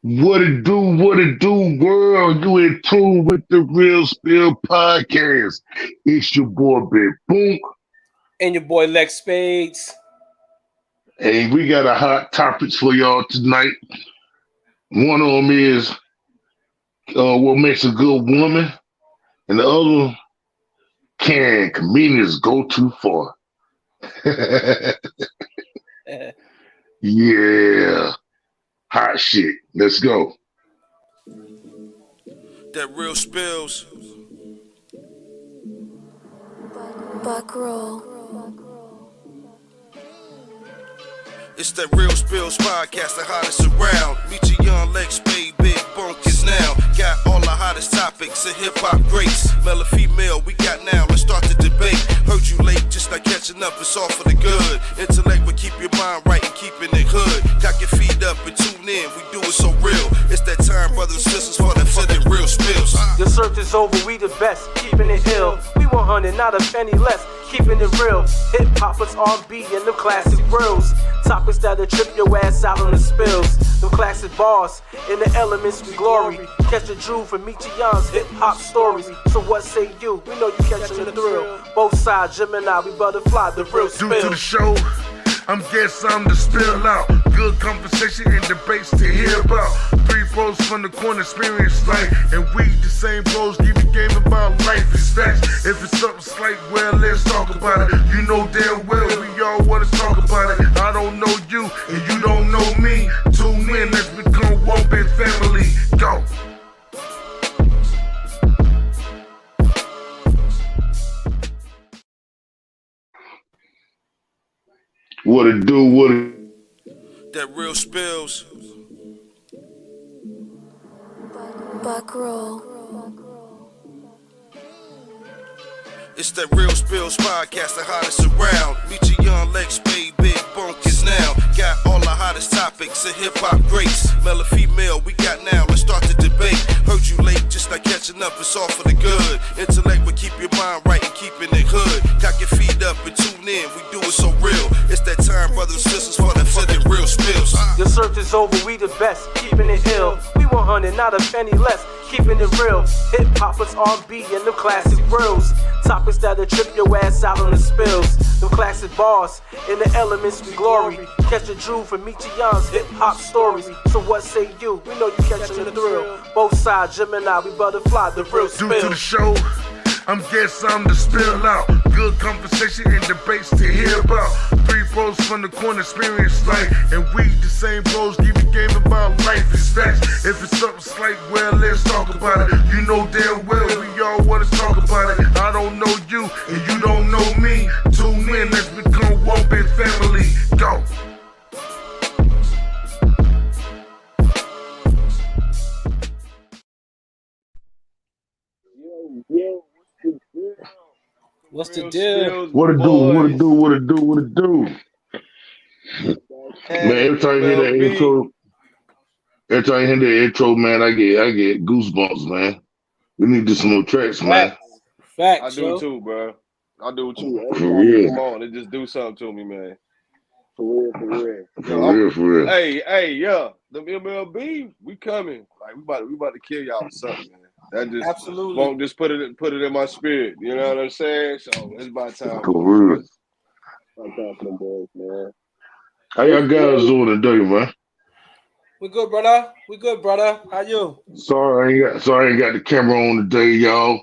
What it do, world? You in tune with the Real Spill Podcast. It's your boy Big Boom, And your boy Lex Spades. and we got a hot topics for y'all tonight. One of them is what makes a good woman, and the other, can comedians go too far? Yeah, hot shit. Let's go. That real spills. Buckroll. It's that real spills podcast, the hottest around. Meet your young Lex Spade, big bunkers now. Got all the hottest topics and hip hop greats. Male or female, we got now. Let's start the debate. Heard you late, just not catching up. It's all for the good. Intellect will keep your mind right and keeping it hood. Cock your feet up and tune in. We do it so real. It's that time, brothers and sisters, for that real spills. The search is over, we the best, keeping it ill. We 100, not a penny less, keeping it real. Hip hoppers, R&B, and them classic reels. Topics that'll trip your ass out on the spills. Them classic bars, in the elements we glory. Catch a Drew from Michi Young's hip hop stories. So what say you? We know you catching the thrill. Both sides, Gemini, we butterfly, the real Due to the spill. show, I'm to spill out. Good conversation and debates to hear about. Three bros from the corner experience life, and we the same bros give a game about life and facts. If it's something slight, well, let's talk about it. You know damn well we all wanna talk about it. I don't know you and you don't know me. Tune in, let's become one big family. Go. What it do? What it That real spills. Buckroll. It's that real spills podcast, the hottest around. Meet your young Lex Spade, big bunkers now. Got all the hottest topics and hip hop greats. Male or female, we got now. Let's start the debate. Heard you late, just not catching up. It's all for the good. Intellect will keep your mind right and keeping it hood. Cock your feet up and tune in. We do it so real. It's that time, brothers and sisters, for that real spills. The search is over, we the best, keeping it ill. We 100, not a penny less, keeping it real. Hip hoppers, R&B, and them classic reels. Topics that'll trip your ass out on the spills. Them classic bars, in the elements we glory. Catch a Drew from Michi Young's hip hop stories. So what say you? We know you catching the thrill. Both sides, Gemini, we butterfly, the real Due to the spill. show, I'm to spill out. Good conversation and debates to hear about. Three bros from the corner experience life, and we the same bros give a game about life and facts. If it's something slight, well, let's talk about it. You know damn well we all wanna talk about it. I don't know you and you don't know me. Tune in, let's become one big family. Go. What's the deal? What it do? What it do? What it do? What it do? Man, every time you hear that intro, man, I get goosebumps, man. We need to do some more tracks, man. Facts, I do too, bro. I do too. For real. Come on, it just do something to me, man. For real. Hey, yeah, the MLB, we coming. Like we about to kill y'all with something, man. That just Absolutely. won't just put it in my spirit. You know what I'm saying? So it's about time. For real. About time for them boys, man. How y'all guys doing today, man? We good, brother. We good, brother. How you? Sorry, I ain't got the camera on today, y'all.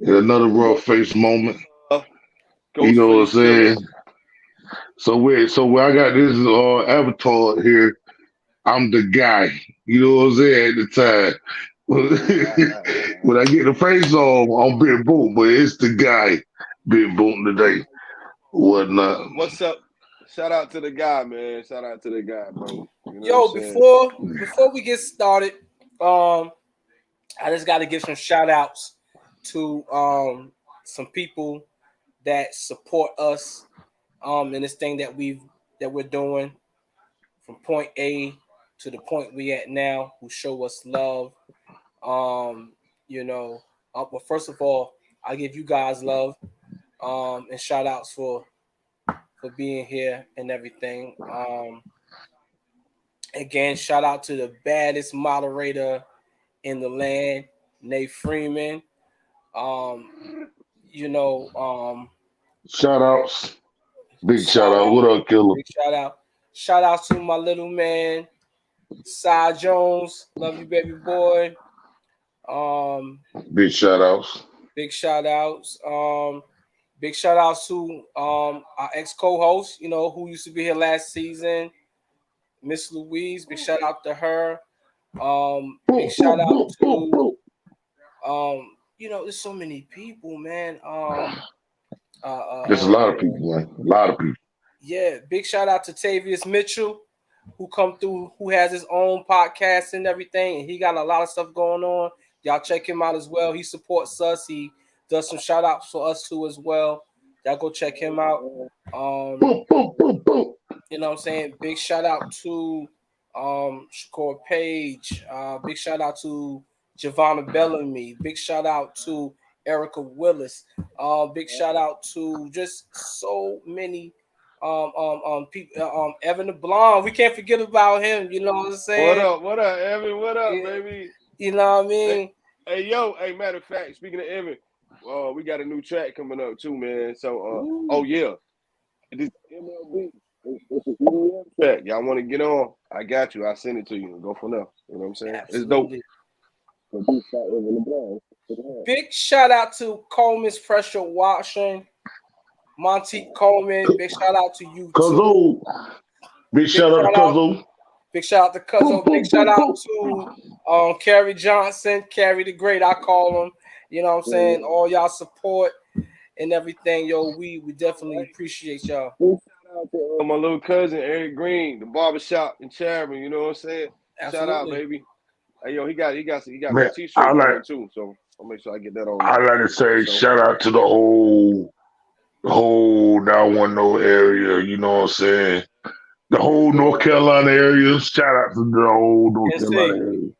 Another rough face moment. You know what I'm saying? So where I got this avatar here, I'm the guy. You know what I'm saying at the time. When I get the face on, I'm Big Boom, but it's the guy, Big Boom today. Whatnot. What's up? Shout out to the guy, man. Shout out to the guy, bro. You know Yo, what I'm saying? before we get started, I just got to give some shout outs to some people that support us in this thing that we're doing from point A to the point we at now, who show us love. Well, first of all, I give you guys love and shout outs for being here and everything. Again, shout out to the baddest moderator in the land, Nate Freeman. You know, Shout outs. Big shout shout out. out, What up, killer? big shout out. Shout out to my little man, Cy Jones. Love you, baby boy. Big shout outs. Big shout outs. Big shout outs to our ex co-host, you know, who used to be here last season, Miss Louise. Big shout out to her. Big shout out to you know, there's so many people, man. There's a lot of people, man. A lot of people. Yeah, big shout out to Tavius Mitchell, who come through, who has his own podcast and everything, and he got a lot of stuff going on. Y'all check him out as well. He supports us. He does some shout outs for us too as well. Y'all go check him out. You know what I'm saying? Big shout out to Shakur Page. Big shout out to Giovanna Bellamy. Big shout out to Erica Willis. Big shout out to just so many people. Evan the Blonde. We can't forget about him. You know what I'm saying? What up, Evan? What up, baby? You know what I mean? Hey, matter of fact, speaking of Evan, we got a new track coming up too, man. So, this MLB, it's an EDM track. Y'all want to get on? I got you. I'll send it to you and go from there. You know what I'm saying? Absolutely. It's dope. Big shout out to Coleman's Pressure Washing, Monty Coleman. Big shout out to you too. Big shout out to Cuzzo. Big shout out to Cuzzo. Big shout out to Kerry Johnson, Kerry the Great, I call him. You know what I'm saying? All y'all support and everything, yo. We definitely appreciate y'all. Shout out to my little cousin Eric Green, the barbershop in Chatham. You know what I'm saying? Absolutely. Shout out, baby. Hey, yo, he got Man, a t-shirt too, so I'll make sure I get that on. I like to say shout out to the whole 910 area. You know what I'm saying? The whole North Carolina area. Shout out to the whole North Carolina area.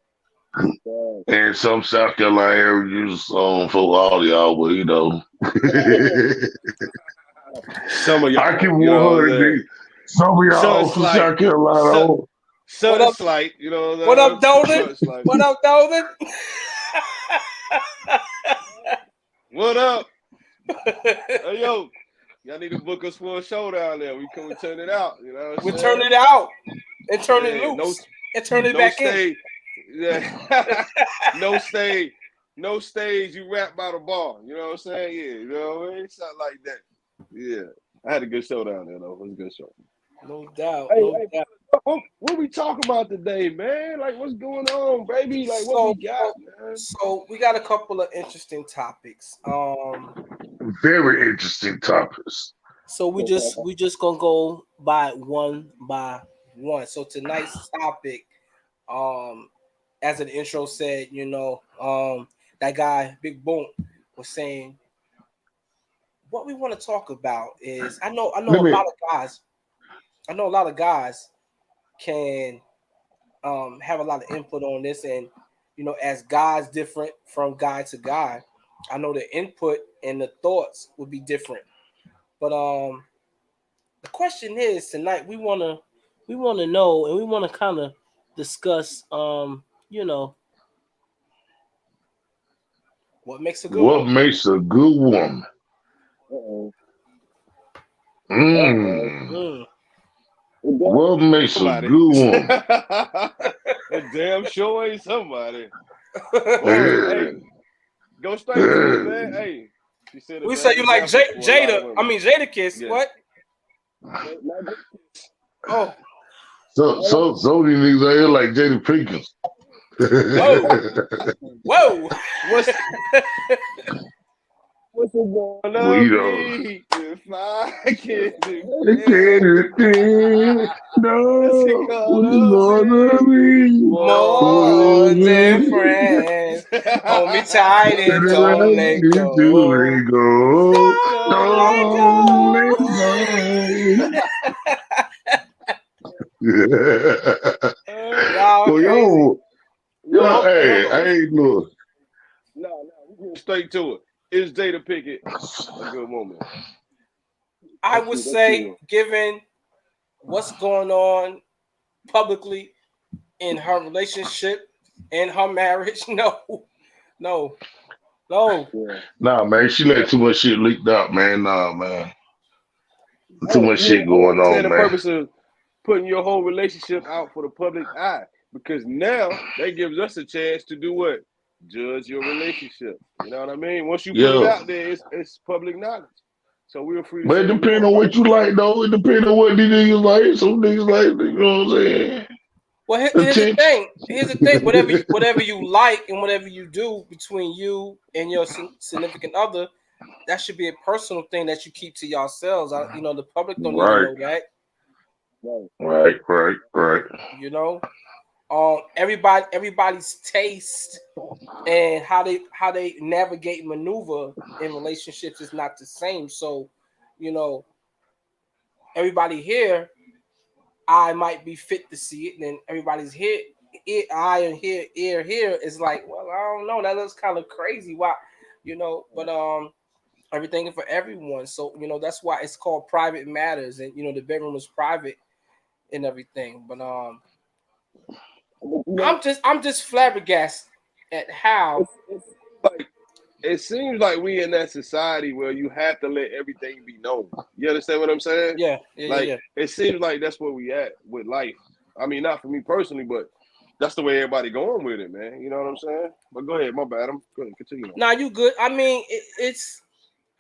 And some South Carolina areas for all y'all, but you know. Some of y'all. I keep 100. Some of y'all from South Carolina. What up, Slight? You know what up, Dolan? What up, Dolan? What up? Hey, yo, y'all need to book us for a show down there. We turn it out. You know we turn it out and turn it loose and turn it back in. Yeah. No stage. You rap by the bar. You know what I'm saying? Yeah. You know what I mean? Something like that. Yeah. I had a good show down there, though. It was a good show. No doubt. Hey, what we talking about today, man? Like, what's going on, baby? Like, what we got, man? So we got a couple of interesting topics. Very interesting topics. So we just gonna go by one. So tonight's topic, as an intro said, you know, that guy Big Boom was saying, what we want to talk about is I know a lot of guys can have a lot of input on this, and you know, as guys different from guy to guy, I know the input and the thoughts would be different. But the question is tonight we wanna know, and we wanna kind of discuss you know, what makes a good woman. Makes a good woman? What makes a good woman? Damn sure ain't somebody. Hey, go straight to it, man. Hey, she said we say you like Jada. I mean Jadakiss. Yeah. What? Oh. So these niggas out here like Jada Pinkett. Whoa. What's it going on? You know. If I can't do more than friends. Hold me tight and don't let go. Hey, look. No, we get straight to it. Is Jada Pinkett a good woman? I would say, given what's going on publicly in her relationship, in her marriage. No. Nah, man, she let too much shit leaked out, man. Nah, man. Too much I shit don't going understand on, the man. purpose of putting your whole relationship out for the public eye, because now that gives us a chance to do what? Judge your relationship. You know what I mean? Once you put it out there, it's public knowledge. So we're free to But say it what we depends want, on right? what you like, though. It depends on what these niggas like. Some niggas like, you know what I'm saying? Well, here's the thing. Whatever you like and whatever you do between you and your significant other, that should be a personal thing that you keep to yourselves. The public don't need to Right. know that. Right. You know, everybody's taste and how they navigate maneuver in relationships is not the same. So, everybody here, I might be fit to see it, and then everybody's here, eye and ear here is like, well, I don't know, that looks kind of crazy. Why, but everything is for everyone. So that's why it's called private matters, and the bedroom is private and everything. But I'm just flabbergasted at how like it seems like we in that society where you have to let everything be known. You understand what I'm saying? yeah. It seems like that's where we at with life. I mean, not for me personally, but that's the way everybody going with it, man. You know what I'm saying? But go ahead, my bad. I'm going to continue. Nah, you good. I mean, it's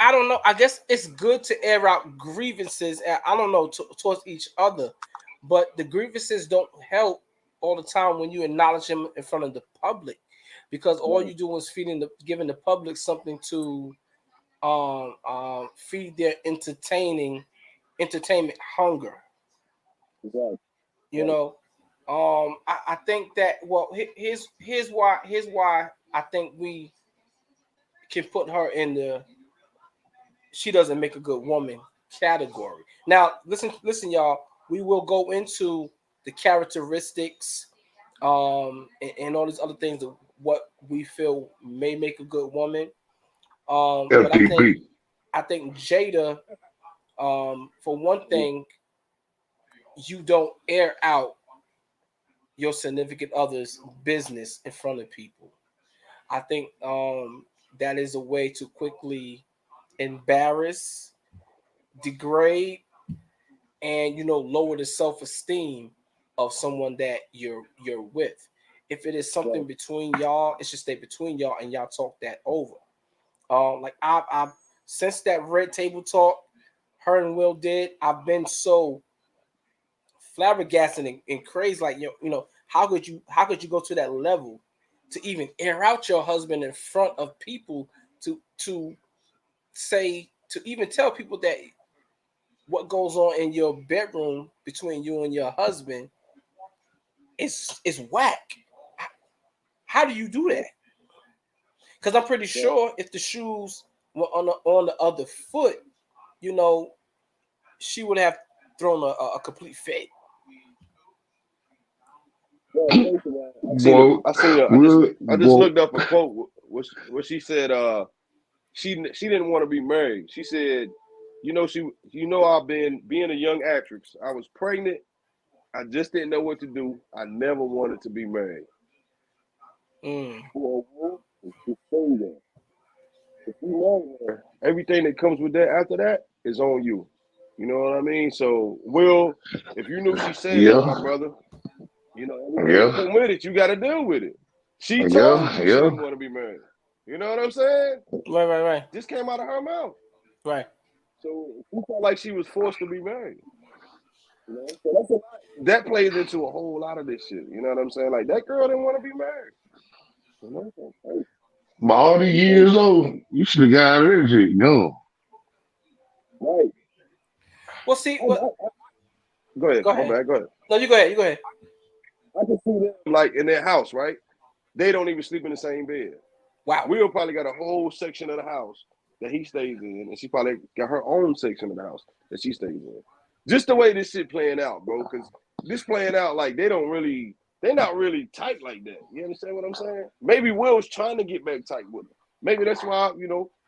I don't know. I guess it's good to air out grievances. I don't know towards each other, but the grievances don't help all the time when you acknowledge them in front of the public, because all you do is giving the public something to feed their entertainment hunger. Exactly. I think that, well, here's why I think we can put her in the she doesn't make a good woman category. Now, listen, y'all. We will go into the characteristics, and all these other things of what we feel may make a good woman. But I think Jada, for one thing, you don't air out your significant other's business in front of people. I think that is a way to quickly embarrass, degrade, and lower the self-esteem of someone that you're with. If it is something between y'all, it should stay between y'all and y'all talk that over. Like I've since that red table talk her and Will did, I've been so flabbergasted and crazy. Like, how could you go to that level to even air out your husband in front of people, to say, to even tell people that what goes on in your bedroom between you and your husband is whack. How do you do that? Because I'm pretty sure if the shoes were on the other foot, she would have thrown a complete fit. I just looked up a quote where she said she didn't want to be married. She said, I've been being a young actress. I was pregnant. I just didn't know what to do. I never wanted to be married. Everything that comes with that after that is on you. You know what I mean? So, Will, if you knew she said that, my brother, everything with it, you got to deal with it. She told you she didn't want to be married. You know what I'm saying? Right. This came out of her mouth. Right. So she felt like she was forced to be married. So that plays into a whole lot of this shit. You know what I'm saying? Like, that girl didn't want to be married. By all the years old, you should have got rid of it, Right. Well, see, go ahead. My bad. Go ahead. No, you go ahead. I can see them like in their house, right? They don't even sleep in the same bed. Wow. Will probably got a whole section of the house that he stays in, and she probably got her own section of the house that she stays in. Just the way this shit playing out, bro. Because this playing out like they're not really tight like that. You understand what I'm saying? Maybe Will's trying to get back tight with her. Maybe that's why,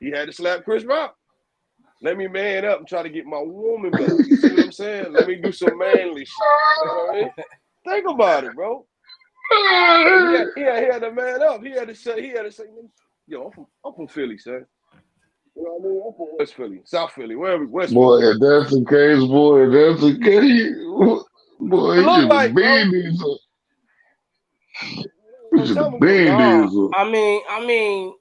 he had to slap Chris Rock. Let me man up and try to get my woman back. You see what I'm saying? Let me do some manly shit. You know what I mean? Think about it, bro. He had to man up. He had to say, yo, I'm from Philly, son. You know what I mean? I'm from West Philly, South Philly, wherever, West Boy, Philly. if that's the case, boy, if that's the case, boy, It he look should have like, bro. been this. He should Tell have me what. been Nah, this. I mean,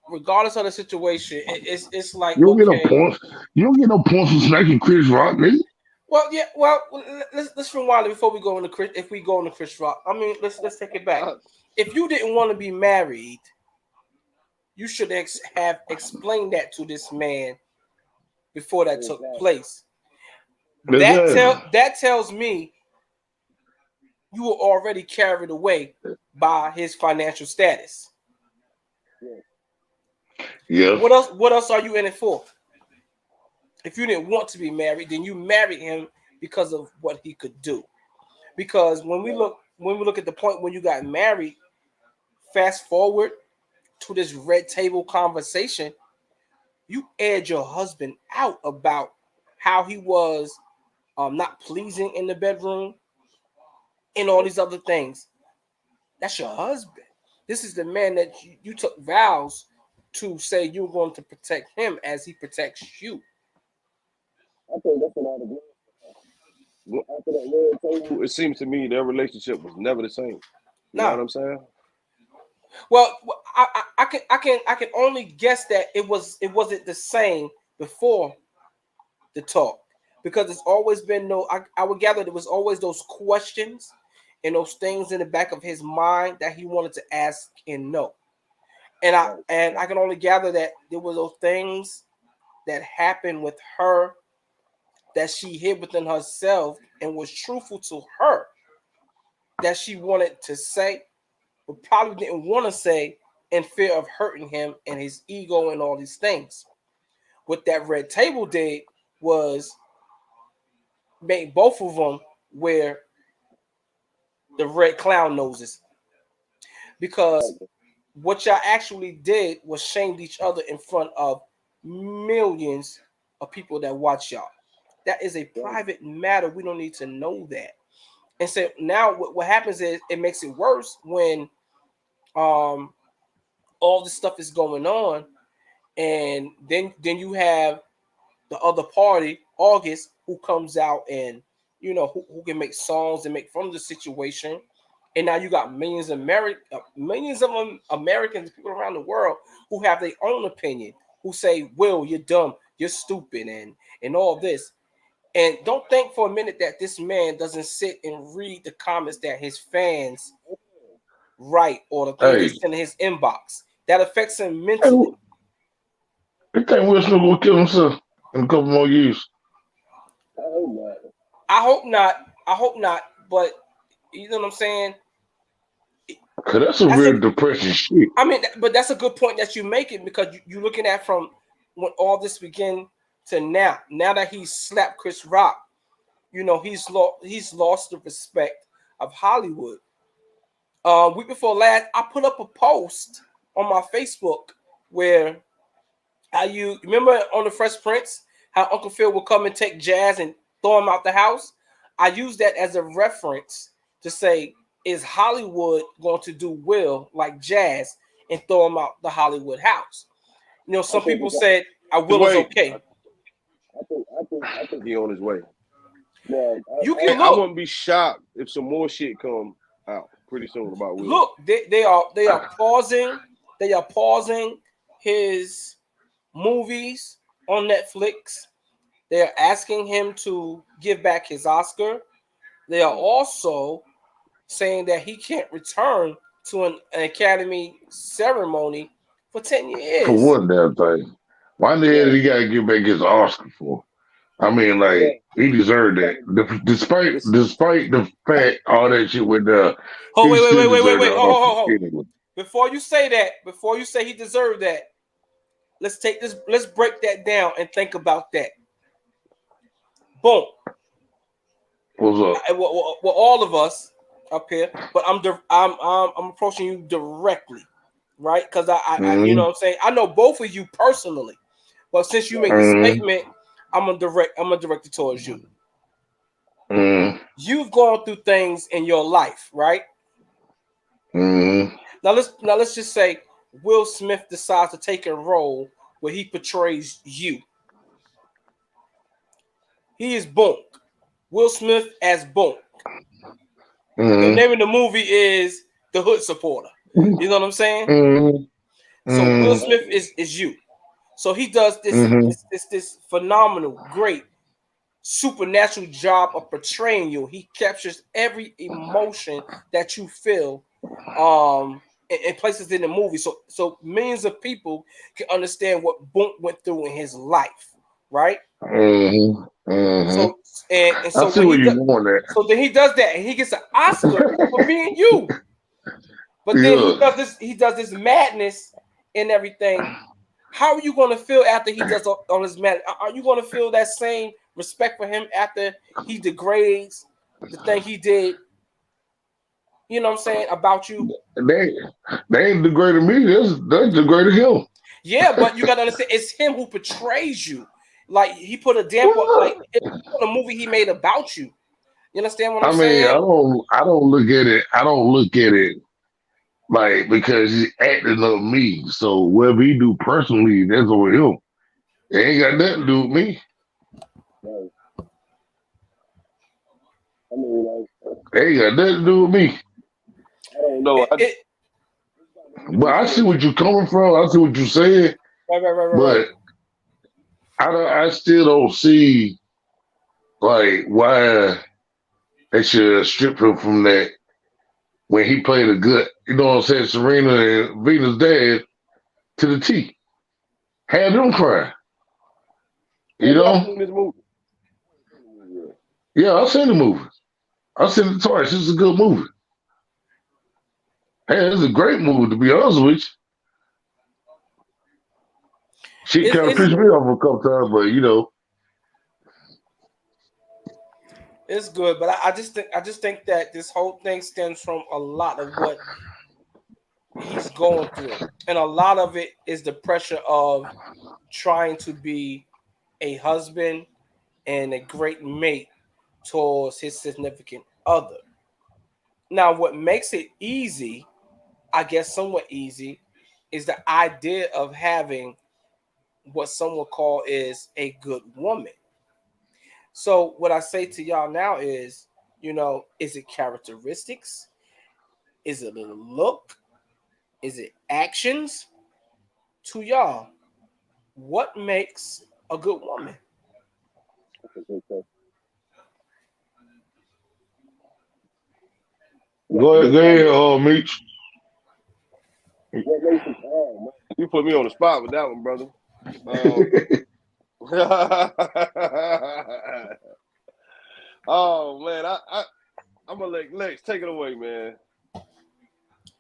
regardless of the situation, it's like You don't get no okay. points. You don't get no points for smacking Chris Rock, nigga. Well, yeah. Well, let's rewind it before we go into Chris. If we go into Chris Rock, I mean, let's take it back. If you didn't want to be married, you should have explained that to this man before that took place. Exactly. That tells me you were already carried away by his financial status. Yeah. What else are you in it for? If you didn't want to be married, then you married him because of what he could do. Because when we look at the point when you got married, fast forward to this red table conversation, you aired your husband out about how he was not pleasing in the bedroom and all these other things. That's your husband. This is the man that you took vows to say you're going to protect him as he protects you. I think that's what all the after that red table, it seems to me their relationship was never the same. You know Nah. what I'm saying? Well, I can only guess that it wasn't the same before the talk, because it's always been I would gather there was always those questions and those things in the back of his mind that he wanted to ask and know. And I can only gather that there were those things that happened with her that she hid within herself and was truthful to her that she wanted to say, but probably didn't want to say in fear of hurting him and his ego and all these things. What that red table did was make both of them wear the red clown noses, because what y'all actually did was shamed each other in front of millions of people that watch y'all. That is a private matter. We don't need to know that. And so now what happens is it makes it worse when all this stuff is going on, and then you have the other party, August, who comes out and who can make songs and make fun of the situation. And now you got millions of Americans, people around the world who have their own opinion, who say, "Will, you're dumb, you're stupid," and all this. And don't think for a minute that this man doesn't sit and read the comments that his fans write or the things they Hey, send in his inbox. That affects him hey, mentally. you think Will Smith gonna kill himself in a couple more years? I hope not. I hope not. But you know what I'm saying? Cause that's a That's a real depressing shit. I mean, but that's a good point that you make it, because you're looking at from when all this began to now. Now that he's slapped Chris Rock, he's lost the respect of Hollywood. Week before last, I put up a post on my Facebook where you remember on the Fresh Prince how Uncle Phil would come and take Jazz and throw him out the house. I use that as a reference to say, is Hollywood going to do Will like Jazz and throw him out the Hollywood house? Some people said Will is okay. I think he on his way. Yeah, You can I look. wouldn't be shocked if some more shit come out pretty soon about Will. Look, they are pausing. They are pausing his movies on Netflix. They are asking him to give back his Oscar. They are also saying that he can't return to an Academy ceremony for 10 years. For one damn thing. Why the hell did he gotta give back his Oscar for? I mean, like, he deserved that. Despite the fact all that shit with Oh, he still wait. deserved that Oh. Oscar anyway. Before you say that, before you say he deserved that, let's break that down and think about that. Boom. What's up? Well, all of us up here, but I'm approaching you directly, right? Because I you know what I'm saying, I know both of you personally, but since you make the statement, I'm gonna direct it towards you. You've gone through things in your life, right? Mm-hmm. Now let's just say Will Smith decides to take a role where he portrays you. He is Bonk. Will Smith as Bonk. The Mm-hmm. name of the movie is The Hood Supporter. You know what I'm saying? Mm-hmm. So Will Mm-hmm. Smith is you. So he does Mm-hmm. this phenomenal, great, supernatural job of portraying you. He captures every emotion that you feel, and places in the movie. So millions of people can understand what Boont went through in his life, right? Mm-hmm. Mm-hmm. So and I so see when where he does, you're going at. so then he does that, and he gets an Oscar for being you. But then Yeah. he does this madness and everything. How are you going to feel after he does on his madness? Are you going to feel that same respect for him after he degrades the thing he did? You know what I'm saying about you? They they ain't degraded me. They degraded him. Yeah, but you got to understand, it's him who portrays you. Like he put a damper, like it's a movie he made about you. You understand what I'm I mean, saying? I don't look at it. I don't look at it like because he's acting of me. So whatever he do personally, that's over him. It ain't got nothing to do with me. Right. I mean, like, It ain't got nothing to do with me. I don't know. It But I see what you're coming from. I see what you're saying. right. But I still don't see like why they should strip him from that when he played a good, you know what I'm saying, Serena and Venus' dad to the T. Had them cry. You Have y'all know? seen this movie? Yeah, I've seen the movie. I've seen it twice. It's a good movie. Hey, it's a great movie, to be honest with you. She kind of it's pissed me off a couple times, but you know. it's good, but I just think that this whole thing stems from a lot of what he's going through, and a lot of it is the pressure of trying to be a husband and a great mate towards his significant other. Now, what makes it easy, I guess somewhat easy, is the idea of having what some would call is a good woman. So what I say to y'all now is, is it characteristics? Is it a look? Is it actions? To y'all, what makes a good woman? Go ahead, Meech. What makes it? Oh, man. You put me on the spot with that one, brother. Oh man, I'm gonna let Lex take it away, man.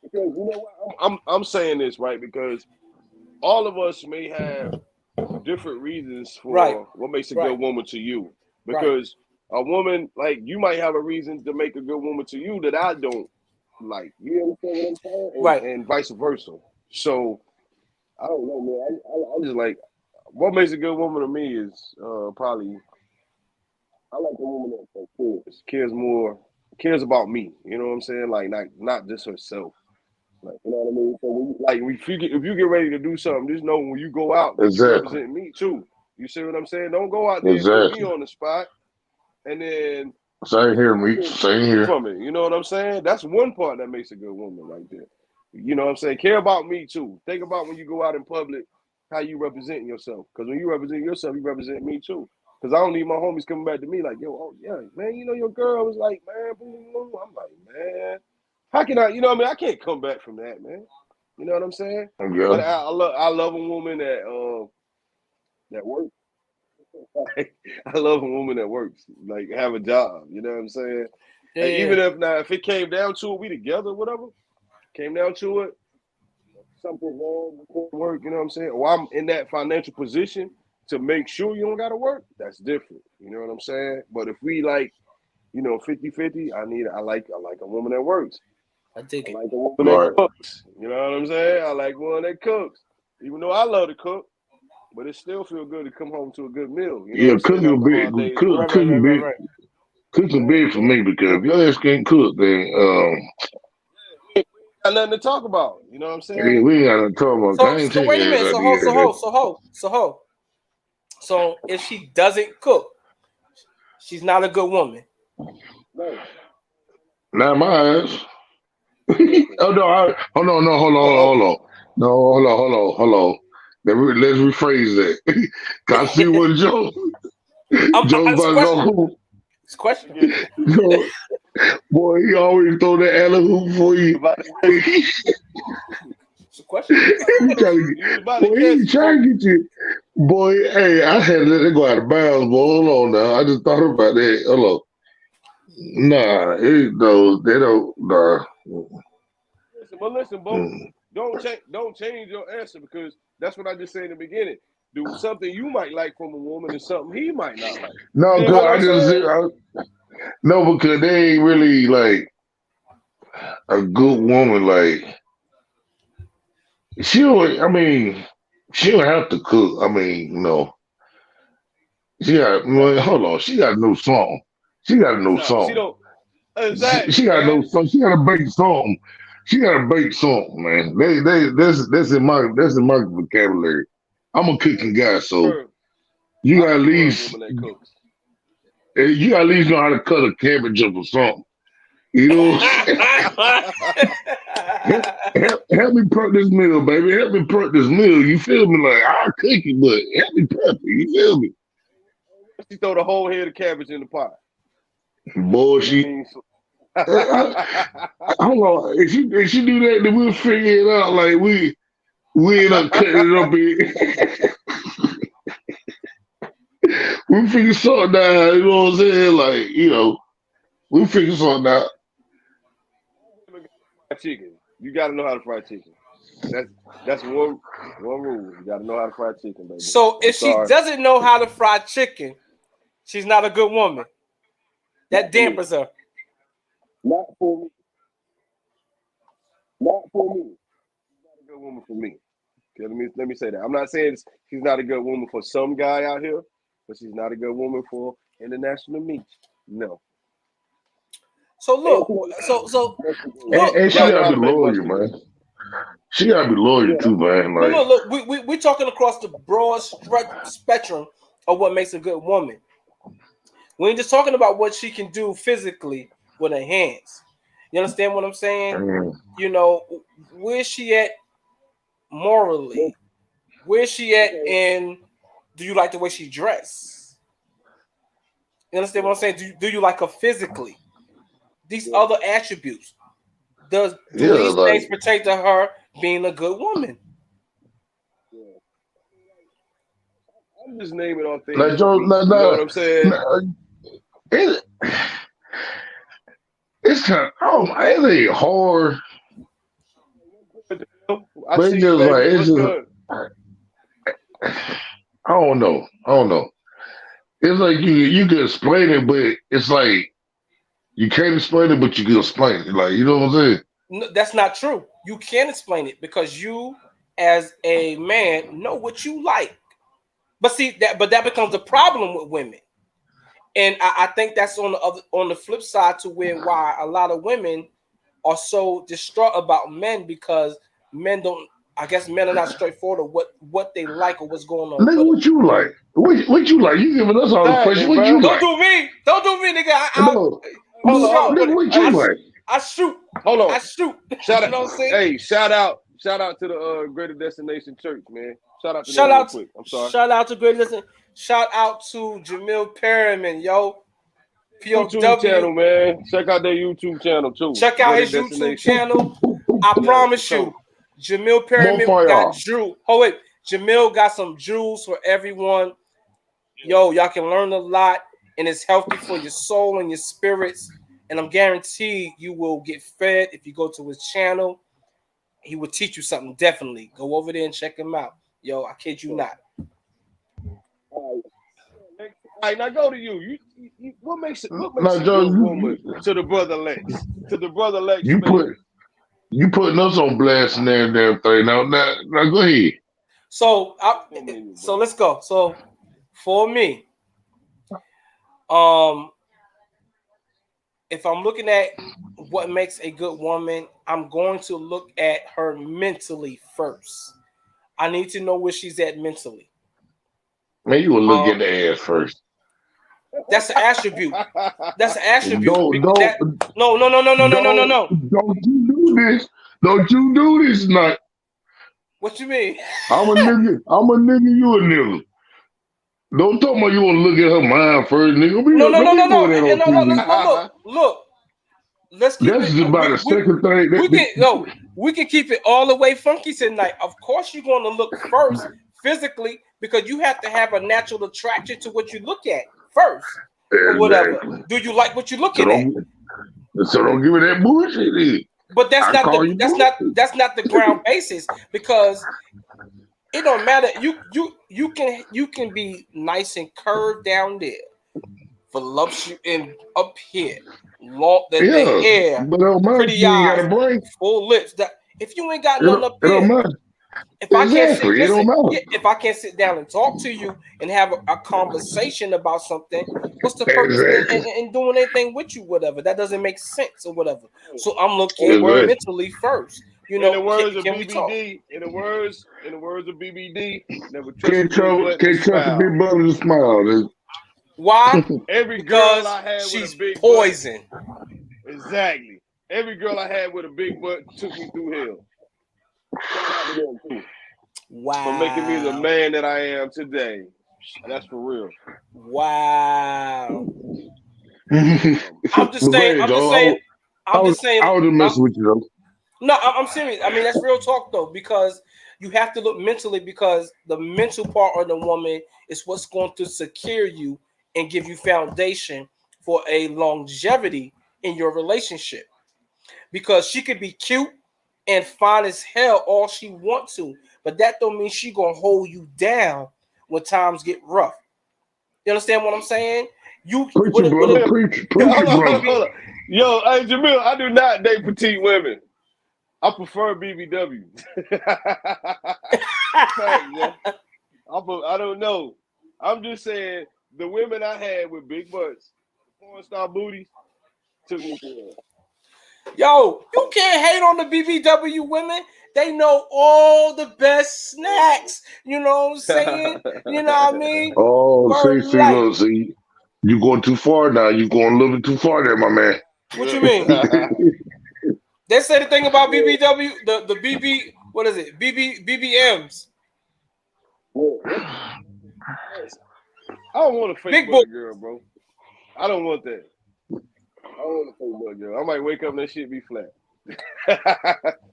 Because you know what, I'm saying this right because all of us may have different reasons Right, for what makes a good right, woman to you. right, Because a woman, like you might have a reason to make a good woman to you that I don't like. You understand what I'm saying? right. And vice versa. So I don't know, man. I just like what makes a good woman to me is probably I like a woman that cares about me. You know what I'm saying? Like not just herself. Like you know what I mean? So when if you get ready to do something, just know when you go out that you Exactly. represent me too. You see what I'm saying? Don't go out there and put me Exactly. on the spot and then Same here, Meech. Same here. from it. You know what I'm saying? That's one part that makes a good woman right there. You know what I'm saying? Care about me too. Think about when you go out in public, how you represent yourself. Because when you represent yourself, you represent me too. Because I don't need my homies coming back to me like, yo, oh yeah, man, you know your girl was like, man, boom, boom. I'm like, man, how can I? You know what I mean? I can't come back from that, man. You know what I'm saying? Yeah. But I love a woman that works. I love a woman that works, like have a job. You know what I'm saying? Yeah, And yeah. even if it came down to it, we together, whatever. Came down to it, something wrong with work. You know what I'm saying? Or I'm in that financial position to make sure you don't got to work. That's different. You know what I'm saying? But if we like, 50-50, I like a woman that works. I dig I it. like a woman that Right. cooks. You know what I'm saying? I like one that cooks. Even though I love to cook, but it still feel good to come home to a good meal. You know what Yeah, I'm saying? After a hard day's work. Right. cooking big for me because if your ass can't cook, then got nothing to talk about. You know what I'm saying? Yeah, we ain't got to talk about. So wait a minute. So if she doesn't cook, she's not a good woman. No. Not my eyes. Oh no! Hold on! No, hold on. Let's rephrase that. Cause I see what Joe's about to go. It's a question. Joe, boy, he always throw that alley hoop for you. It's a question. He trying to get you. Boy, hey, I had to let it go out of bounds, boy. Hold on now. I just thought about that. Hold on. Nah, they don't. Nah. Listen, Bo. Don't change your answer because that's what I just said in the beginning. Do something you might like from a woman and something he might not like. No, you know no, because they ain't really like a good woman. Like she don't have to cook. I mean, hold on. She got no song. She got no song. She don't. Exactly. She got no song. She got to bake something. She got to bake something, man. That's in my vocabulary. I'm a cooking guy, so you got at least know how to cut a cabbage up or something. You know, help me prep this meal, baby. Help me prep this meal. You feel me? Like I'll cook it, but help me prep it. You feel me? She throw the whole head of cabbage in the pot. Boy, hold on. If she do that, then we'll figure it out. Like we end up cutting it up we figure something out. You know what I'm saying? Like we figure something out. Chicken. You got to know how to fry chicken. That's one rule. You got to know how to fry chicken, baby. So if she doesn't know how to fry chicken, she's not a good woman. That dampers her. Not for me. Not for me. She's not a good woman for me. Okay, let me say that. I'm not saying she's not a good woman for some guy out here, but she's not a good woman for international meet. No. So look, and she gotta be loyal, man. She gotta be loyal too, man. Like, look, we're talking across the broad spectrum of what makes a good woman. We ain't just talking about what she can do physically with her hands. You understand what I'm saying? Where's she at morally? Where's she at in? Do you like the way she dressed? You understand what I'm saying? Do you like her physically? These other attributes. Do these things pertain to her being a good woman? I'm just naming all things. Like Joe, you know what I'm saying? It's kind of, it ain't hard. But it's just like, I don't know. It's like you can explain it, but it's like you can't explain it, but you can explain it. Like, you know what I'm saying? No, that's not true. You can't explain it because you, as a man, know what you like. But that becomes a problem with women, and I think that's on the flip side to why a lot of women are so distraught about men because men don't. I guess men are not straightforward of what they like or what's going on. Nigga, what you like? What you like? You giving us all the questions. What you like? Don't do me, nigga. Hold on. Nigga, what you like? I shoot. Hold on. I shoot. Shout out. You know what I'm saying? Hey, shout out to the Greater Destination Church, man. Shout out to I'm sorry. Shout out to Greater Destination. Shout out to Jamil Perriman, yo. YouTube channel, man. Check out their YouTube channel too. Check out his YouTube channel. I promise you, Jamil Perriman got jewels. Oh wait, Jamil got some jewels for everyone. Yo, y'all can learn a lot, and it's healthy for your soul and your spirits. And I'm guaranteed you will get fed if you go to his channel. He will teach you something. Definitely go over there and check him out. Yo, I kid you not. All right, now go to you. What makes a Joe, good woman to the brother Lex? To the brother Lex. You putting us on blast and everything. Now go ahead. So let's go. So for me, if I'm looking at what makes a good woman, I'm going to look at her mentally first. I need to know where she's at mentally. Man, you will look Um, at the ass first. that's an attribute. That's an attribute. Don't That don't no no no no no no no no don't no. don't you do this. Don't you do this night. What you mean? I'm a nigga. I'm a nigga, you a nigga. Don't talk about you wanna look at her mind first, nigga. No no Don't no be no no doing that and on no no TV. no look. Let's keep That's it. just about the second thing. We can no. We can keep it all the way funky tonight. Of course, you're going to look first physically because you have to have a natural attraction to what you look at first or whatever. Exactly. Do you like what you're So looking at? don't give me that bullshit then. But that's I not call the you bullshit. that's not the ground basis because it don't matter. You can be nice and curved down there, voluptuous and up here, long the Yeah. hair, But it don't matter if pretty you ain't got eyes, a brain. full lips. That if you ain't got It nothing don't, up it don't there, matter. if I can't sit, Exactly. It listen, don't matter. yeah, if I can't sit down and talk to you and have a conversation about something, what's the purpose Exactly. in doing anything with you? Whatever that doesn't make sense or whatever. So I'm looking Exactly. mentally first. You In the know, words of can we talk? BBD, in the words of BBD, never trust a big button to Can't trust a smile. big brother to smile. Why? Every girl Because I had with a she's big butt, poison. exactly. Every girl I had with a big butt took me through hell. Shout out to them too for making me the Wow. man that I am today. That's for real. Wow. I'm just Well, go saying. ahead, I'm just Joe. saying. I'm just saying. I was just messing with you though. No, I'm serious. I mean, that's real talk though, because you have to look mentally because the mental part of the woman is what's going to secure you and give you foundation for a longevity in your relationship. Because she could be cute and fine as hell all she wants to, but that don't mean she gonna hold you down when times get rough. You understand what I'm saying? You Preacher, what brother. Preach, Hold preacher, on, brother. hold on. Yo, hey Jamil, I do not date petite women. I prefer BBW. Fact, yeah. I don't know. I'm just saying the women I had with big butts, porn star booties, took me through hell. Yo, you can't hate on the BBW women. They know all the best snacks. You know what I'm saying? You know what I mean? Oh, Word life. look, see, you going too far now. You going a little bit too far there, my man. What you mean? They say the thing about BBW, the BB, what is it? BBMs. I don't want a fake Big boy. butt girl, bro. I don't want that. I don't want a fake butt girl. I might wake up and that shit be flat.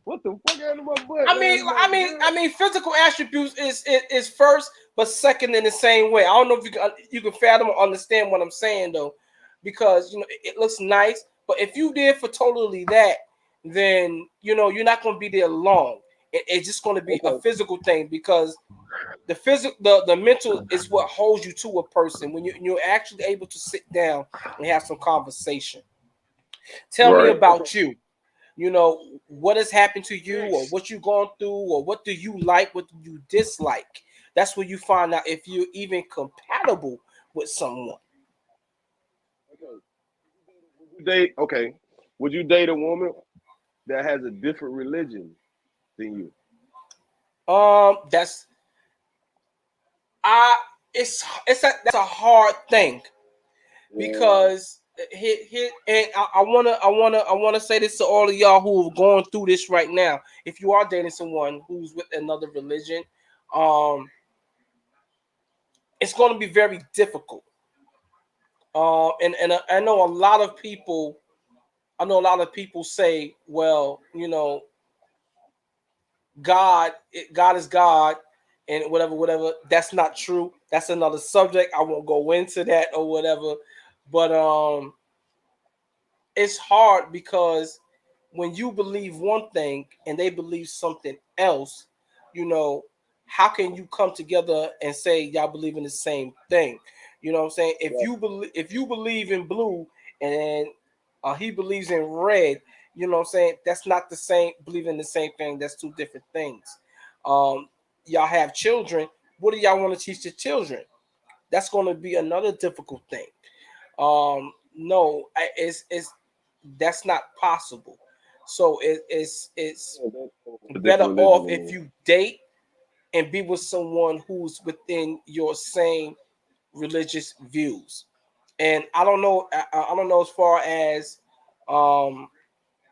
What the fuck out of my butt? I mean, physical attributes is first, but second in the same way. I don't know if you can fathom or understand what I'm saying though, because you know it looks nice, but if you did for totally that, then you know you're not going to be there long. It's just going to be a physical thing because the mental is what holds you to a person when you're actually able to sit down and have some conversation. Tell me Right. about you. You know what has happened to you or what you've gone through or what do you like, what do you dislike. That's where you find out if you're even compatible with someone. Okay. Would you date a woman that has a different religion than you? That's that's a hard thing because and I wanna say this to all of y'all who are going through this right now. If you are dating someone who's with another religion, it's going to be very difficult. And I know a lot of people. I know a lot of people say, well, you know, God is God, and whatever. That's not true. That's another subject. I won't go into that or whatever. But it's hard because when you believe one thing and they believe something else, you know, how can you come together and say y'all believe in the same thing? You know what I'm saying? If you believe in blue and he believes in red, you know what I'm saying? That's not the same. Believing the same thing. That's two different things. Y'all have children. What do y'all want to teach the children? That's going to be another difficult thing. No, it's that's not possible. So it's better off if you date and be with someone who's within your same religious views. And I don't know, I don't know as far as um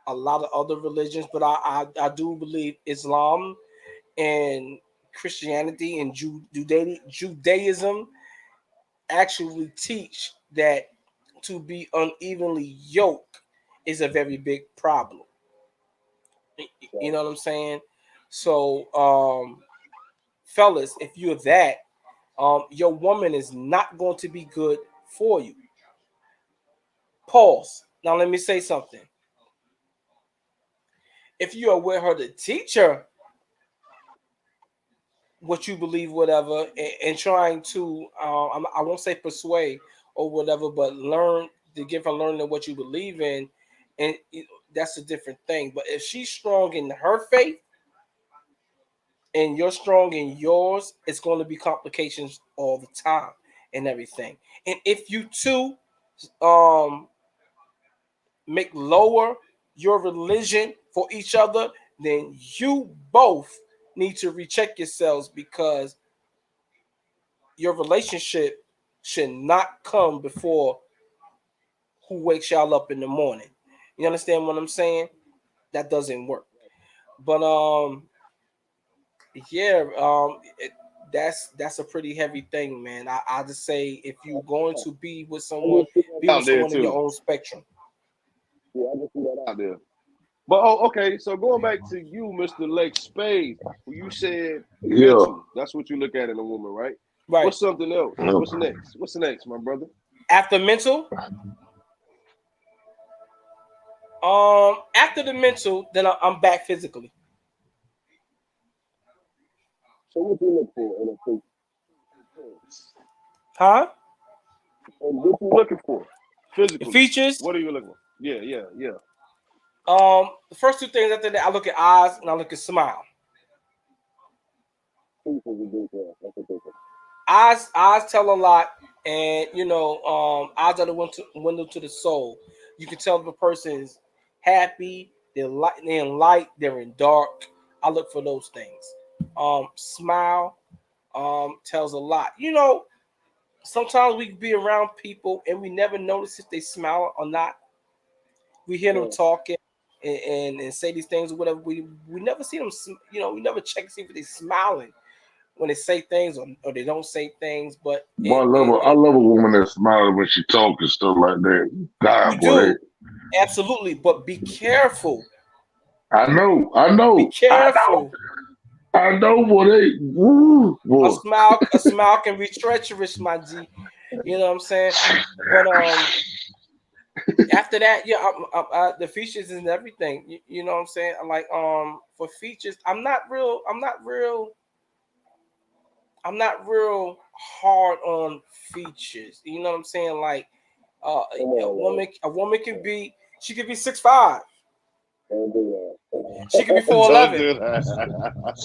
a lot of other religions, but I do believe Islam and Christianity and Judaism actually teach that to be unevenly yoked is a very big problem. You know what I'm saying? So, fellas, if you're that, your woman is not going to be good for you. Pause. Now, let me say something. If you are with her to teach her what you believe, whatever, and trying to, I won't say persuade or whatever, but learn to give her learning what you believe in, and that's a different thing. But if she's strong in her faith and you're strong in yours, it's going to be complications all the time and everything. And if you two um make lower your religion for each other, then you both need to recheck yourselves, because your relationship should not come before who wakes y'all up in the morning. You understand what I'm saying? That doesn't work. But yeah, that's a pretty heavy thing, man. I just say, if you're going to be with someone, be with someone in your own spectrum. Yeah, I just threw that out there. But okay. So going back to you, Mr. Lex Spade, who you said mental. That's what you look at in a woman, right? Right. What's something else? What's next? What's next, my brother? After mental, after the mental, then I'm back physically. So what you look for in a person? Huh? And what you looking for? Physically. The features. What are you looking for? Yeah. The first two things after that, I look at eyes and I look at smile. Eyes tell a lot, and eyes are the window to the soul. You can tell if a person is happy, they're in light, they're in dark. I look for those things. Smile tells a lot. Sometimes we be around people and we never notice if they smile or not. We hear them talking and say these things or whatever. We never see them. We never check to see if they're smiling when they say things, or they don't say things. But I love a woman that smiles when she talks and stuff like that. God, you do. Absolutely, but be careful. I know. Be careful. I know, boy. A smile can be treacherous, my G. You know what I'm saying? But after that, yeah, the features and everything. You know what I'm saying? Like for features, I'm not real hard on features. You know what I'm saying? Like a woman can be, she could be 6'5". She could be 4'11".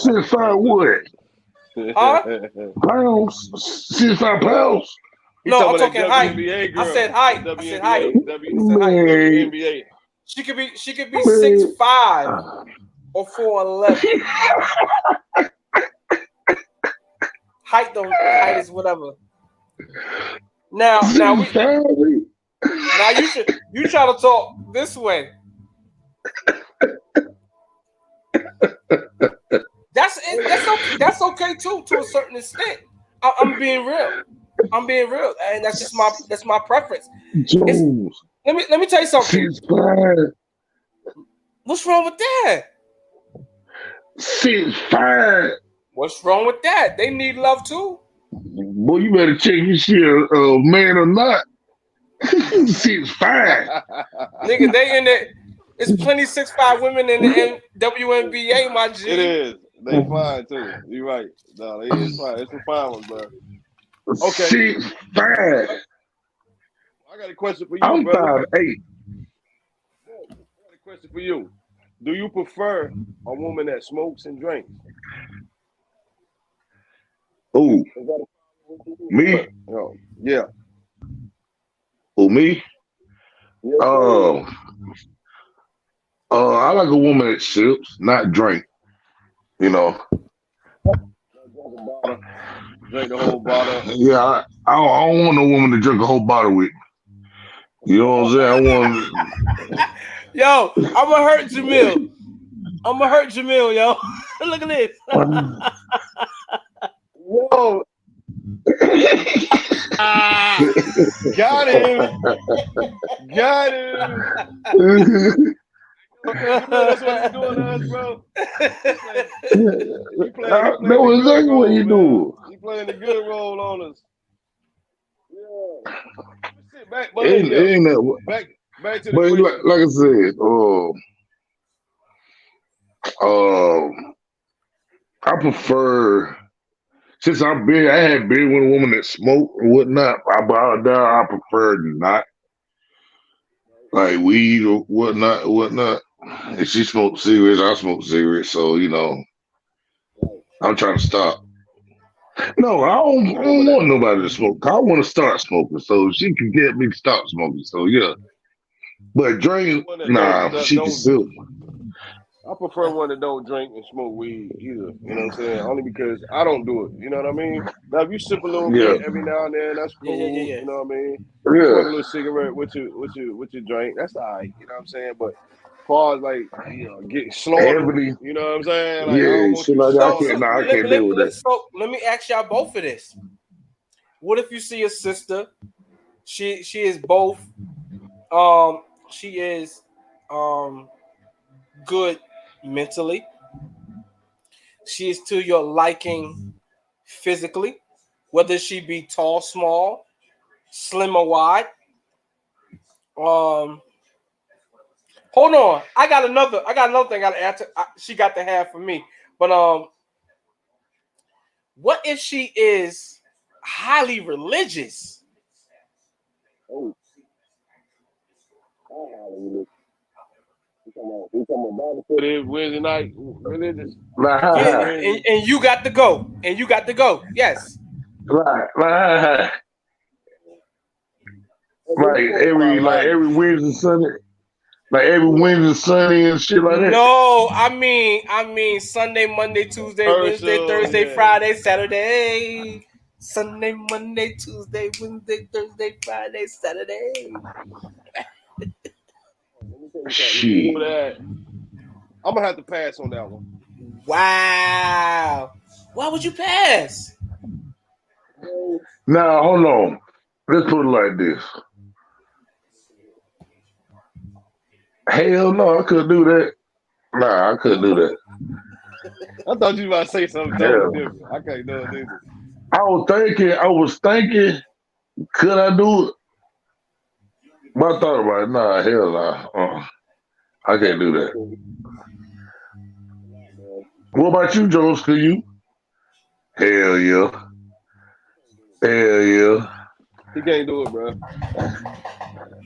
6'5" what? Huh? Pounds? 6'5" pounds? No, I'm talking height. I said height. WNBA. She could be 6'5" or 4'11". Height is whatever. Now you try to talk this way. That's okay too, to a certain extent. I'm being real, and that's just my preference. Let me tell you something. 6'5". What's wrong with that? 6'5". What's wrong with that? They need love too. Boy, you better check your shit, man or not. 6'5". Nigga, they in it. It's plenty 6'5" women in the WNBA, my G. It is. They fine too. You're right. No, they is fine. It's some fine ones, bro. Okay. 6'5". I got a question for you, I'm brother. 5'8". I got a question for you. Do you prefer a woman that smokes and drinks? Oh, me? Oh, yeah. Oh, me? Uh, I like a woman that sips, not drink. You know. Drink the whole bottle. Yeah, I don't want no woman to drink a whole bottle with me. You know what I'm saying? I want. Yo, I'm gonna hurt Jamil. Yo. Look at this. Whoa. Got him. That's what he's doing to us, bro. He playing Know exactly what you do. He playing the good role on us. Yeah. Sit back, but ain't that, back to the but question. like I said, I prefer. Since I had been with a woman that smoked or whatnot, I prefer not like weed or whatnot. And she smoked cigarettes, I smoke cigarettes, so I'm trying to stop. No, I don't want nobody to smoke. I want to start smoking, so she can get me to stop smoking. So yeah, but drink, she can still. I prefer one that don't drink and smoke weed either. You know what I'm saying? Only because I don't do it. You know what I mean? Now, if you sip a little bit every now and then, that's cool. Yeah. You know what I mean? Yeah. Smoke a little cigarette with your drink, that's all right. You know what I'm saying? But as far as getting slaughtered, you know what I'm saying? Like, I can't deal with that. So let me ask y'all both of this. What if you see a sister? She is both. She is good mentally. She is to your liking physically, whether she be tall, small, slim or wide. Hold on. I got another thing I gotta answer. She got to have for me. But what if she is highly religious? Oh. We talking about Bible study Wednesday night, religious. And you got to go. Yes. Right. Like every Wednesday, Sunday. Like every Wednesday, Sunday, and shit like that. No, I mean Sunday, Monday, Tuesday, Wednesday, Thursday, Friday, Saturday. Sunday, Monday, Tuesday, Wednesday, Thursday, Friday, Saturday. Shit. I'm gonna have to pass on that one. Wow. Why would you pass? Now, hold on. Let's put it like this. Hell no, I couldn't do that. Nah, I couldn't do that. I thought you were about to say something totally different. I can't do it either. I was thinking, could I do it? But I thought about it. Nah, hell nah. I can't do that. What about you, Jones? Could you? Hell yeah. He can't do it, bro.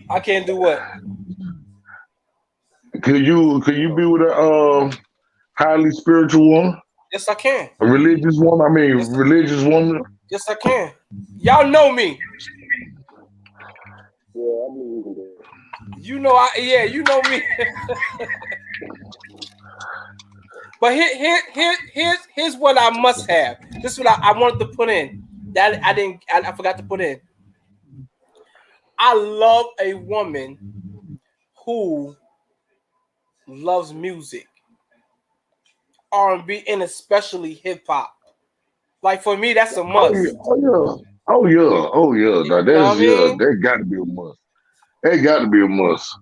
I can't do what? Could you be with a highly spiritual woman? Yes, I can. A religious woman? Religious woman? Yes, I can. Y'all know me. Yeah, I believe you can do it. You know me. But here's what I must have. This is what I wanted to put in. That I forgot to put in. I love a woman who loves music, R&B, and especially hip hop. Like for me, that's a must. Oh yeah. Now that got to be a must. That got to be a must.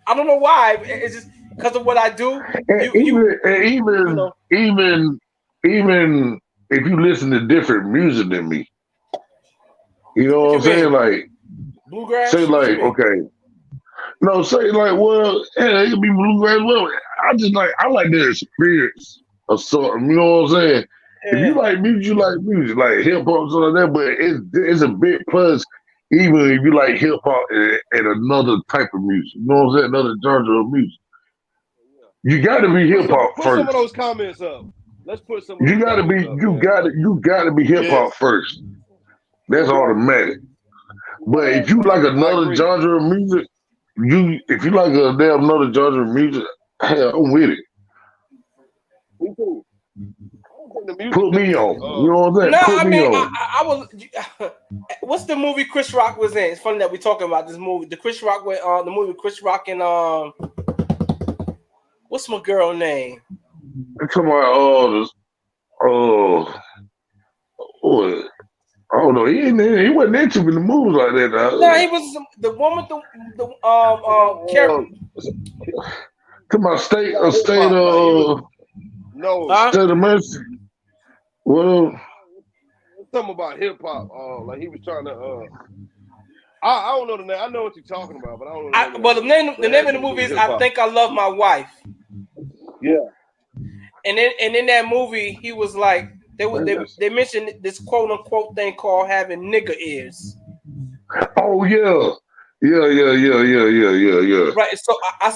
I don't know why. It's just because of what I do. Even if you listen to different music than me, you know what I'm saying? Like bluegrass. Say like okay. No, say like it could be bluegrass. Well, I like the experience of something. You know what I'm saying? Yeah. If you like music, like hip hop, something like that. But it's a big plus. Even if you like hip hop and another type of music, you know what I'm saying? Another genre of music. You got to be hip hop first. Put some of those comments up. Let's put some. You got to be hip hop first. That's automatic. But if you like I another agree. genre of music, if you like a damn another genre of music, hell, I'm with it. Me too. I don't think the music Put me industry. on. You know what I'm saying? No, Put I me mean, on. I was. What's the movie Chris Rock was in? It's funny that we're talking about this movie. The Chris Rock with the movie Chris Rock and what's my girl name? I'm talking about oh, I don't know. He wasn't into the movies like that. No, he was the one with the character. Come on, state Hip-hop, like he was no state of mercy. Well, something about hip hop. Like he was trying to. I don't know the name. I know what you're talking about, but I don't know the name. But the name of the movie is I Think I Love My Wife. Yeah. And in that movie, he was like they mentioned this quote unquote thing called having nigger ears. Oh yeah. Yeah. Right. So I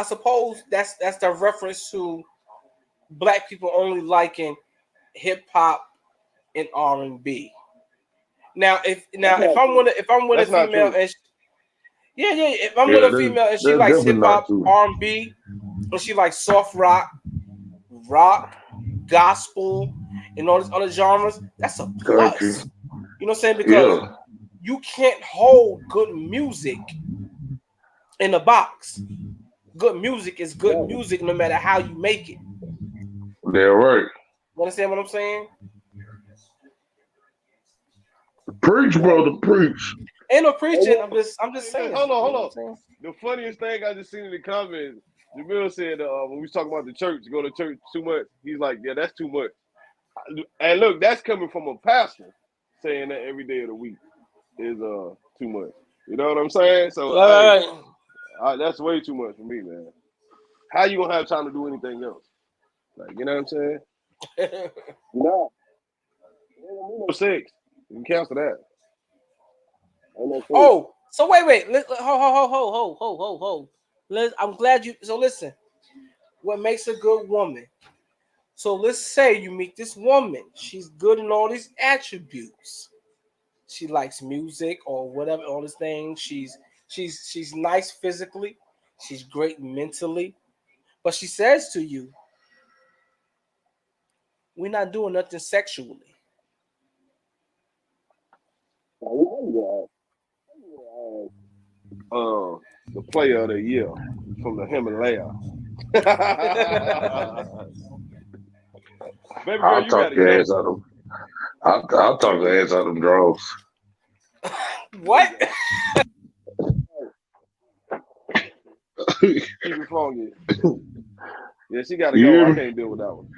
suppose that's the reference to black people only liking hip hop and R&B. Now if I'm with a female and if I'm with a female and she likes hip hop, R&B, and she likes soft rock, gospel, and all these other genres, that's a plus. Country. You know what I'm saying? Because you can't hold good music in a box. Good music is good music no matter how you make it. They're right. You understand what I'm saying? Preach, brother, preach. Ain't no preaching. I'm just saying. Hold on. The funniest thing I just seen in the comments, Jamil said when we was talking about the church, go to church too much. He's like, yeah, that's too much. And look, that's coming from a pastor saying that every day of the week is too much. You know what I'm saying? So that's way too much for me, man. How you gonna have time to do anything else? Like, you know what I'm saying? No. No sex. You can cancel that. Oh, so wait. Ho. I'm glad you. So listen, what makes a good woman? So let's say you meet this woman. She's good in all these attributes. She likes music or whatever, all these things. She's nice physically. She's great mentally. But she says to you, we're not doing nothing sexually. The player of the year from the Himalaya. Baby girl, I'll talk your ass out of I'll talk your ass out of them draws. What? Keep it flowing. Yeah, she gotta go. I can't deal with that one.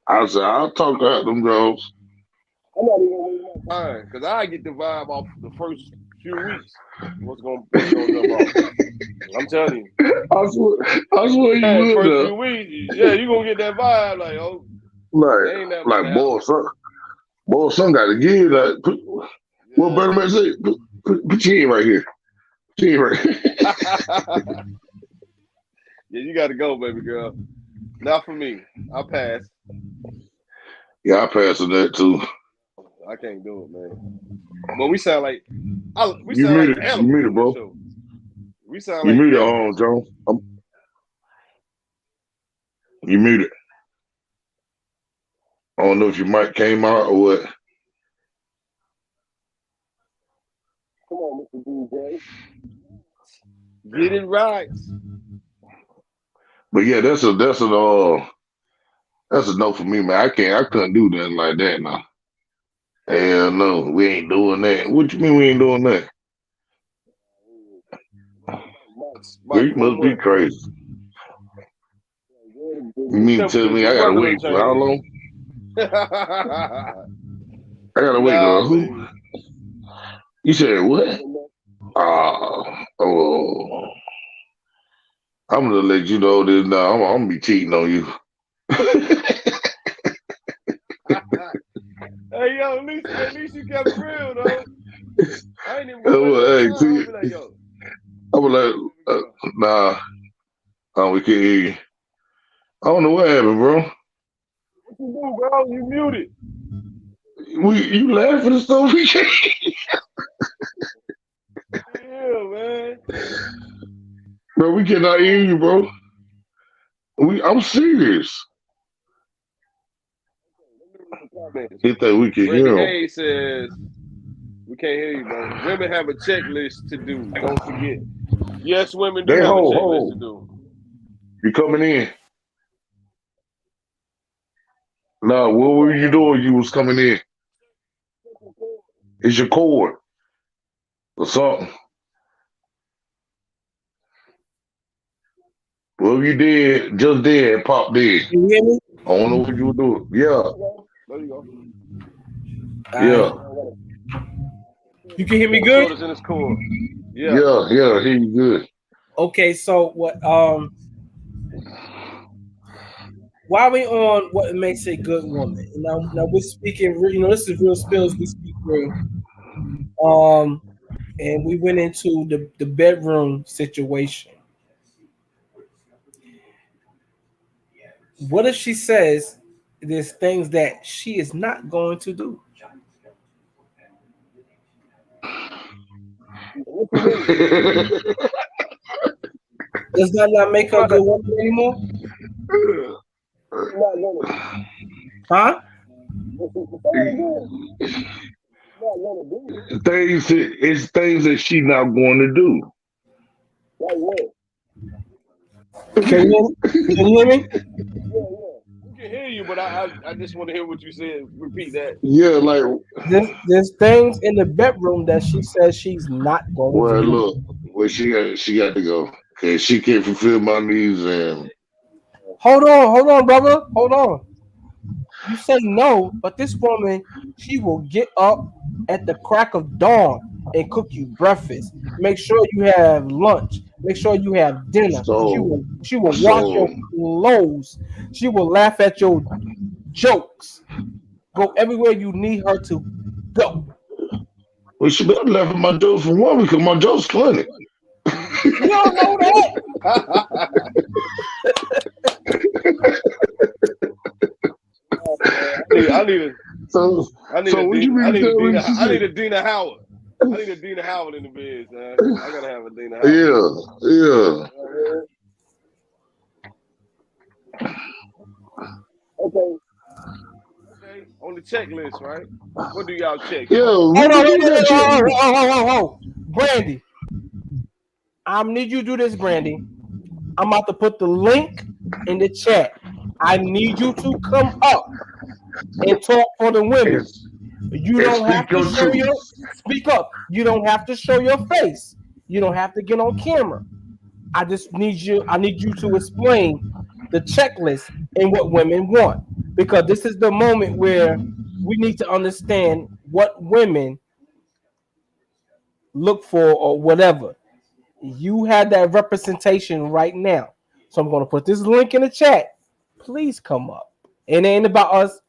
I said, I'll talk out them draws. I'm not even wasting my time because I get the vibe off the first few weeks. What's gonna jump off? I'm telling you. I swear you first would. Few weeks, yeah, you gonna get that vibe boy, son got to give that. What better man say? Put your hand right here. Put your hand right here. Yeah, you got to go, baby girl. Not for me. I'll pass. Yeah, I pass on that too. I can't do it, man. But we sound like you mute it, bro. Show. We sound you like mute it, Jones. You mute it. I don't know if your mic came out or what. Come on, Mr. DJ. Get it right. But yeah, that's a no for me, man. I couldn't do nothing like that now. Hell no, we ain't doing that. What you mean we ain't doing that? You must be crazy. You mean to tell me I gotta wait for how long? I gotta wait, girl. Who? You said what? I'm gonna let you know this now. I'm gonna be cheating on you. Hey, yo, at least you kept it real, though. I ain't even gonna like, yo. I was like, nah. We can't hear you. I don't know what happened, bro. What you do, bro? You muted. you laughing and stuff? We can't. Yeah, man. Bro, we cannot hear you, bro. I'm serious. You think we can Randy hear him? Hayes says, we can't hear you, bro. Women have a checklist to do. Don't forget. Yes, women do They have a hold, checklist to hold. do. You coming in? Nah, what were you doing? You was coming in. It's your cord or something. Well, you did, just did, it popped in. You hear me? I don't know what you were doing. Yeah, There you go. yeah, You can hear me Your good? shoulders in his core. Yeah. yeah. Hear you good. Okay, so what why we on what makes a good woman? Now we're speaking this is real spills, we speak real. And we went into the bedroom situation. What if she says there's things that she is not going to do? Does that not make her a good woman anymore? Huh? It's things that she not going to do. Can you hear me? We can hear you, but I just want to hear what you said. Repeat that. Yeah, like, There's things in the bedroom that she says she's not going to well, do. look, well, she got to go. Okay, she can't fulfill my needs, and Hold on, brother. Hold on. You say no, but this woman, she will get up at the crack of dawn and cook you breakfast. Make sure you have lunch. Make sure you have dinner. so, She will wash so, your clothes. She will laugh at your jokes. Go everywhere you need her to go. well, she better left my jokes for one because my jokes funny. You don't know that. I need a So what you mean to tell me? I need a Dina Howard. I need a Dina Howard in the biz, man. I gotta have a Dina Howard. Yeah. Okay. On the checklist, right? What do y'all check? Yeah, Oh, Brandy. I need you to do this, Brandy. I'm about to put the link in the chat. I need you to come up and talk for the women. You don't have to show speak up. You don't have to show your face. You don't have to get on camera. I need you to explain the checklist and what women want. Because this is the moment where we need to understand what women look for or whatever. You have that representation right now. So I'm going to put this link in the chat. Please come up. It ain't about us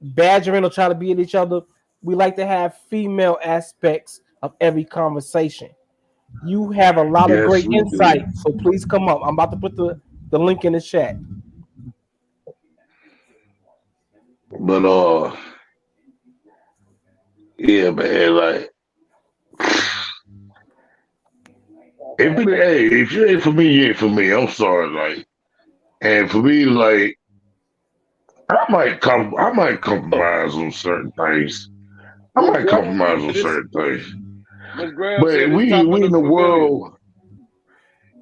badgering or trying to be at each other. We like to have female aspects of every conversation. You have a lot of great insight, so please come up. I'm about to put the link in the chat. But yeah, man, like if you ain't for me, you ain't for me. I'm sorry, like, and for me, like, I might compromise on certain things. I might compromise on certain things. But we in the world,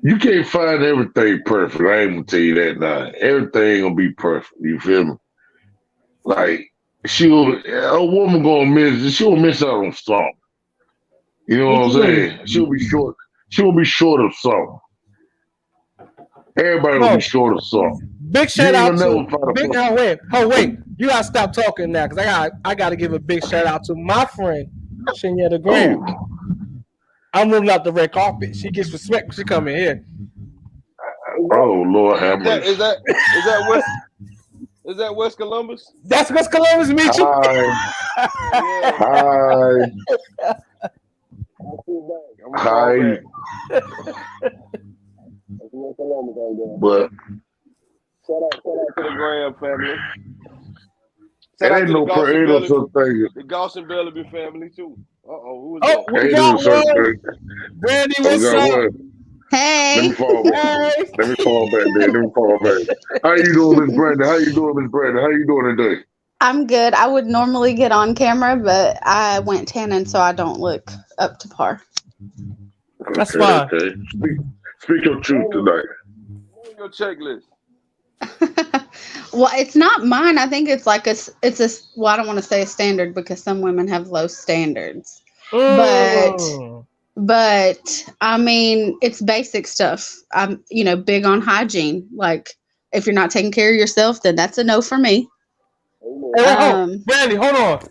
you can't find everything perfect. I ain't gonna tell you that now. Everything gonna be perfect. You feel me? Like a woman she'll miss out on something. You know what I'm saying? She'll be short. She'll be short of something. Everybody will be short of something. Big shout out to big. Wait! You gotta stop talking now because I gotta give a big shout out to my friend Shinyetta Graham. I'm moving out the red carpet. She gets respect when she come in here. Oh Lord, have mercy. Is that West Columbus? That's West Columbus, meet you. Hi. But shout out to the Graham family. Shout out ain't to the no Gosson parade or Belly, something. the Gosson Belly family too. Who was Oh, that? we Ain't got no such one. thing. Brandy, We what's got up? what? Let Hey, me fall back. Hey. Let me fall back there. Let me fall back. How you doing, Miss Brenda? How you doing, Miss Brenda? How you doing today? I'm good. I would normally get on camera, but I went tanning, so I don't look up to par. That's Okay, fine. okay. Speak your truth tonight. Name your checklist. Well, it's not mine. I think it's like well, I don't want to say a standard because some women have low standards. But I mean, it's basic stuff. I'm, big on hygiene. Like if you're not taking care of yourself, then that's a no for me. Hey, Brandy, hold on.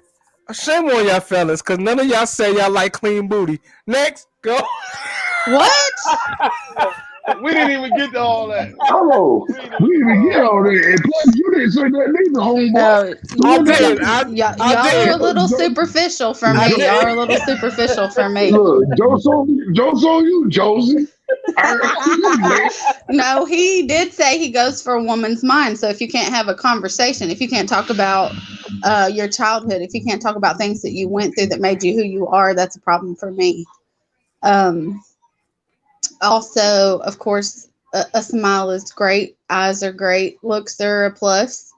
Shame on y'all fellas, because none of y'all say y'all like clean booty. Next, go. What? We didn't even get to all that. Oh, we didn't get all that. And plus, you didn't say that neither, homeboy. No, I did. y'all are a little superficial for me. Y'all are a little superficial for me. Look, Joe's on you, Josie. No, he did say he goes for a woman's mind. So if you can't have a conversation, if you can't talk about your childhood, if you can't talk about things that you went through that made you who you are, that's a problem for me. Also, of course, a smile is great. Eyes are great. Looks are a plus.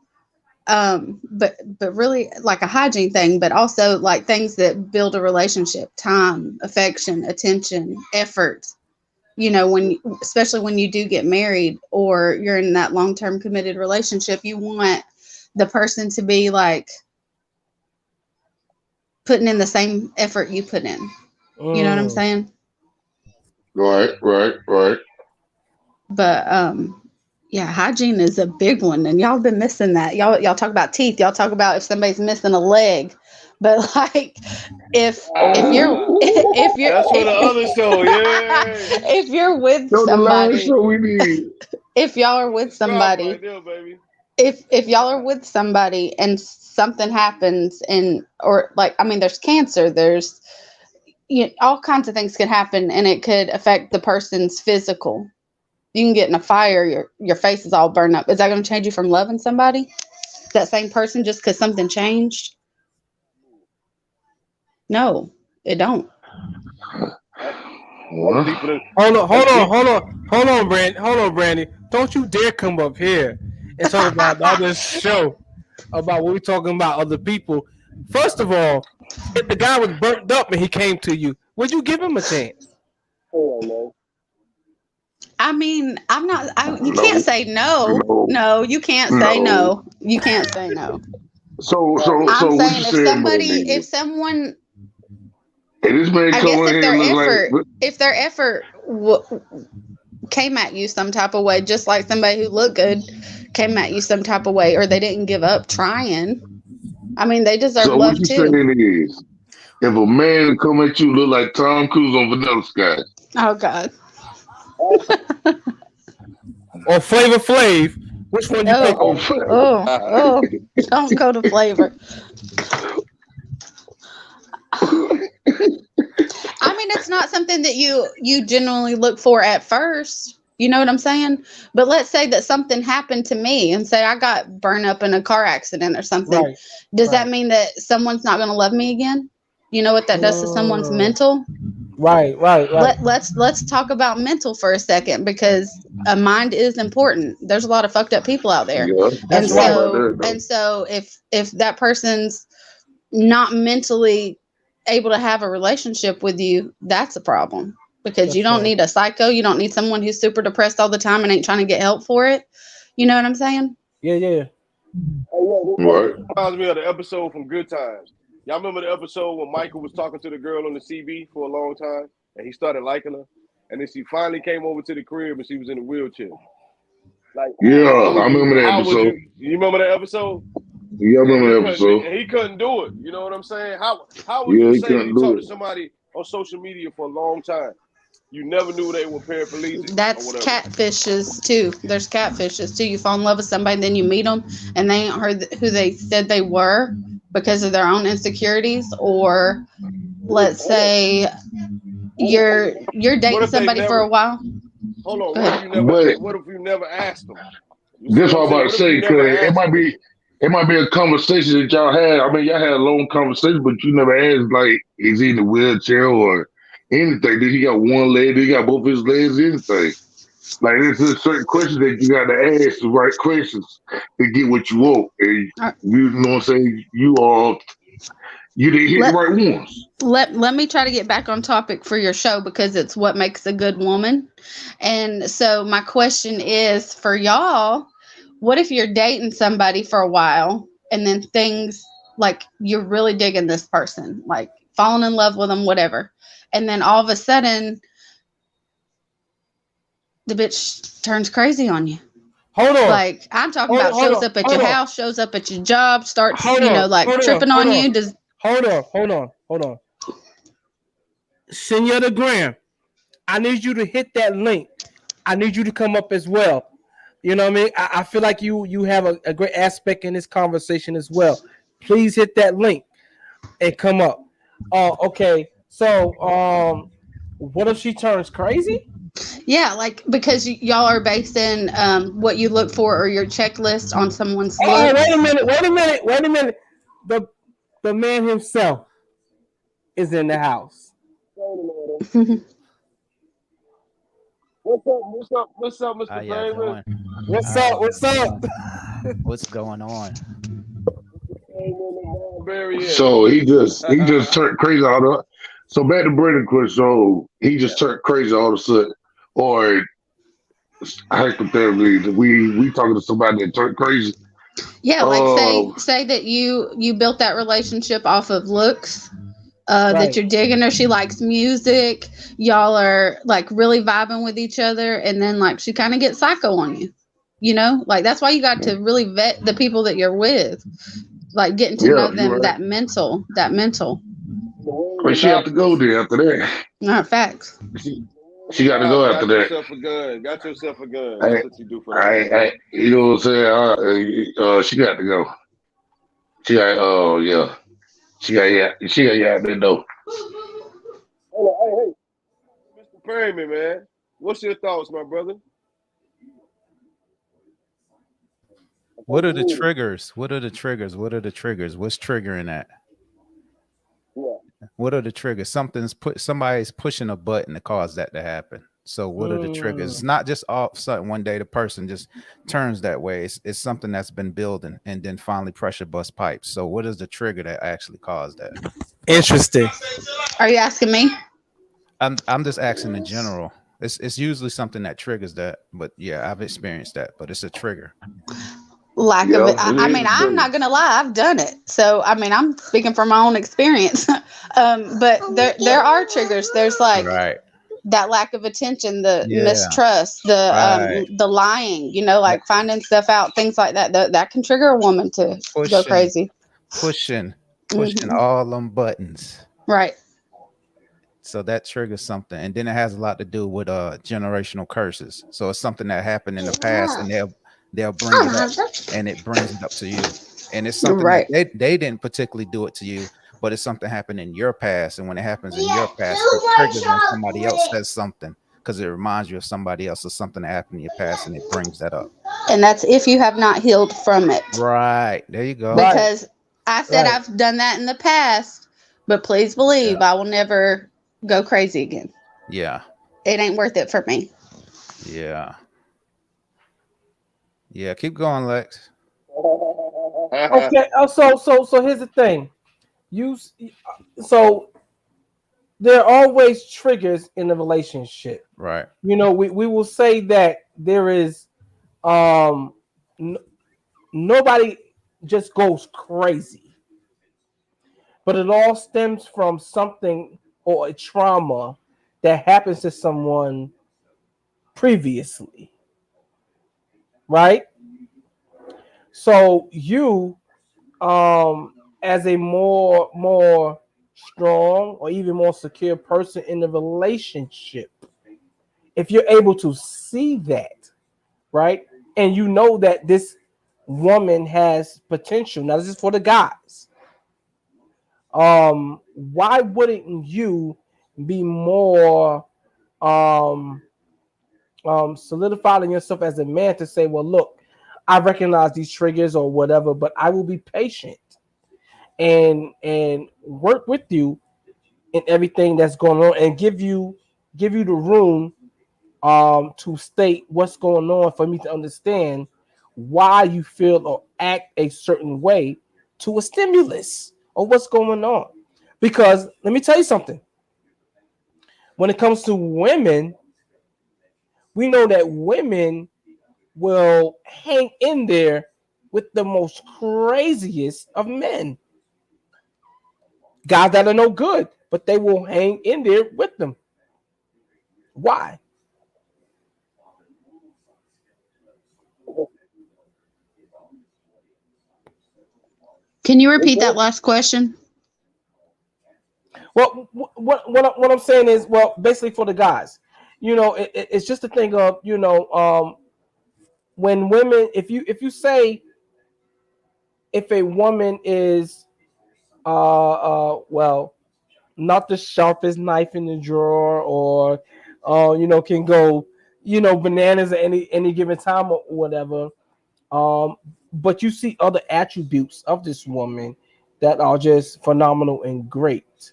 But really like a hygiene thing, but also like things that build a relationship: time, affection, attention, effort. Especially when you do get married or you're in that long-term committed relationship, you want the person to be like putting in the same effort you put in. You know what I'm saying? Right. But yeah, hygiene is a big one, and y'all been missing that. Y'all talk about teeth. Y'all talk about if somebody's missing a leg, but like if you're That's for the other show, yeah. if you're with So the last somebody, show we need. if y'all are with somebody, right there, baby. if y'all are with somebody and something happens, there's cancer, there's all kinds of things could happen, and it could affect the person's physical. You can get in a fire, your face is all burned up. Is that going to change you from loving somebody? That same person just because something changed? No, it don't. What? Hold on, Brandy. Don't you dare come up here and talk about the other show about what we're talking about other people. First of all, if the guy was burnt up and he came to you, would you give him a chance? I mean, you can't say no. No, you can't say no. You can't say no. So I'm what saying you if someone, hey, this man I come guess in here and look like if their effort came at you some type of way, just like somebody who looked good came at you some type of way, or they didn't give up trying, I mean, they deserve so love what you too. saying is, if a man come at you look like Tom Cruise on Vanilla Sky. Oh God. Or Flavor Flav, which one you pick? Oh, don't go to Flavor. I mean, it's not something that you generally look for at first. You know what I'm saying? But let's say that something happened to me and say I got burned up in a car accident or something. Right, Does that mean that someone's not going to love me again? You know what that does to someone's mental? Right. Let's talk about mental for a second, because a mind is important. There's a lot of fucked up people out there. Yeah, and right. So if that person's not mentally able to have a relationship with you, that's a problem, because you don't need a psycho. You don't need someone who's super depressed all the time and ain't trying to get help for it. You know what I'm saying? Yeah. Right. Reminds me of the episode from Good Times. Y'all remember the episode when Michael was talking to the girl on the CB for a long time, and he started liking her, and then she finally came over to the crib and she was in a wheelchair. Like, yeah, I remember that episode. You remember that episode? Yeah, I remember that episode. And he couldn't do it. You know what I'm saying? How would you say when you talk to somebody on social media for a long time, you never knew they were paraplegic? That's catfishes too. There's catfishes too. You fall in love with somebody, then you meet them, and they ain't who they said they were because of their own insecurities. Or let's say you're dating somebody for a while. Hold on. What if you never asked them? This what I'm about to say, because It might be a conversation that y'all had. I mean, y'all had a long conversation, but you never asked like, is he in a wheelchair or anything? Did he got one leg? Did he got both his legs? Anything? Like there's a certain questions that you got to ask the right questions to get what you want. And you know what I'm saying? You didn't hit the right ones. Let me try to get back on topic for your show because it's what makes a good woman. And so my question is for y'all, what if you're dating somebody for a while and then things like you're really digging this person, like falling in love with them, whatever. And then all of a sudden the bitch turns crazy on you. Hold on. Like I'm talking about shows up at your house, shows up at your job, starts, tripping on you. Hold on. Senora Graham, I need you to hit that link. I need you to come up as well. You know what I mean? I feel like you have a great aspect in this conversation as well. Please hit that link and come up. Okay. So, what if she turns crazy? Yeah, like because y'all are basing what you look for or your checklist on someone's look. Oh, wait a minute. The man himself is in the house. What's up, Mr. Braver? What's up? What's going on? So he just turned crazy all of. So back to Brandon question. So he just turned crazy all of a sudden, or hypothetically, we talking to somebody that turned crazy. Yeah, like say that you built that relationship off of looks. That you're digging her. She likes music. Y'all are like really vibing with each other, and then like she kind of gets psycho on you. You know, like that's why you got to really vet the people that you're with, like getting to know them. Right. That mental. But she have to go there after that. Not facts. She got to go after that. Got yourself a gun. That's what you do for that. You know what I'm saying? She got to go. She got. Yeah. She got out there though. Hey, Mr. Perryman, man. What's your thoughts, my brother? What are the triggers? What's triggering that? Yeah. What are the triggers? Somebody's pushing a button to cause that to happen. So what are the triggers? It's not just all of a sudden one day the person just turns that way. It's something that's been building and then finally pressure bust pipes. So what is the trigger that actually caused that? Interesting. Are you asking me? I'm just asking in general. It's usually something that triggers that, but yeah, I've experienced that, but it's a trigger. Lack of it. I mean, I'm not gonna lie, I've done it. So I mean, I'm speaking from my own experience. But there are triggers. There's like that lack of attention, the mistrust, the lying, you know, like finding stuff out, things like that. That can trigger a woman to go crazy. Pushing all them buttons. Right. So that triggers something. And then it has a lot to do with generational curses. So it's something that happened in the past and they'll bring it up and it brings it up to you. And it's something that they didn't particularly do it to you, but it's something happened in your past. And when it happens in your past, it triggers when somebody else says something because it reminds you of somebody else or something that happened in your past and it brings that up. And that's if you have not healed from it. Right. There you go. Because I said I've done that in the past, but please believe I will never go crazy again. Yeah. It ain't worth it for me. Yeah. Yeah. Keep going, Lex. Okay. So here's the thing. So there are always triggers in a relationship. Right. You know, we will say that there is nobody just goes crazy. But it all stems from something or a trauma that happens to someone previously. Right? So you as a more strong or even more secure person in the relationship, if you're able to see that, right, and you know that this woman has potential. Now this is for the guys. Why wouldn't you be more solidified in yourself as a man to say, well, look, I recognize these triggers or whatever, but I will be patient and work with you in everything that's going on and give you the room to state what's going on for me to understand why you feel or act a certain way to a stimulus or what's going on. Because let me tell you something. When it comes to women, we know that women will hang in there with the most craziest of men. Guys that are no good, but they will hang in there with them. Why? Can you repeat that last question? Well, what I'm saying is, well, basically for the guys, it's just a thing of, when women, if you say if a woman is, well, not the sharpest knife in the drawer, or, can go, bananas at any given time or whatever. But you see other attributes of this woman that are just phenomenal and great.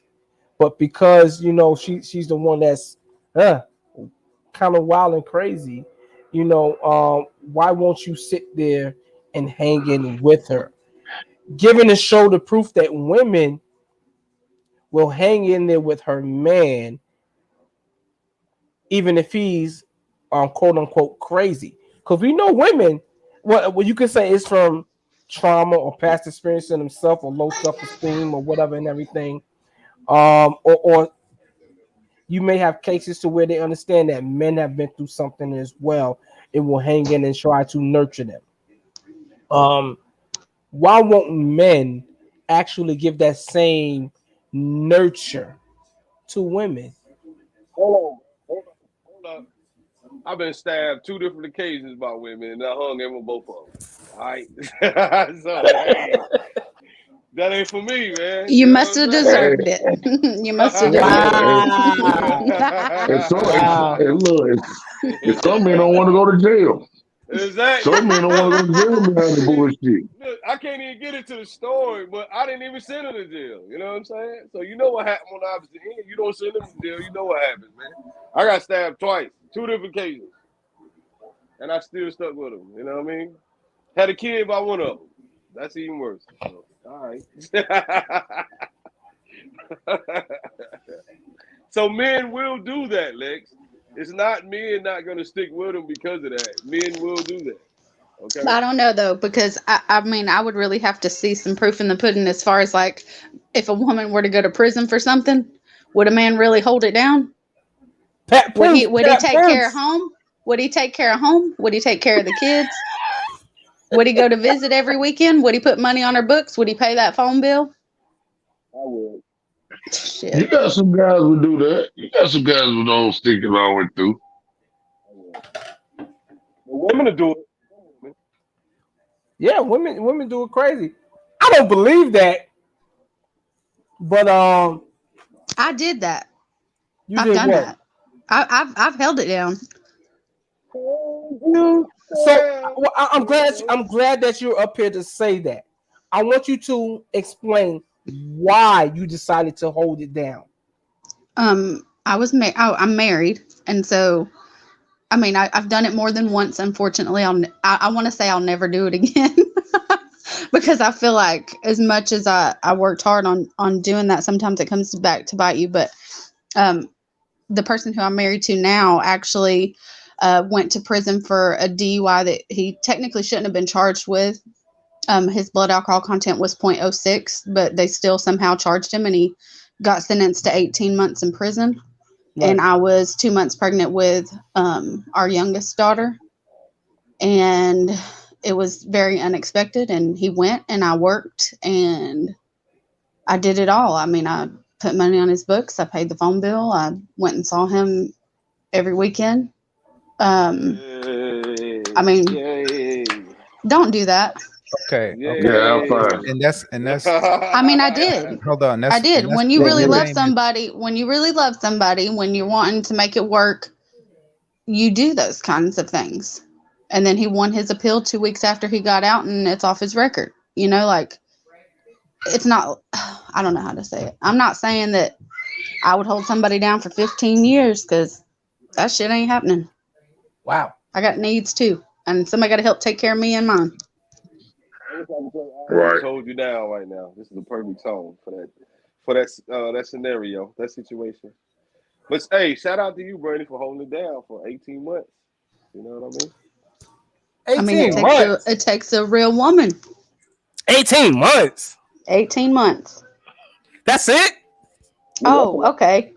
But because she's the one that's kind of wild and crazy, why won't you sit there and hang in with her? Giving to show the proof that women will hang in there with her man, even if he's quote unquote crazy. Because we know women, what you could say is from trauma or past experience in himself or low self-esteem or whatever and everything. Or you may have cases to where they understand that men have been through something as well. It will hang in and try to nurture them. Why won't men actually give that same nurture to women? Hold on. I've been stabbed 2 different occasions by women, and I hung in with both of them. All right, so hey, that ain't for me, man. You must have Hey, deserved it. You must have deserved Wow. It's some men don't want to go to jail. Exactly. Some men don't want to go to jail behind the bullshit. Look, I can't even get into the story, but I didn't even send him to jail. You know what I'm saying? So you know what happened on the opposite end. You don't send him to jail, you know what happens, man. I got stabbed twice, 2 different occasions, and I still stuck with him. You know what I mean? Had a kid by one of them. That's even worse. So, all right. So men will do that, Lex. It's not men not going to stick with them because of that. Men will do that. Okay. I don't know though, because I mean, I would really have to see some proof in the pudding as far as like, if a woman were to go to prison for something, would a man really hold it down? Would he take care of home? Would he take care of home? Would he take care of the kids? Would he go to visit every weekend? Would he put money on her books? Would he pay that phone bill? I would. Shit. You got some guys who do that. You got some guys who don't stick it all the way through. The women will do it. Yeah, women do it crazy. I don't believe that, but I did that. you I've did done what? that. I've held it down. So I'm glad that you're up here to say that. I want you to explain why you decided to hold it down. I'm married, and so I mean I've done it more than once. Unfortunately, I want to say I'll never do it again. Because I feel like as much as I worked hard on doing that, sometimes it comes back to bite you. But the person who I'm married to now actually went to prison for a DUI that he technically shouldn't have been charged with. His blood alcohol content was 0.06, but they still somehow charged him, and he got sentenced to 18 months in prison. Right. And I was 2 months pregnant with our youngest daughter, and it was very unexpected. And he went, and I worked, and I did it all. I mean, I put money on his books. I paid the phone bill. I went and saw him every weekend. I mean, don't do that. Okay. Yeah, I'm fine. And that's. I mean, I did. Hold on. I did. When you really love somebody, when you're wanting to make it work, you do those kinds of things. And then he won his appeal 2 weeks after he got out, and it's off his record. You know, like, it's not, I don't know how to say it. I'm not saying that I would hold somebody down for 15 years because that shit ain't happening. Wow. I got needs too, and somebody got to help take care of me and mine. I hold you down right now. This is the perfect song for that scenario, that situation. But hey, shout out to you, Bernie, for holding it down for 18 months. You know what I mean? 18 months. It takes a real woman. 18 months. 18 months. That's it? Oh, okay.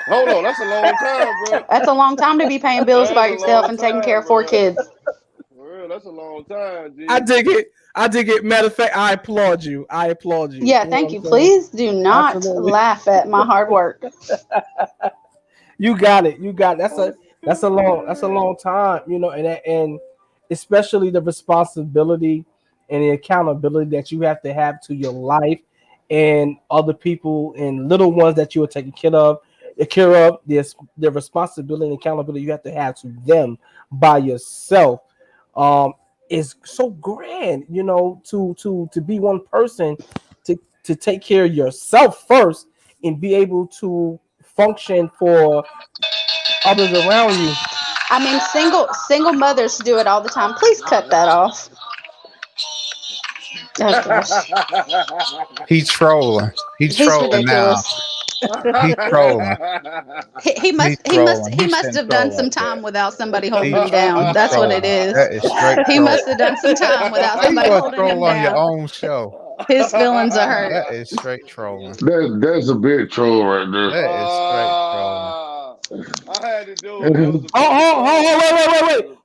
Hold on, that's a long time, bro. That's a long time to be paying bills by yourself and taking care of 4 kids. For real, that's a long time, G. I dig it. Matter of fact, I applaud you. Yeah, thank you. Please do not laugh at my hard work. You got it. That's a long time, you know, and especially the responsibility and the accountability that you have to have to your life and other people and little ones that you are taking care of. The responsibility and accountability you have to have to them by yourself is so grand, you know, to be one person to take care of yourself first and be able to function for others around you. I mean, single mothers do it all the time. Please cut that off. Oh gosh. He's trolling. He's trolling ridiculous. now. He's trolling. He must have done some time without somebody holding him down. That's what it is. That is straight. He must have done some time without somebody holding him troll on your down. own show. His feelings are hurt. That is straight trolling. That's a big troll right there. That is straight trolling. I had to do it. Wait.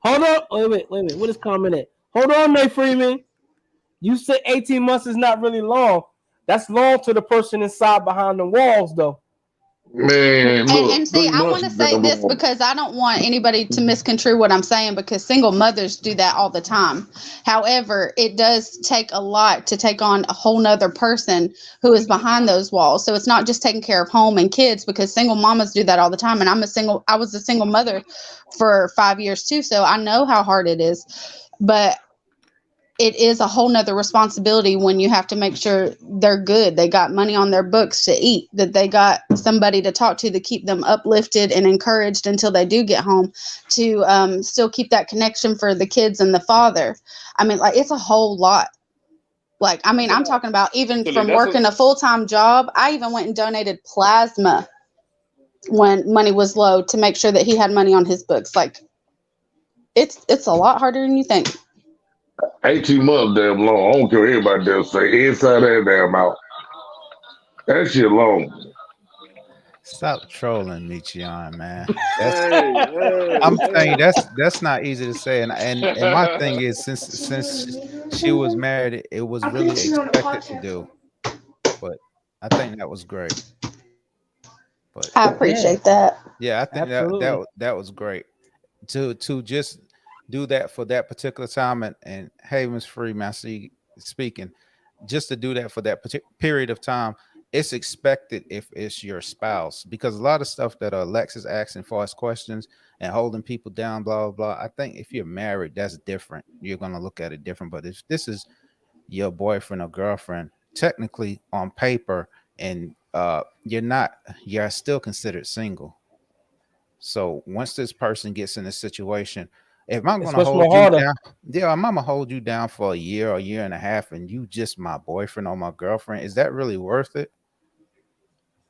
Hold on. Wait. What is comment at? Hold on, Nate Freeman. You said 18 months is not really long. That's long to the person inside behind the walls, though. Man, look, and see, I want to say this because I don't want anybody to misconstrue what I'm saying, because single mothers do that all the time. However, it does take a lot to take on a whole nother person who is behind those walls. So it's not just taking care of home and kids, because single mamas do that all the time. And I was a single mother for 5 years too. So I know how hard it is, but it is a whole nother responsibility when you have to make sure they're good. They got money on their books to eat, that they got somebody to talk to keep them uplifted and encouraged until they do get home, to still keep that connection for the kids and the father. I mean, like, it's a whole lot. Like, I mean, I'm talking about even from working a full-time job. I even went and donated plasma when money was low to make sure that he had money on his books. Like, it's a lot harder than you think. 18 months damn long. I don't care what everybody else say. Inside that damn out. That shit long. Stop trolling, Michion, man. I'm saying that's not easy to say. And my thing is, since she was married, it was really expected to do. But I think that was great. But I appreciate that. Yeah, I think that was great. To just do that for that particular time, and hey, Ms. Freeman, I see you speaking, just to do that for that period of time, it's expected if it's your spouse, because a lot of stuff that Lex is asking for as questions and holding people down, blah, blah, blah. I think if you're married, that's different. You're going to look at it different. But if this is your boyfriend or girlfriend, technically on paper, and you're still considered single. So once this person gets in a situation, if I'm going to hold you down, I'm going to hold you down for a year or a year and a half, and you just my boyfriend or my girlfriend, is that really worth it?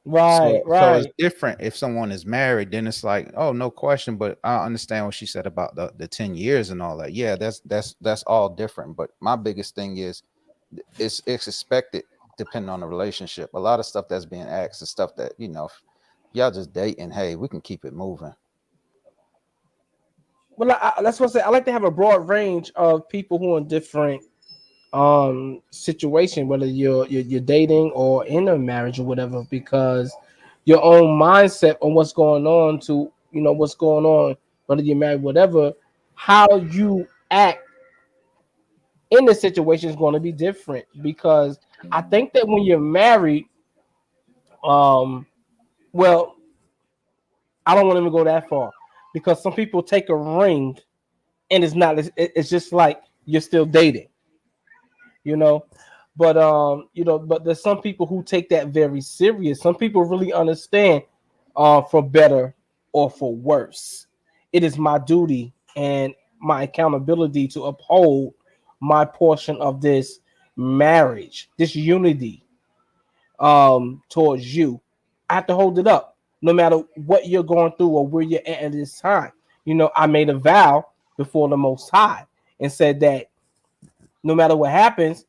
Right. So it's different if someone is married. Then it's like, oh, no question. But I understand what she said about the 10 years and all that. Yeah, that's all different. But my biggest thing is it's expected depending on the relationship. A lot of stuff that's being asked is stuff that, you know, if y'all just dating, hey, we can keep it moving. Well, that's what I say. I like to have a broad range of people who are in different situation, whether you're dating or in a marriage or whatever, because your own mindset on what's going on, to what's going on, whether you're married, whatever, how you act in the situation is going to be different. Because I think that when you're married, well, I don't want to even go that far, because some people take a ring and it's not. It's just like you're still dating, you know. But but there's some people who take that very serious. Some people really understand, for better or for worse, it is my duty and my accountability to uphold my portion of this marriage, this unity, towards you. I have to hold it up, no matter what you're going through or where you're at this time. I made a vow before the Most High and said that no matter what happens,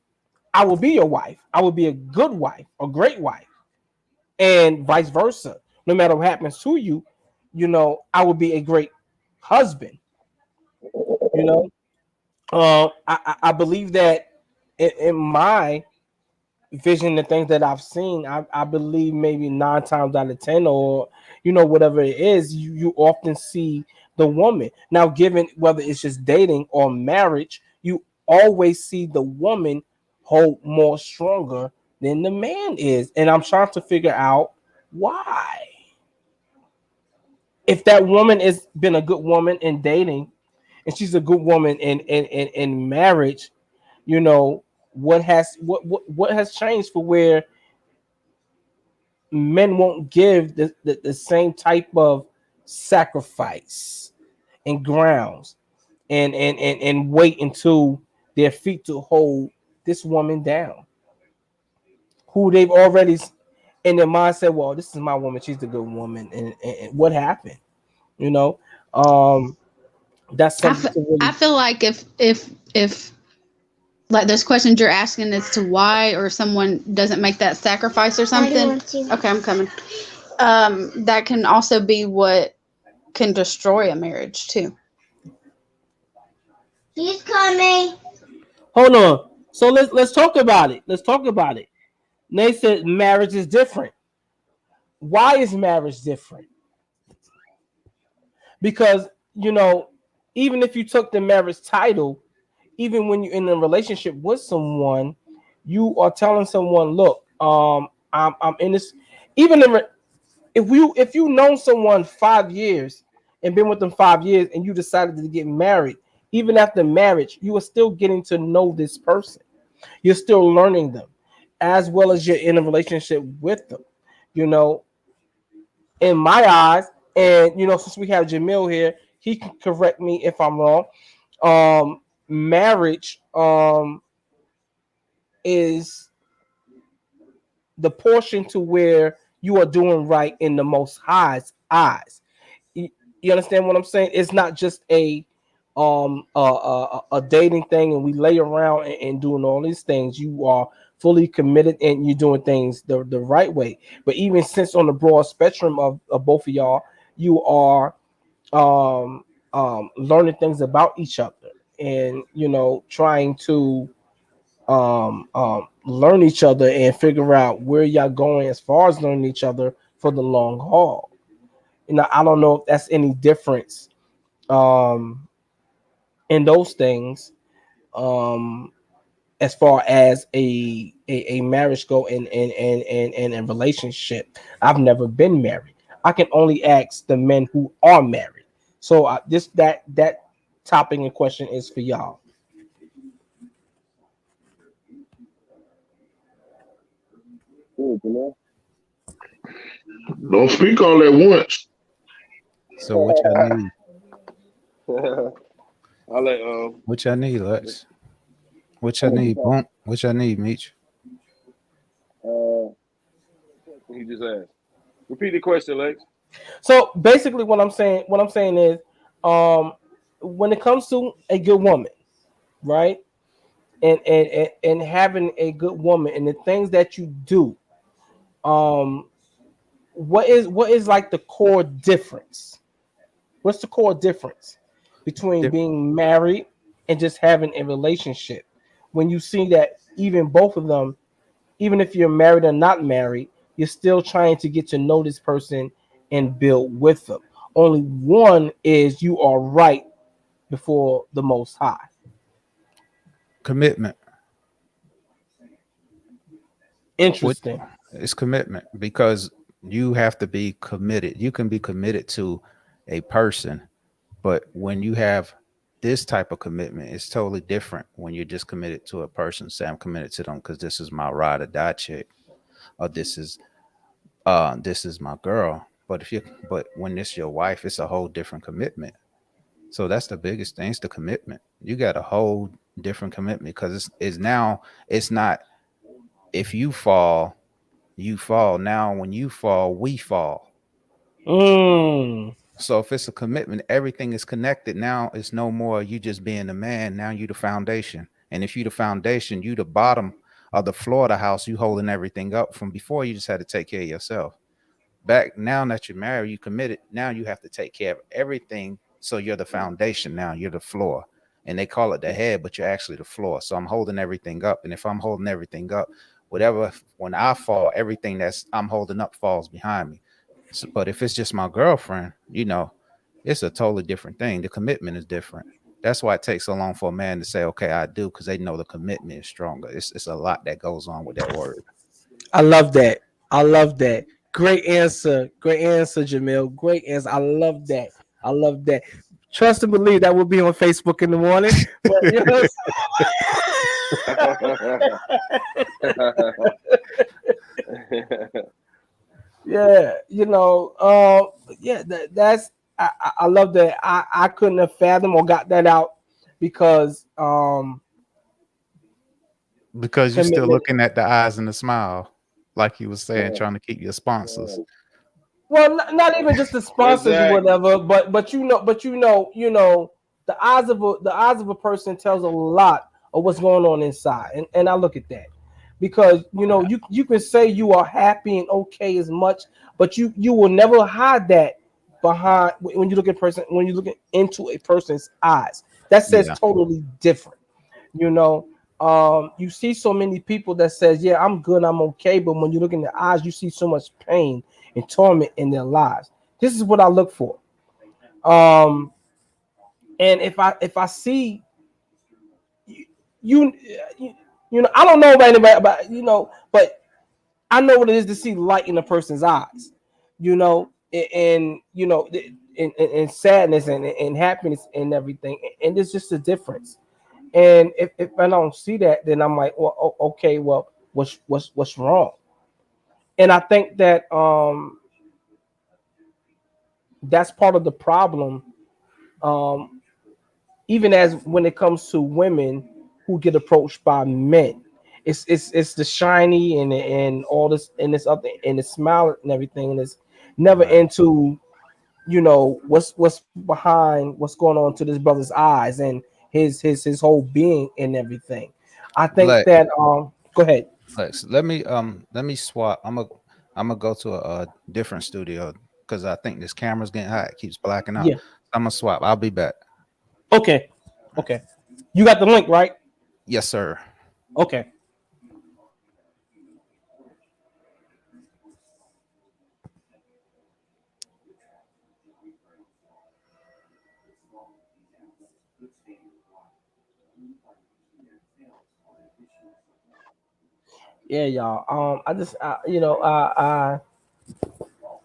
I will be your wife. I will be a good wife, a great wife, and vice versa. No matter what happens to you, I will be a great husband. You know, I believe that in my vision, the things that I've seen, I believe maybe 9 times out of 10, or whatever it is, you often see the woman. Now, given whether it's just dating or marriage, you always see the woman hold more stronger than the man is, and I'm trying to figure out why. If that woman has been a good woman in dating, and she's a good woman in marriage, what has changed for where men won't give the same type of sacrifice and grounds and wait until their feet to hold this woman down, who they've already in their mind said, well, this is my woman, she's the good woman, and what happened, you know um that's something to I really. feel like if like those questions you're asking as to why or someone doesn't make that sacrifice or something. Okay, I'm coming. That can also be what can destroy a marriage too. He's coming. Hold on, so let's talk about it. They said marriage is different. Why is marriage different? Because even if you took the marriage title, even when you're in a relationship with someone, you are telling someone, look, I'm in this. Even if you known someone 5 years and been with them 5 years, and you decided to get married, even after marriage, you are still getting to know this person. You're still learning them, as well as you're in a relationship with them. You know, in my eyes, and since we have Jamil here, he can correct me if I'm wrong. Marriage is the portion to where you are doing right in the Most High's eyes. You understand what I'm saying? It's not just a dating thing, and we lay around and doing all these things. You are fully committed, and you're doing things the right way. But even since on the broad spectrum of both of y'all, you are learning things about each other, and trying to learn each other and figure out where y'all going as far as learning each other for the long haul. I don't know if that's any difference um, in those things, um, as far as a marriage go and a relationship. I've never been married. I can only ask the men who are married. So this that topic in question is for y'all. Don't speak all at once. So what y'all need? I'll let What y'all need, Lex? What y'all need, Boom? What y'all need, Meech? he just asked. Repeat the question, Lex. So basically, what I'm saying is, when it comes to a good woman, right, and having a good woman and the things that you do, um, what is like the core difference? What's the core difference between being married and just having a relationship? When you see that even both of them, even if you're married or not married, you're still trying to get to know this person and build with them. Only one is you are right before the Most High. Commitment. What Interesting. it's commitment because you have to be committed. You can be committed to a person, but when you have this type of commitment is totally different when you're just committed to a person. Say I'm committed to them because this is my ride or die chick, or this is my girl. But when it's your wife, it's a whole different commitment. So that's the biggest thing. It's the commitment. You got a whole different commitment because it's now it's not if you fall, you fall. Now when you fall, we fall. Mm. So if it's a commitment, everything is connected. Now it's no more you just being the man. Now you the foundation. And if you the foundation, you the bottom of the floor of the house, you holding everything up. From before, you just had to take care of yourself. Back now that you're married, you committed. Now you have to take care of everything. So you're the foundation. Now you're the floor. And they call it the head, but you're actually the floor. So I'm holding everything up. And if I'm holding everything up, whatever, when I fall, everything that's I'm holding up falls behind me. So, but if it's just my girlfriend, it's a totally different thing. The commitment is different. That's why it takes so long for a man to say, okay, I do, because they know the commitment is stronger. It's a lot that goes on with that word. I love that. I love that. Great answer. Great answer, Jamil. Great answer. I love that. I love that. Trust and believe that will be on Facebook in the morning. But, you know, yeah, yeah, that's I love that. I couldn't have fathomed or got that out because Because you're still commitment. looking at the eyes and the smile, like you was saying, trying to keep your sponsors. Well, not even just the sponsors or Exactly. whatever, but the eyes of a person tells a lot of what's going on inside, and I look at that because Yeah. you can say you are happy and okay as much, but you will never hide that behind when you look at person when you look into a person's eyes. That says Yeah. totally different. You know, you see so many people that says, "Yeah, I'm good, I'm okay," but when you look in their eyes, you see so much pain and torment in their lives. This is what I look for. Um, and if I see you, you, I don't know about anybody, but but I know what it is to see light in a person's eyes. And and sadness and happiness and everything, and it's just a difference. And if I don't see that, then I'm like, well, okay, well, what's wrong? And I think that that's part of the problem. Um, Even as when it comes to women who get approached by men, it's the shiny and all this and this other and the smile and everything, and it's never Right. into what's behind what's going on to this brother's eyes and his whole being and everything. I think Like, that go ahead. let me swap. I'm gonna go to a different studio because I think this camera's getting hot. It keeps blacking out. Yeah. I'm gonna swap. I'll be back. Okay. Okay. You got the link, right? Yes, sir. Okay. Yeah, y'all. I just,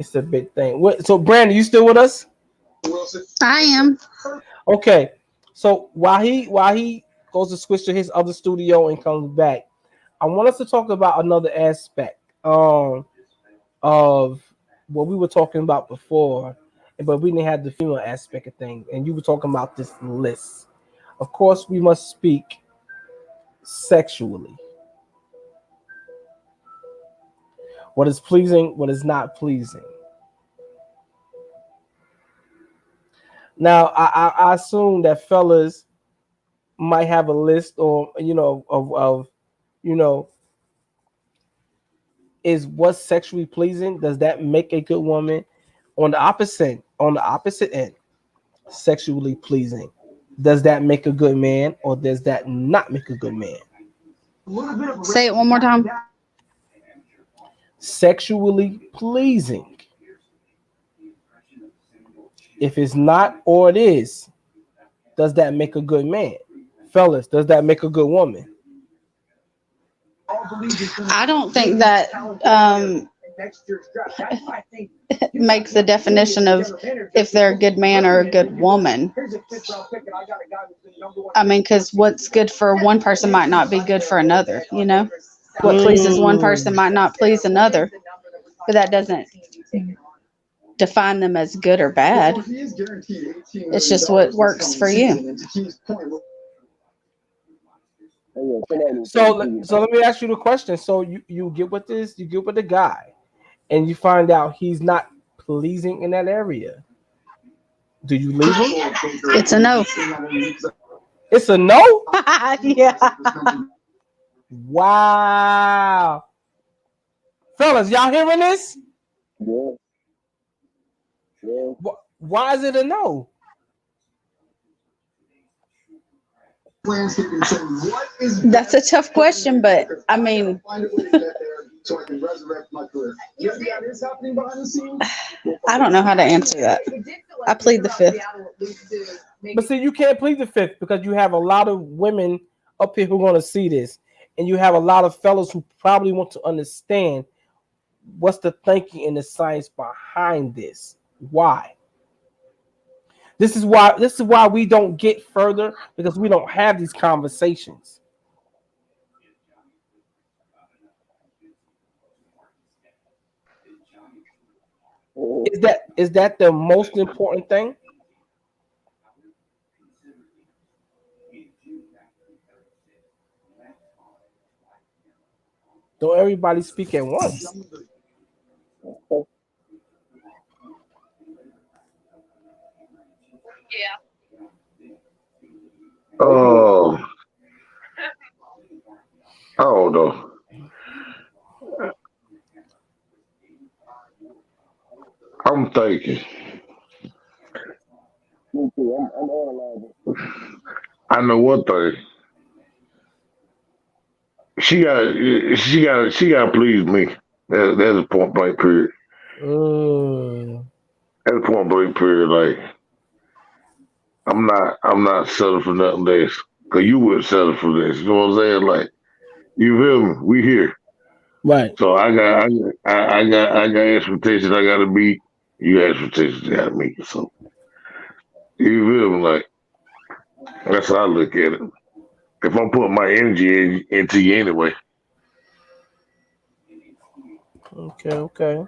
it's a big thing. So, Brandon, you still with us? I am. Okay. So while he goes to switch to his other studio and comes back, I want us to talk about another aspect of what we were talking about before, but we didn't have the female aspect of things. And you were talking about this list. Of course, we must speak sexually. What is pleasing, what is not pleasing. Now, I assume that fellas might have a list or of you know is what's sexually pleasing. Does that make a good woman? On the opposite end, sexually pleasing. Does that make a good man or does that not make a good man? Say it one more time. Sexually pleasing. If it's not or it is, does that make a good man? Fellas, does that make a good woman? I don't think that makes a definition of if they're a good man or a good woman. I mean, because what's good for one person might not be good for another, you know? What pleases one person might not please another, but that doesn't define them as good or bad. It's just what works for you. So let me ask you the question. So you get with this, you get with the guy, and you find out he's not pleasing in that area. Do you leave him? It's a no. It's a no? Yeah. Wow. Fellas, y'all hearing this? Yeah. Why is it a no? That's a tough question, but I mean, I don't know how to answer that. I plead the fifth. But see, you can't plead the fifth because you have a lot of women up here who are going to see this, and you have a lot of fellas who probably want to understand what's the thinking and the science behind this. Why? This is why we don't get further, because we don't have these conversations. Is that the most important thing? Don't everybody speak at once. Oh, I don't know. I'm thinking. Me too. I'm analyzing. I know one thing. She got to please me. That's a point blank period. That's a point blank period. Like, I'm not settling for nothing less. Cause you would settle for this. You know what I'm saying? Like, you feel me? We here. Right. So I got expectations I gotta meet. You got expectations you gotta meet. So you feel me? Like, that's how I look at it. If I'm putting my energy into you anyway. Okay.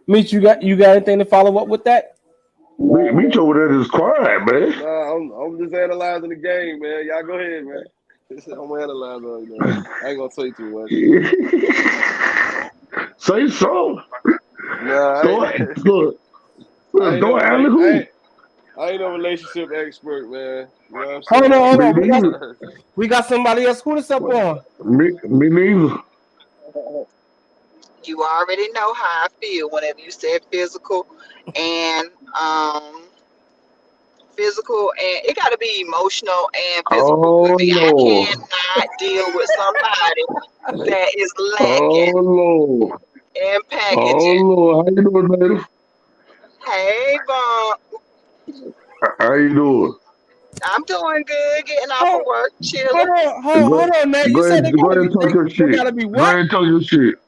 Meet, you got anything to follow up with that? Meet over there is quiet, man. Nah, I'm just analyzing the game, man. Y'all go ahead, man. I'm analyzing it. I ain't gonna say too much. Say so. Nah, I ain't no relationship expert, man. You know what I'm saying? Hold on. We got somebody else. Who this up on? Me neither. You already know how I feel whenever you said physical, and it got to be emotional and physical with me. Lord. I cannot deal with somebody that is lacking in packaging. Lord, how you doing, native? Hey, Bump. How you doing? I'm doing good, getting off of work, chilling. Hold on, man. You said go ahead and talk your shit. Gotta be what? Go ahead and talk your shit.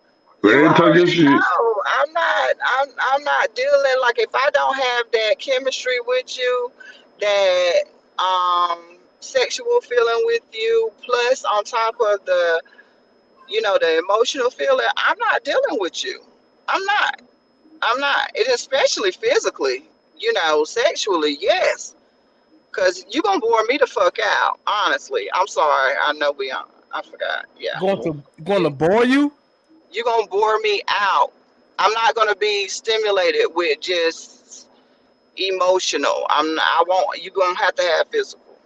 You already know. I'm not dealing, like, if I don't have that chemistry with you, that sexual feeling with you, plus on top of the emotional feeling, I'm not dealing with you. I'm not. It, especially physically, sexually, yes. Cause you gonna bore me the fuck out. Honestly, I'm sorry. I know I forgot. Yeah. Going to bore you? You gonna bore me out. I'm not gonna be stimulated with just emotional. I won't. You gonna have to have physical.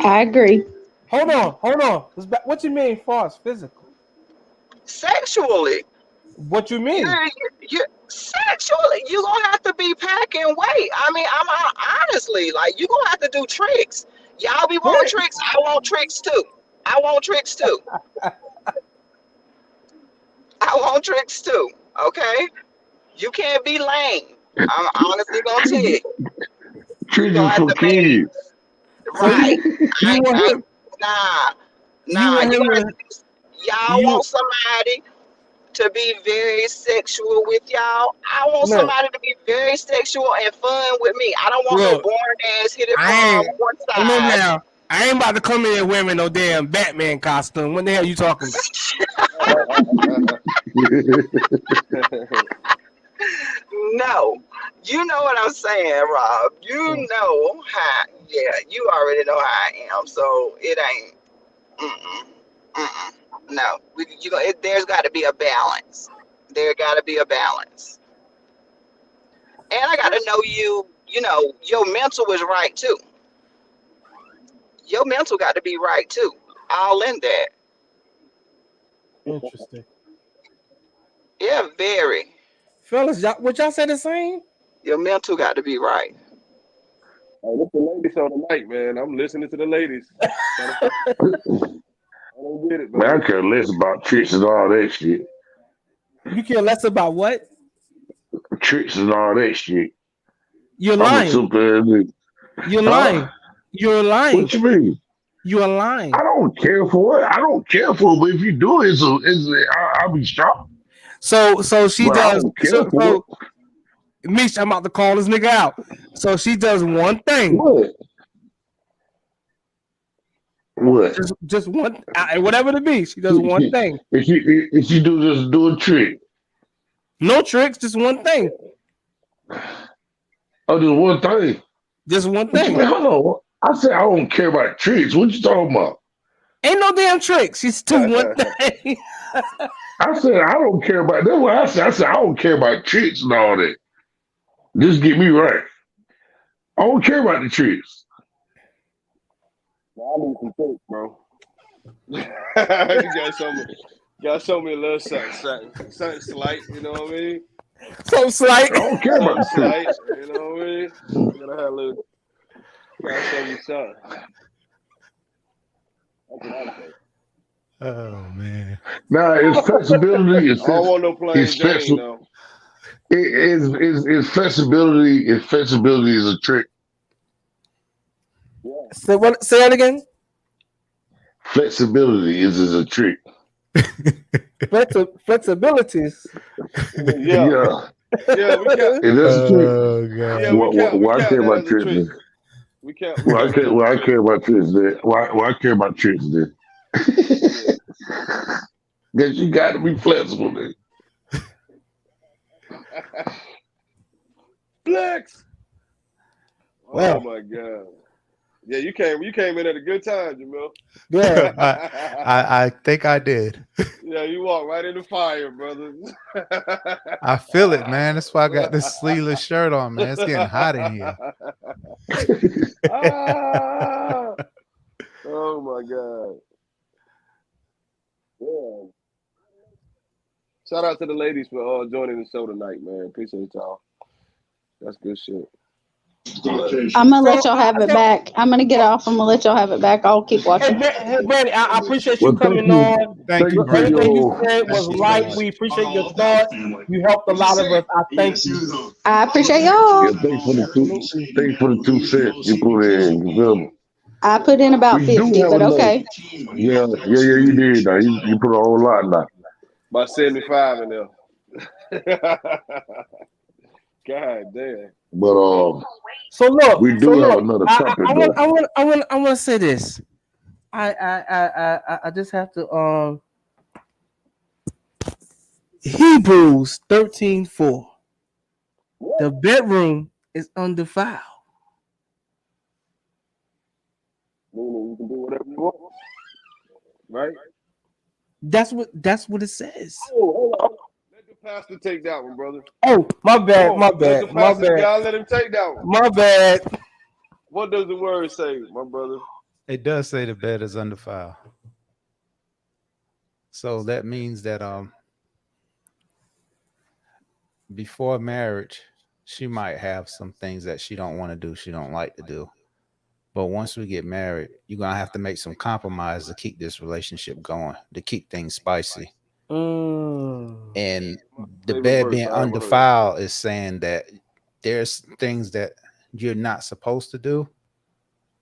I agree. Hold on. What you mean far as physical? Sexually. What you mean? You sexually, you gonna have to be packing weight. I mean, I'm honestly, like, you gonna have to do tricks. Y'all be wanting tricks. I want tricks too. I want tricks too. Okay, you can't be lame. I'm honestly gonna tell you. Tricks is for kids. Right. You want him? Nah. Y'all want somebody to be very sexual with y'all. I want somebody to be very sexual and fun with me. I don't want no boring ass hit it from one side. Now, I ain't about to come in here wearing no damn Batman costume. What the hell you talking about? No, you know what I'm saying, Rob. You know how. Yeah, you already know how I am. So it ain't. No, there's got to be a balance. There got to be a balance. And I got to know you. You know, your mental is right too. Your mental got to be right too. All in that. Interesting. Yeah, very. Fellas, would y'all say the same? Your mental got to be right. Oh, this the ladies show tonight, man. I'm listening to the ladies. I don't get it, Man, I care less about tricks and all that shit. You care less about what? Tricks and all that shit. You're I'm lying. a super. You're lying. You're lying. What you mean? You're lying. I don't care for it. I don't care for it. But if you do it, I'll be shocked. So she but does. I don't care for it. Mish, I'm about to call this nigga out. So she does one thing. What? What? Just one, whatever it be. She does one thing. If you just do a trick. No tricks, just one thing. Oh, just one thing. Just one thing. Hold on. I said I don't care about tricks. What you talking about? Ain't no damn tricks. She's doing one thing. I said I don't care about. That's what I said. I said I don't care about tricks and all that. Just get me right. I don't care about the tricks. I need some tricks, bro. You gotta show me a little something slight. You know what I mean? So slight. I don't care about the tricks. You know what I mean? You gotta have a little. Gotta show me something. Oh man! Now it's flexibility. I don't want no plain Jane though. It's flexibility. If flexibility is a trick. Yeah. Say that again. Flexibility is a trick. Flexibilities. Yeah. Yeah, we can't. And that's a trick. Yeah, we can't. Why I care about tricks? We can't. Why I care about tricks? Why I care about tricks? Then? Because you got to be flexible. Then. Flex. Wow. Oh my god. Yeah, you came in at a good time, Jamil. Yeah. I think I did. Yeah, you walked right in the fire, brother. I feel it, man. That's why I got this sleeveless shirt on, man. It's getting hot in here. Oh my god. Yeah. Shout out to the ladies for joining the show tonight, man. Appreciate y'all. That's good shit. I'm gonna let y'all have it back. I'm gonna get off. I'm gonna let y'all have it back. I'll keep watching. Hey, Brandy, I appreciate you coming on. Thank you, Everything Brandy. you said was right. We appreciate your thoughts. You helped a lot of us. I thank you. I appreciate y'all. Yeah, thanks for the 2 cents you put in. You feel me? I put in about 50, but okay. Yeah, you did. Now you put a whole lot now. About 75 in there. God damn. But So look, we do have another topic. I want to say this. I just have to Hebrews 13:4. The bedroom is undefiled. You can do whatever you want. Right? That's what it says. Oh, hold on. Let the pastor take that one, brother. Oh, my bad. Let the pastor, y'all let him take that one. My bad. What does the word say, my brother? It does say the bed is undefiled. So that means that before marriage, she might have some things that she don't want to do, she don't like to do. But once we get married, you're gonna have to make some compromise to keep this relationship going, to keep things spicy. And the bed being undefiled is saying that there's things that you're not supposed to do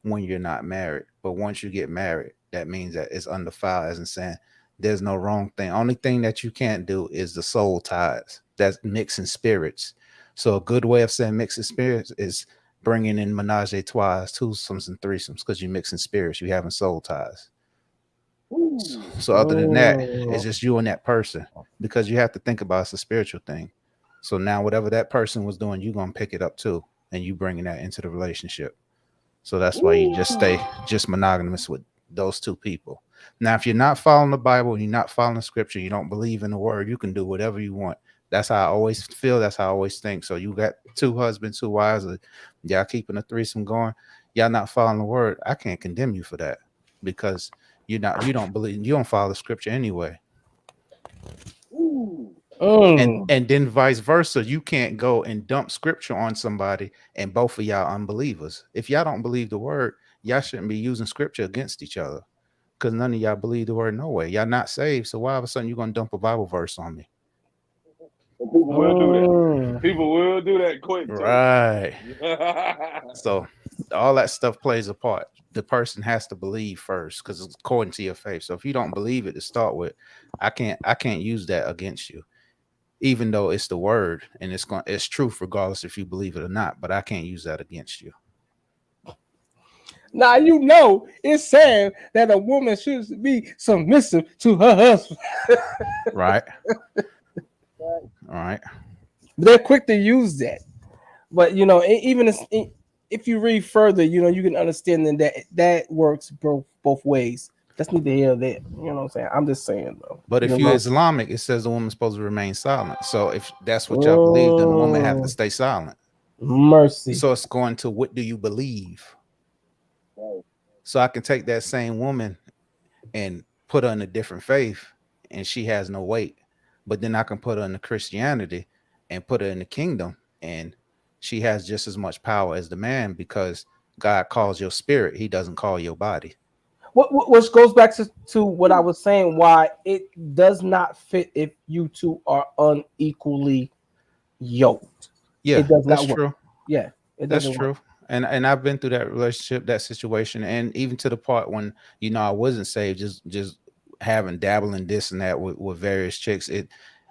when you're not married. But once you get married, that means that it's undefiled, as in saying There's no wrong thing. Only thing that you can't do is the soul ties. That's mixing spirits. So a good way of saying mixing spirits is bringing in menage a trois, twosomes and threesomes, because you're mixing spirits. You're having soul ties. So other than that, it's just you and that person, because you have to think about it's a spiritual thing. So now whatever that person was doing, you're going to pick it up too, and you bringing that into the relationship. So that's why you just stay just monogamous with those two people. Now, if you're not following the Bible, you're not following the scripture, you don't believe in the word, you can do whatever you want. That's how I always feel. That's how I always think. So you got two husbands, two wives, y'all keeping a threesome going. Y'all not following the word. I can't condemn you for that, because you don't believe, you don't follow the scripture anyway. And then vice versa. You can't go and dump scripture on somebody and both of y'all unbelievers. If y'all don't believe the word, y'all shouldn't be using scripture against each other, because none of y'all believe the word no way. Y'all not saved. So why all of a sudden you gonna dump a Bible verse on me? People will do that. People will do that quick too. Right. So all that stuff plays a part. The person has to believe first, because it's according to your faith. So if you don't believe it to start with, I can't use that against you, even though it's the word and it's truth regardless if you believe it or not. But I can't use that against you. Now you know it's sad that a woman should be submissive to her husband. Right. All right. They're quick to use that, but you know, even if you read further, you know, you can understand that works both ways. That's neither here nor there. You know what I'm saying? I'm just saying though. But if you're Islamic, it says the woman's supposed to remain silent. So if that's what y'all believe, then the woman have to stay silent. Mercy. So it's going to, what do you believe? So I can take that same woman and put her in a different faith and she has no weight. But then I can put her in the Christianity and put her in the kingdom, and she has just as much power as the man, because God calls your spirit. He doesn't call your body. Which goes back to what I was saying, why it does not fit if you two are unequally yoked. Yeah, it does that's not work. true. Yeah, that's true. Work. And I've been through that relationship, that situation, and even to the part when, you know, I wasn't saved, just having dabbling this and that with various chicks.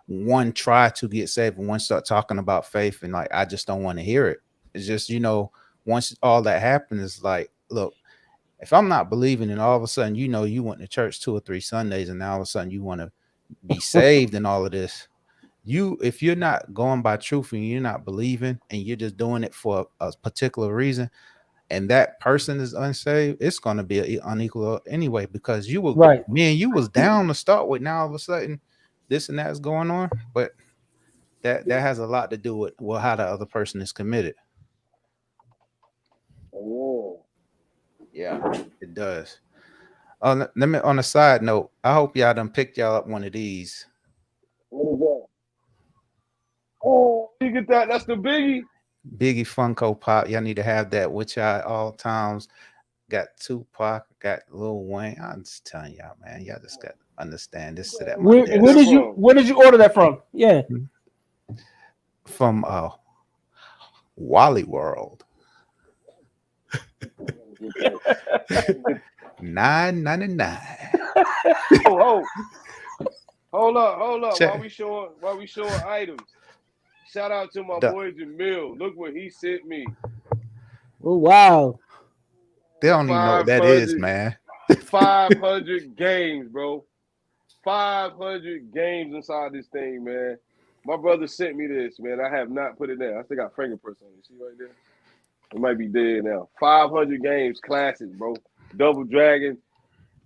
One tried to get saved and one start talking about faith, and like I just don't want to hear it. It's just, you know, once all that happens, it's like, look, if I'm not believing, and all of a sudden, you know, you went to church 2 or 3 Sundays, and now all of a sudden you want to be saved and all of this. If you're not going by truth and you're not believing and you're just doing it for a particular reason, and that person is unsaved, it's going to be unequal anyway, because you were right. Me and you was down to start with. Now all of a sudden, this and that is going on, but that has a lot to do with how the other person is committed. Oh. Yeah, it does. Let me, on a side note, I hope y'all done picked y'all up one of these. What is that? Oh, you get that? That's the Biggie Funko Pop. Y'all need to have that with y'all all times. Got Tupac, got Lil Wayne. I'm just telling y'all, man. Y'all just got to understand this. Where did you order that from? Yeah, from Wally World. $9.99. Hold up. While we showing items, shout out to my boy Jamil. Look what he sent me. Oh wow. They don't even know what that is, man. 500 games, bro. 500 games inside this thing, man. My brother sent me this, man. I have not put it there. I still got fingerprints on it. See right there? It might be dead now. 500 games, classics, bro. Double Dragon.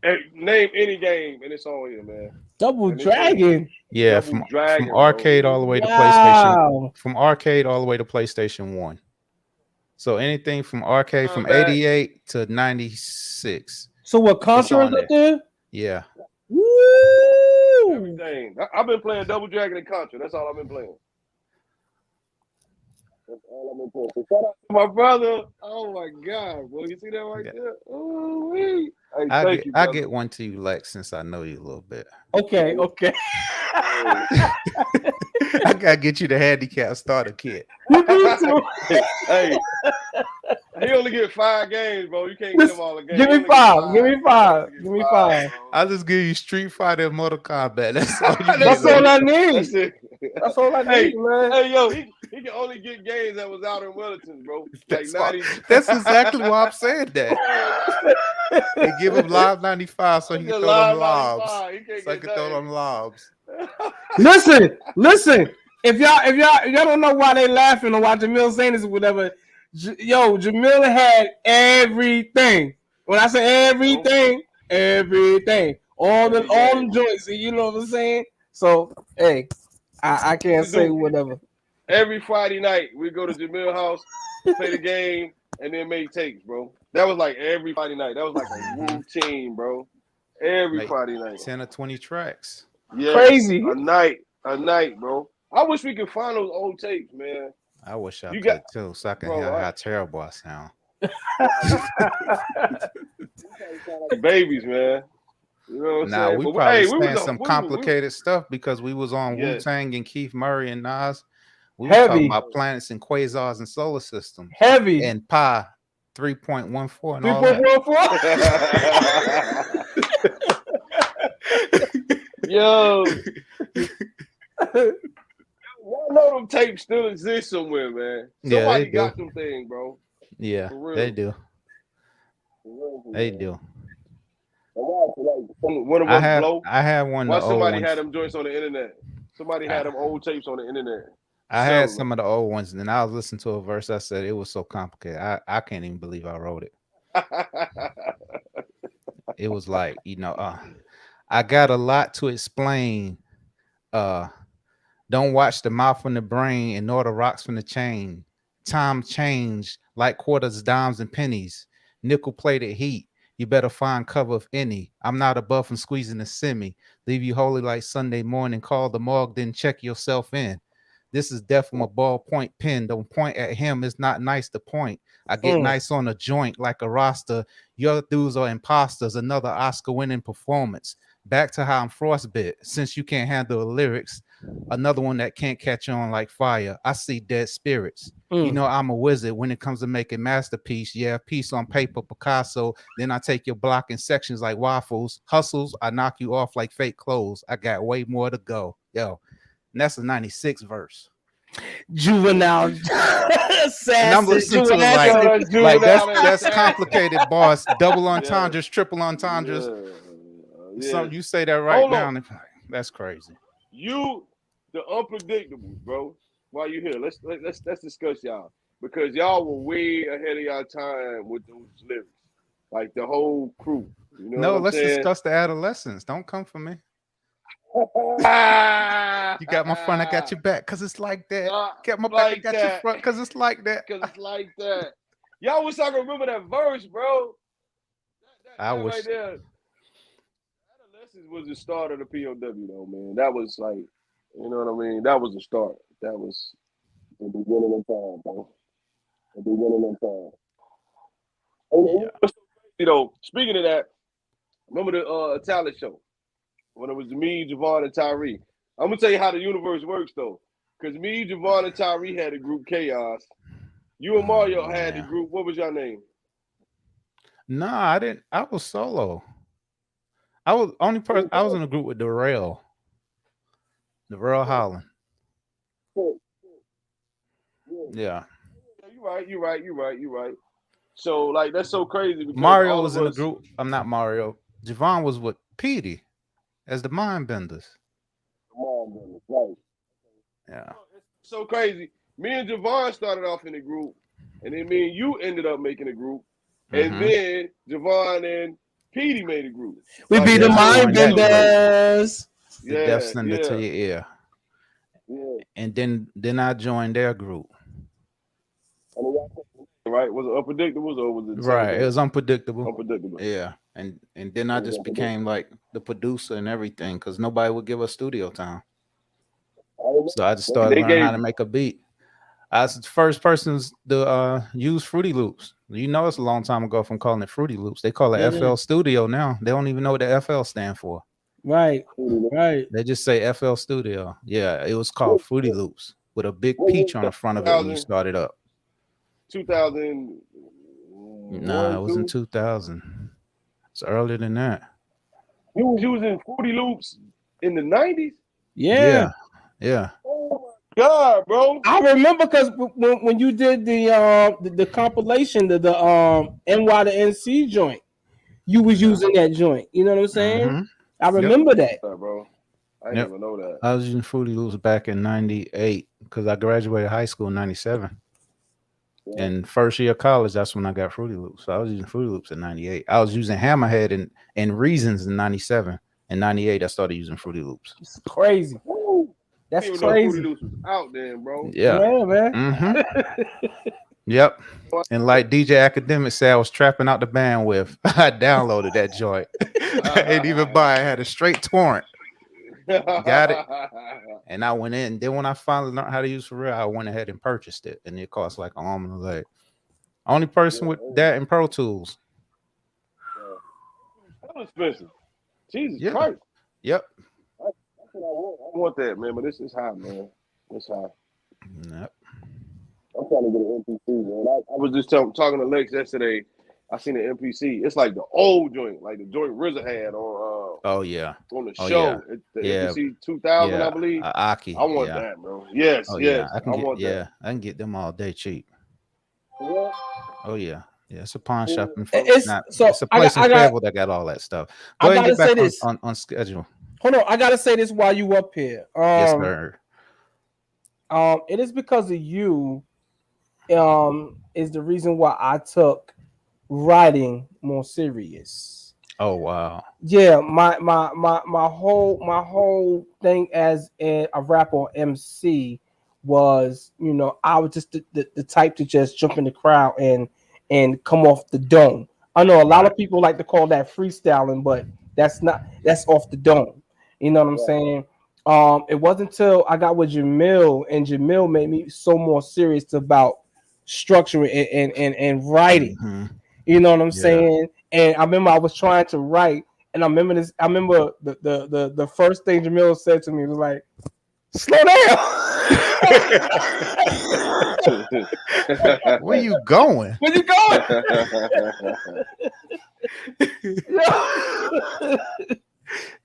Hey, name any game, and it's on here, man. Double Dragon? Yeah, from arcade all the way to PlayStation. From arcade all the way to PlayStation 1. So anything from arcade from 88 to 96. So what, Contra is up there? Yeah. Woo! Everything. I've been playing Double Dragon and Contra. That's all I've been playing. That's all I've been playing. So shout out to my brother. Oh my God, boy. You see that right there? Oh, hey, I get one to you, Lex, since I know you a little bit. Okay. I gotta get you the handicap starter kit. Hey, He only get 5 games, bro. You can't get him all the games. Give me 5. Give me 5. Give me 5. I'll just give you Street Fighter and Mortal Kombat. That's all you That's get. all I need. That's it. That's all I need, man. Hey, yo, he can only get games that was out in Wellington, bro. That's, Like that's exactly why I'm saying that. They give him live 95 so he can throw them lobs. So he can throw them lobs. Listen. If y'all don't know why they laughing or why Jamil saying this or whatever, Jamil had everything. When I say everything, all the joints. You know what I'm saying? So hey, I can't say whatever. Every Friday night we go to Jamil's house, play the game, and then make takes, bro. That was like every Friday night. That was like a routine, bro. Every Friday night. 10 or 20 tracks. Yeah, crazy. A night, bro. I wish we could find those old tapes, man. I wish I could too, so I can hear how terrible I sound. Babies, man. You know what I'm saying? We probably saying some complicated stuff because we was on Wu-Tang and Keith Murray and Nas. We were talking about planets and quasars and solar systems. Heavy. And pi 3.14 and all 3.14? Yo. I know them tapes still exist somewhere, man. Somebody got them things, bro. Yeah, they do. They do. One of them I had one. Why somebody had them joints on the internet? Somebody had them old tapes on the internet. I had some of the old ones, and then I was listening to a verse. I said it was so complicated. I can't even believe I wrote it. It was like, I got a lot to explain. Don't watch the mouth from the brain and nor the rocks from the chain. Time changed like quarters, dimes, and pennies. Nickel plated heat. You better find cover if any. I'm not above from squeezing the semi. Leave you holy like Sunday morning. Call the morgue, then check yourself in. This is death from a ballpoint pen. Don't point at him. It's not nice to point. I get nice on a joint like a roster. Your dudes are imposters. Another Oscar-winning performance. Back to how I'm frostbit. Since you can't handle the lyrics, another one that can't catch on like fire. I see dead spirits. You know I'm a wizard when it comes to making masterpiece. Yeah, piece on paper, Picasso. Then I take your block in sections like waffles. Hustles, I knock you off like fake clothes. I got way more to go. Yo, and that's a 96 verse. Juvenile. And I'm listening to it like that's complicated, boss. Double entendres, triple entendres. So you say that right now, and that's crazy. You, the unpredictables, bro. While you here, let's discuss y'all, because y'all were way ahead of y'all time with those lyrics, like the whole crew. You know let's discuss the adolescents. Don't come for me. You got my front, I got your back, cause it's like that. Got my back, I got your front, cause it's like that. Y'all wish I could remember that verse, bro. I wish. Right there. Adolescence was the start of the POW, though, man. That was like, you know what I mean? That was the start. That was the beginning of time, bro. The beginning of time. You know, speaking of that, remember the talent show when it was me, Javon, and Tyree. I'm gonna tell you how the universe works, though, because me, Javon, and Tyree had the group Chaos. You and Mario had the group. What was your name? Nah, I didn't. I was solo. I was only person. I was in a group with Darrell Holland. Yeah. You're right. So like that's so crazy. Because Mario was in the group. I'm not Mario. Javon was with Petey as the Mind Benders. Right. Yeah. It's so crazy. Me and Javon started off in the group, and then me and you ended up making a group, and then Javon and Petey made a group. We be the Mind Benders. The Death Sender to your ear. Yeah. And then I joined their group. Right? Was it Unpredictables or was it right? It was Unpredictable. Unpredictable. Yeah. And then I just became like the producer and everything because nobody would give us studio time. So I just started learning how to make a beat. I was the first person to use Fruity Loops. You know, it's a long time ago from calling it Fruity Loops. They call it FL Studio now. They don't even know what the FL stand for. Right. They just say FL Studio. Yeah, it was called Fruity Loops with a big peach on the front of it when you started up. 2000, Nah, it was in 2000. It's earlier than that. You was using Fruity Loops in the 90s? Yeah. Oh my God, bro. I remember because when you did the compilation, the NY to NC joint, you was using that joint. You know what I'm saying? I remember that. Bro. I didn't even know that. I was using Fruity Loops back in 98 because I graduated high school in 97. Yeah. And first year of college, that's when I got Fruity Loops. So I was using Fruity Loops in 98. I was using Hammerhead and Reasons in 97. In 98, I started using Fruity Loops. It's crazy. Woo. That's crazy. Fruity Loops was out there, bro. Yeah man. Yep. And like DJ Academic said, I was trapping out the bandwidth. I downloaded that joint. I didn't even buy it. I had a straight torrent. Got it. And I went in. Then when I finally learned how to use for real, I went ahead and purchased it. And it cost like an arm and a leg. Only person with that in Pro Tools. That expensive. Jesus Christ. Yep. I want that, man. But this is high, man. It's high. Yep. I'm trying to get an MPC, man. I was just talking to Lex yesterday. I seen an MPC. It's like the old joint, like the joint RZA had on. On the show, the MPC 2000, I believe. Aki. I want that, bro. Yes, yes. I can get them all day cheap. Yeah. Oh yeah. Yeah, it's a pawn shop. It's a place in Fayetteville that got all that stuff. Go ahead and get back on schedule. Hold on, I gotta say this while you up here. Yes, sir. It is because of you. Is the reason why I took writing more serious. Oh wow. Yeah, my whole thing as a rapper or MC was, I was just the type to just jump in the crowd and come off the dome. I know a lot of people like to call that freestyling, but that's off the dome. You know what I'm saying? It wasn't until I got with Jamil, and Jamil made me so more serious about structuring and writing. Mm-hmm. You know what I'm saying? And I remember I was trying to write, and I remember the first thing Jamil said to me was like, "Slow down." Where you going? Where you going?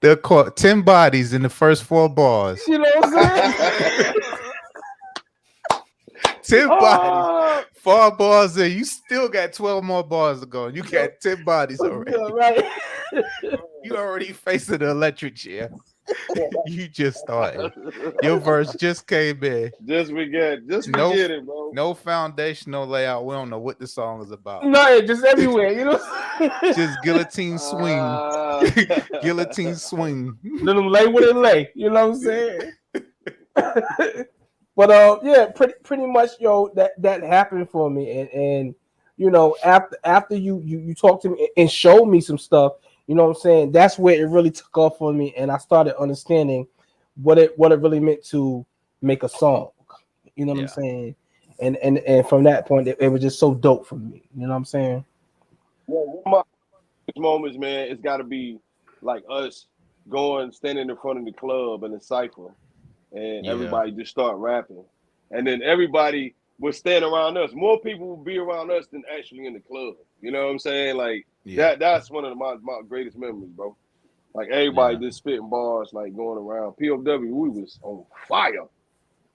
They're caught 10 bodies in the first 4 bars. You know what I'm saying? 10 bodies, 4 bars in. You still got 12 more bars to go. You got 10 bodies already. Yeah, right. You already facing the electric chair. You just started. Your verse just came in. Just forget it, bro. No foundation, no layout. We don't know what the song is about. No, just everywhere, Just guillotine swing. Guillotine swing. Let them lay what it lay. You know what I'm saying? But yeah, pretty much, that happened for me, and after you talked to me and showed me some stuff, you know what I'm saying, that's where it really took off for me, and I started understanding what it really meant to make a song. You know what I'm saying? And from that point, it was just so dope for me. You know what I'm saying? Yeah, one of my moments, man, it's got to be like us standing in front of the club in the cypher. And everybody just start rapping. And then everybody would stand around us. More people would be around us than actually in the club. You know what I'm saying? Like, that's one of my greatest memories, bro. Like, everybody just spitting bars, like, going around. POW, we was on fire.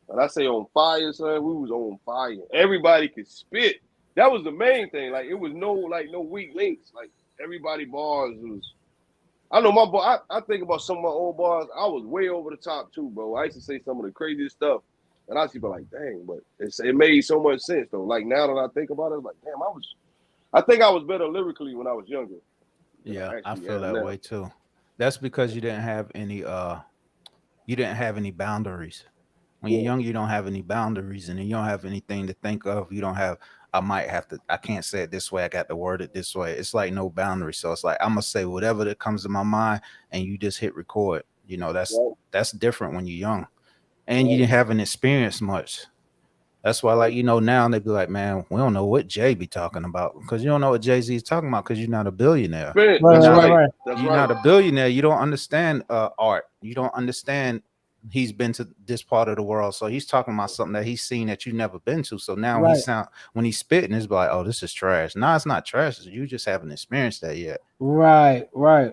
When I say on fire, son, we was on fire. Everybody could spit. That was the main thing. Like, it was no weak links. Like, everybody bars was... I know my boy. I think about some of my old bars. I was way over the top too, bro. I used to say some of the craziest stuff, and I used to be like, "Dang!" But it made so much sense though. Like now that I think about it, I'm like, "Damn!" I think I was better lyrically when I was younger. Yeah, I feel that way too. That's because you didn't have any boundaries. When you're young, you don't have any boundaries, and you don't have anything to think of. You don't have. I can't say it this way. I got to word it this way. It's like no boundary. So it's like, I'm going to say whatever that comes to my mind, and you just hit record. That's different when you're young and you haven't experienced much. That's why, like, now they be like, man, we don't know what Jay be talking about, because you don't know what Jay-Z is talking about because you're not a billionaire. Right. You're not a billionaire. You don't understand art. You don't understand he's been to this part of the world, so he's talking about something that he's seen that you never been to. So now Right. he sound when he's spitting, it's like, oh, this is trash. No, it's not trash. You just haven't experienced that yet. Right.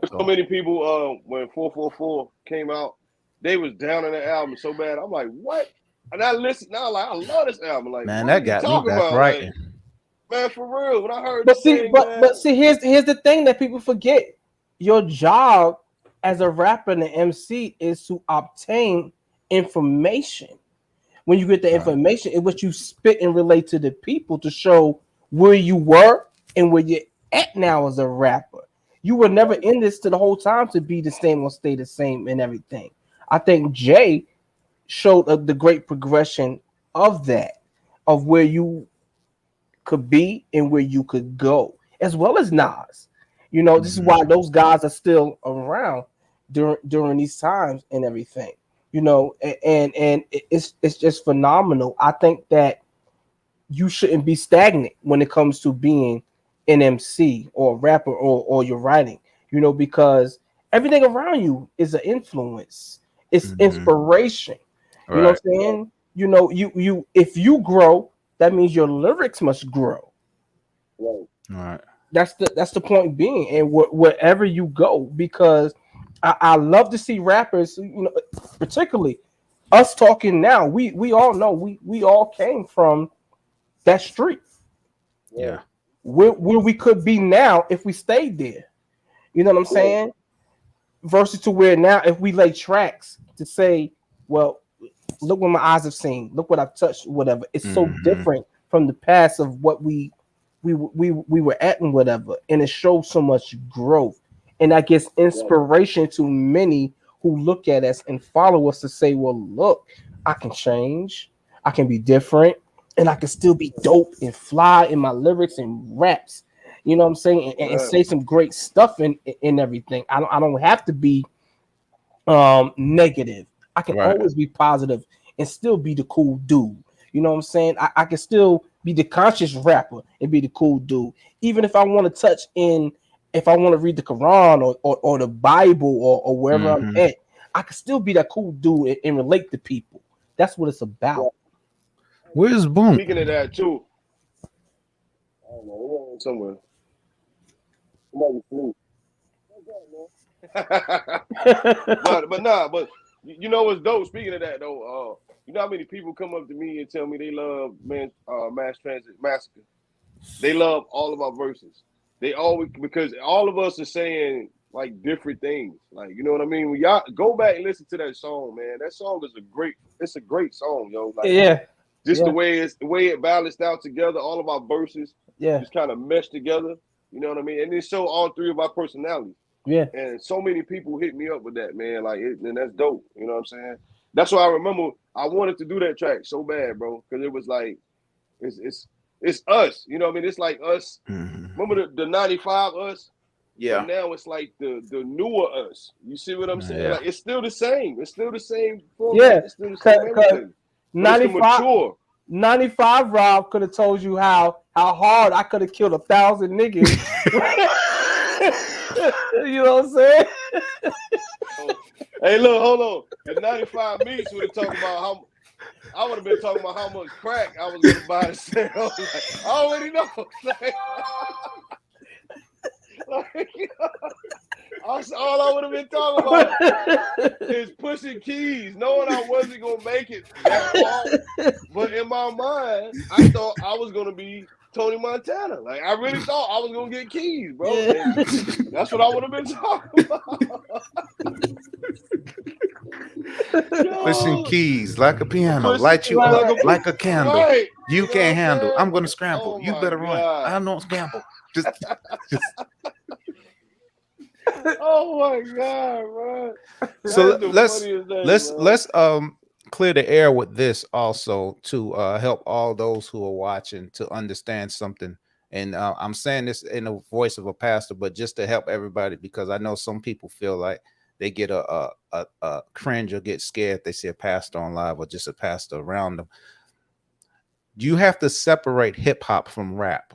So many people, when 444 came out, they was down on the album so bad. I'm like, what? And I listened now, like I love this album. Like, Man, what that are you got me talking back about? right. Like, man, for real. When I heard But the see, thing, man, but see, here's the thing that people forget. Your job as a rapper and an MC is to obtain information. When you get the information, it's what you spit and relate to the people to show where you were and where you're at now as a rapper. You were never in this to the whole time to be the same or stay the same and everything. I think Jay showed the great progression of that, of where you could be and where you could go, as well as Nas. You know, this is why those guys are still around during these times and everything. You know, and it's just phenomenal. I think that you shouldn't be stagnant when it comes to being an MC or a rapper or your writing. You know, because everything around you is an influence. It's inspiration. You know what I'm saying? You know, you if you grow, that means your lyrics must grow. Right. That's the point being, and wherever you go, because I love to see rappers, you know, particularly us talking now. We all know we all came from that street. Yeah. Where we could be now if we stayed there. You know what I'm saying? Versus to where now if we lay tracks to say, well, look what my eyes have seen, look what I've touched, whatever. It's so different from the past of what we were at and whatever, and it shows so much growth, and that gives inspiration to many who look at us and follow us to say, well, look, I can change, I can be different, and I can still be dope and fly in my lyrics and raps. You know what I'm saying? And say some great stuff in everything. I don't have to be negative. I can always be positive and still be the cool dude. You know what I'm saying? I can still be the conscious rapper and be the cool dude. Even if I want to touch in, if I want to read the Quran or the Bible or wherever I'm at, I can still be that cool dude and relate to people. That's what it's about. Where's Boom? Speaking of that too, I don't know, somewhere. but you know what's dope? Speaking of that though, you know how many people come up to me and tell me they love Mass Transit Massacre? They love all of our verses. They always, because all of us are saying like different things. Like, you know what I mean? When y'all go back and listen to that song, man. That song is a great song, yo. Like, just the way it balanced out together, all of our verses just kind of meshed together. You know what I mean? And it showed all three of our personalities. Yeah. And so many people hit me up with that, man. Like, and that's dope. You know what I'm saying? That's why I remember I wanted to do that track so bad, bro, because it was like it's us. You know what I mean? It's like us. Remember the 95 us? Yeah. But now it's like the newer us. You see what I'm saying? Yeah. Like, it's still the same. It's still the same format. Yeah. It's still the same everything. 95 Rob could have told you how hard I could have killed 1,000 niggas. You know what I'm saying? Hey, look, hold on. The 95 Meats would have talked about how I would have been talking about how much crack I was gonna buy and sell. Like, I already know. All I would have been talking about is pushing keys, knowing I wasn't gonna make it that far. But in my mind, I thought I was gonna be Tony Montana. Like, I really thought I was gonna get keys, bro. And that's what I would have been talking about. Pushing keys like a piano, light you up like a candle. Right. You know can't handle. I'm gonna Oh scramble. You better run. God. I don't scramble. Just Oh my God, bro. So That's let's clear the air with this also to help all those who are watching to understand something. And I'm saying this in the voice of a pastor, but just to help everybody, because I know some people feel like they get a cringe or get scared if they see a pastor on live or just a pastor around them. You have to separate hip hop from rap.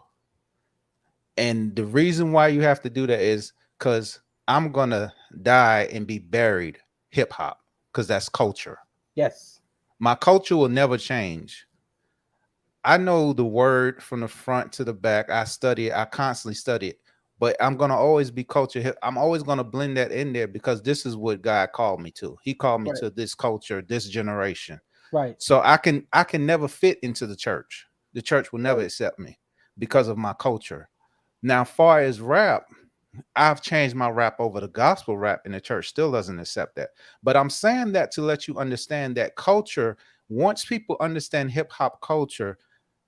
And the reason why you have to do that is because I'm gonna die and be buried hip hop, because that's culture. Yes. My culture will never change. I know the word from the front to the back. I study it. I constantly study it. But I'm gonna always be culture hip. I'm always gonna blend that in there because this is what God called me to. He called me Right. to this culture, this generation. Right. So I can never fit into the church. The church will never Right. accept me because of my culture. Now, far as rap, I've changed my rap over to gospel rap, and the church still doesn't accept that. But I'm saying that to let you understand that culture, once people understand hip hop culture,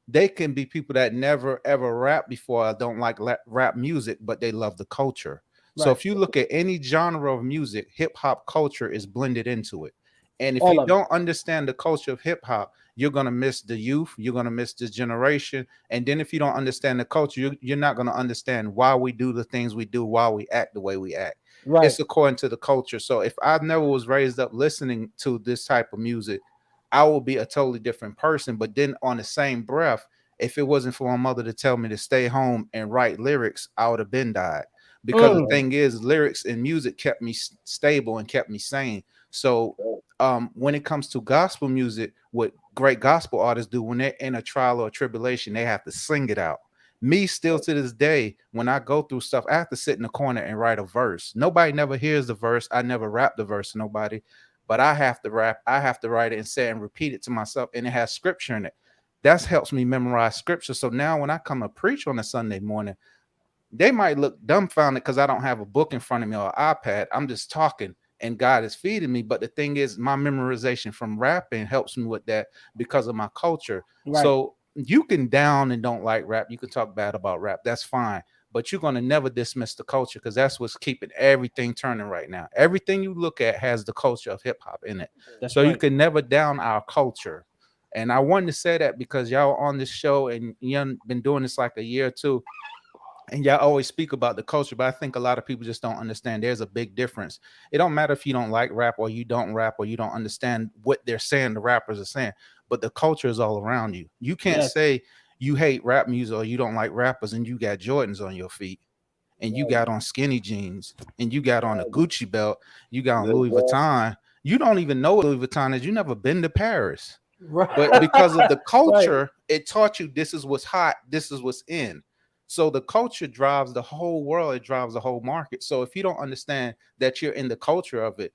they can be people that never ever rap before, don't like rap music, but they love the culture. So Right. if you look at any genre of music, hip hop culture is blended into it. And if All you of it. don't understand the culture of hip hop, you're going to miss the youth, you're going to miss this generation. And then if you don't understand the culture, you're not going to understand why we do the things we do, why we act the way we act. Right. It's according to the culture. So if I never was raised up listening to this type of music, I will be a totally different person. But then on the same breath, if it wasn't for my mother to tell me to stay home and write lyrics, I would have been died. Because the Mm. thing is, lyrics and music kept me stable and kept me sane. So when it comes to gospel music, what great gospel artists do when they're in a trial or a tribulation, they have to sing it out. Me still to this day, when I go through stuff, I have to sit in the corner and write a verse. Nobody never hears the verse. I never rap the verse to nobody, but I have to rap. I have to write it and say and repeat it to myself, and it has scripture in it. That helps me memorize scripture. So now when I come to preach on a Sunday morning, they might look dumbfounded because I don't have a book in front of me or an iPad. I'm just talking and God is feeding me. But the thing is, my memorization from rapping helps me with that because of my culture. Right. So you can down and don't like rap. You can talk bad about rap. That's fine. But you're going to never dismiss the culture because that's what's keeping everything turning right now. Everything you look at has the culture of hip hop in it. That's So you right. can never down our culture. And I wanted to say that because y'all on this show and you been doing this like a year or two, and y'all always speak about the culture, but I think a lot of people just don't understand there's a big difference. It don't matter if you don't like rap or you don't rap or you don't understand what they're saying, the rappers are saying, but the culture is all around you. You can't Yes. say you hate rap music or you don't like rappers and you got Jordans on your feet and you got on skinny jeans and you got on a Gucci belt, you got on Louis Vuitton. You don't even know what Louis Vuitton is. You never been to Paris. But Right. because of the Right. culture, it taught you this is what's hot, this is what's in. So the culture drives the whole world, it drives the whole market. So if you don't understand that you're in the culture of it,